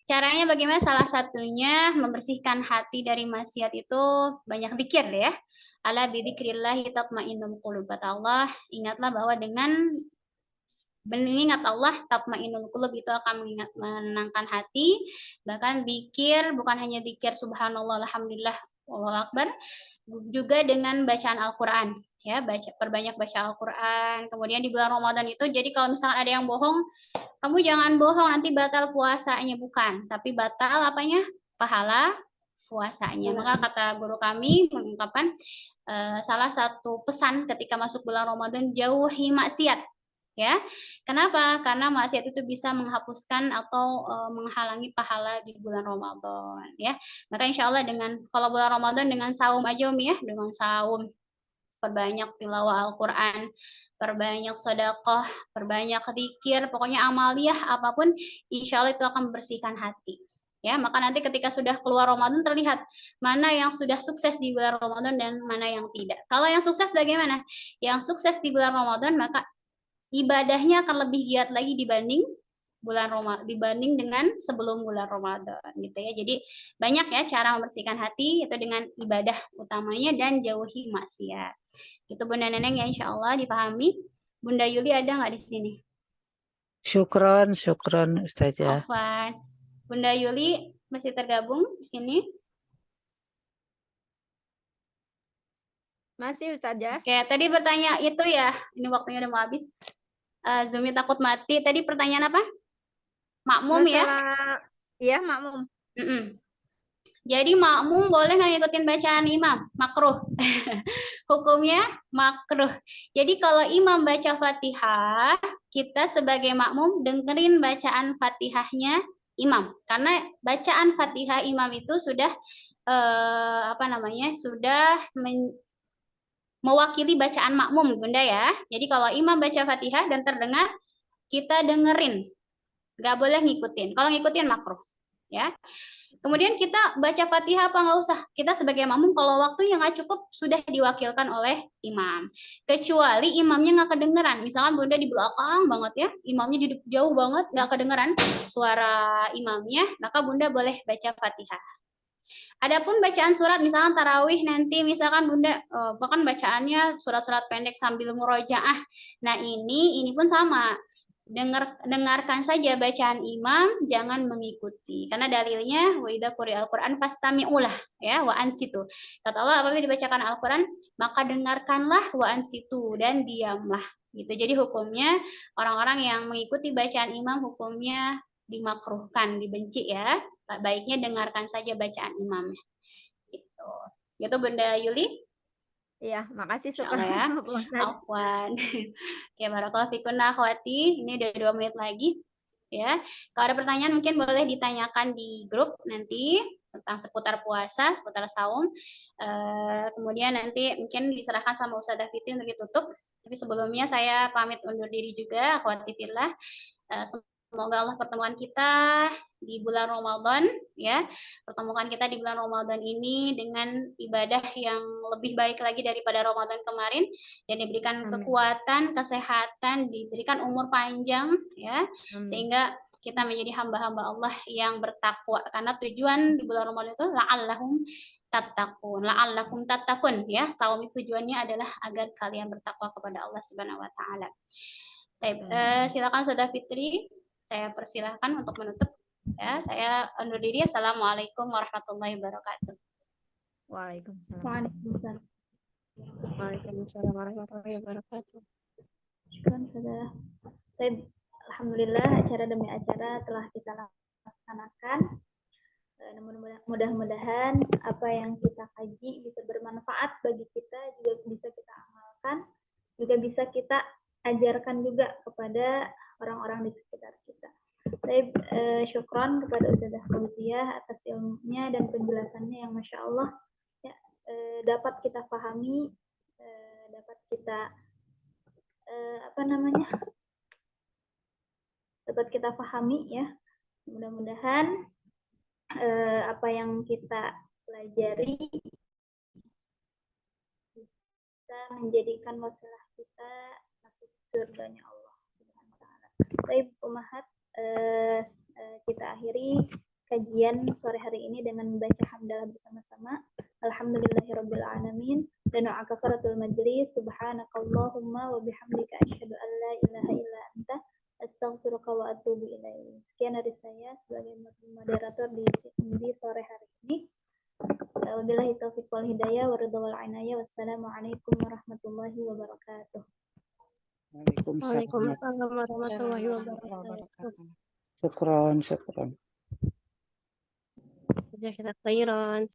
Caranya bagaimana? Salah satunya membersihkan hati dari maksiat itu banyak zikir ya. Ala bidzikrillah tatmainnul qulub. Kata Allah, ingatlah bahwa dengan mengingat Allah, tatmainnul qulub, itu akan menenangkan hati. Bahkan zikir bukan hanya zikir subhanallah, alhamdulillah, wallahu akbar, juga dengan bacaan Al-Qur'an ya, perbanyak baca Al-Qur'an. Kemudian di bulan Ramadan itu, jadi kalau misalnya ada yang bohong, kamu jangan bohong nanti batal puasanya, bukan, tapi batal apanya? Pahala puasanya. Maka kata guru kami mengungkapkan salah satu pesan ketika masuk bulan Ramadan, jauhi maksiat. Ya, kenapa? Karena maksiat itu bisa menghapuskan atau menghalangi pahala di bulan Ramadan. Ya, maka insya Allah kalau bulan Ramadan dengan saum aja Umi ya, dengan saum, perbanyak tilawah Al-Quran, perbanyak sedekah, perbanyak zikir, pokoknya amaliyah apapun, insya Allah itu akan membersihkan hati. Ya, maka nanti ketika sudah keluar Ramadan terlihat mana yang sudah sukses di bulan Ramadan dan mana yang tidak. Kalau yang sukses bagaimana? Yang sukses di bulan Ramadan maka ibadahnya akan lebih giat lagi dibanding dengan sebelum bulan Ramadan gitu ya. Jadi banyak ya cara membersihkan hati, itu dengan ibadah utamanya dan jauhi maksiat. Itu Bunda Neneng ya, insya Allah dipahami. Bunda Yuli ada nggak di sini? Syukron Ustazah. Afwan. Bunda Yuli masih tergabung di sini? Masih Ustazah. Oke, tadi bertanya itu ya, ini waktunya udah mau habis. Zumi takut mati. Tadi pertanyaan apa? Makmum ya? Iya, makmum. Jadi makmum boleh nggak ngikutin bacaan imam? Makruh. Hukumnya makruh. Jadi kalau imam baca Fatihah, kita sebagai makmum dengerin bacaan Fatihahnya imam. Karena bacaan Fatihah imam itu sudah sudah mewakili bacaan makmum, Bunda ya. Jadi kalau imam baca Fatihah dan terdengar, kita dengerin. Nggak boleh ngikutin. Kalau ngikutin makruh. Ya. Kemudian kita baca Fatihah apa nggak usah. Kita sebagai makmum kalau waktu yang nggak cukup sudah diwakilkan oleh imam. Kecuali imamnya nggak kedengeran. Misalkan Bunda di belakang banget ya, imamnya di jauh banget nggak kedengeran suara imamnya, maka Bunda boleh baca Fatihah. Adapun bacaan surat misalkan tarawih nanti misalkan Bunda bahkan bacaannya surat-surat pendek sambil murojaah. Nah, ini pun sama. Dengarkan saja bacaan imam, jangan mengikuti. Karena dalilnya wa idza quri'al Qur'an fastami'ulah ya wa ansitu. Kata Allah apabila dibacakan Al-Qur'an, maka dengarkanlah wa ansitu dan diamlah. Gitu. Jadi hukumnya orang-orang yang mengikuti bacaan imam hukumnya dimakruhkan, dibenci ya. Baiknya dengarkan saja bacaan imamnya. Gitu. Gitu Bunda Yuli? Iya, makasih Insya Allah ya. Afwan. Oke, barakallahu fikunna akhwati. Ini udah 2 menit lagi. Ya. Kalau ada pertanyaan mungkin boleh ditanyakan di grup nanti tentang seputar puasa, seputar saum. Kemudian nanti mungkin diserahkan sama Ustazah Fitri untuk ditutup. Tapi sebelumnya saya pamit undur diri juga, akhwati fillah. Semoga Allah pertemuan kita di bulan Ramadan ya. Pertemuan kita di bulan Ramadan ini dengan ibadah yang lebih baik lagi daripada Ramadan kemarin dan diberikan kekuatan, kesehatan, diberikan umur panjang ya. Sehingga kita menjadi hamba-hamba Allah yang bertakwa karena tujuan di bulan Ramadan itu la'allahum tattaqun ya. Saum itu tujuannya adalah agar kalian bertakwa kepada Allah Subhanahu wa taala. Silakan Ustazah Fitri, saya persilahkan untuk menutup. Ya, saya undur diri. Assalamualaikum warahmatullahi wabarakatuh. Waalaikumsalam. Waalaikumsalam warahmatullahi wabarakatuh. Syukran saudara. Alhamdulillah acara demi acara telah kita laksanakan. Mudah-mudahan apa yang kita kaji bisa bermanfaat bagi kita, juga bisa kita amalkan, juga bisa kita ajarkan juga kepada orang-orang di sekitar kita. Saya syukron kepada Ustazah Fauziah atas ilmunya dan penjelasannya yang Masya Allah ya, dapat kita pahami, dapat kita dapat kita pahami ya. Mudah-mudahan apa yang kita pelajari bisa menjadikan wasilah kita masuk surganya Allah Subhanahu wa taala. Baik, Umahat, kita akhiri kajian sore hari ini dengan membaca hamdalah bersama-sama. Alhamdulillahirabbil alamin dan doa kafaratul majlis. Subhanakallahumma wa bihamdika asyhadu an la ilaha illa anta astaghfiruka wa atubu ilaik. Sekian dari saya sebagai moderator di sore hari ini. Wabillahi taufiq wal hidayah wa ridha wal inayah. Wassalamualaikum warahmatullahi wabarakatuh. Waalaikumsalam warahmatullahi wabarakatuh. Syukron. Jazakallahu khairan.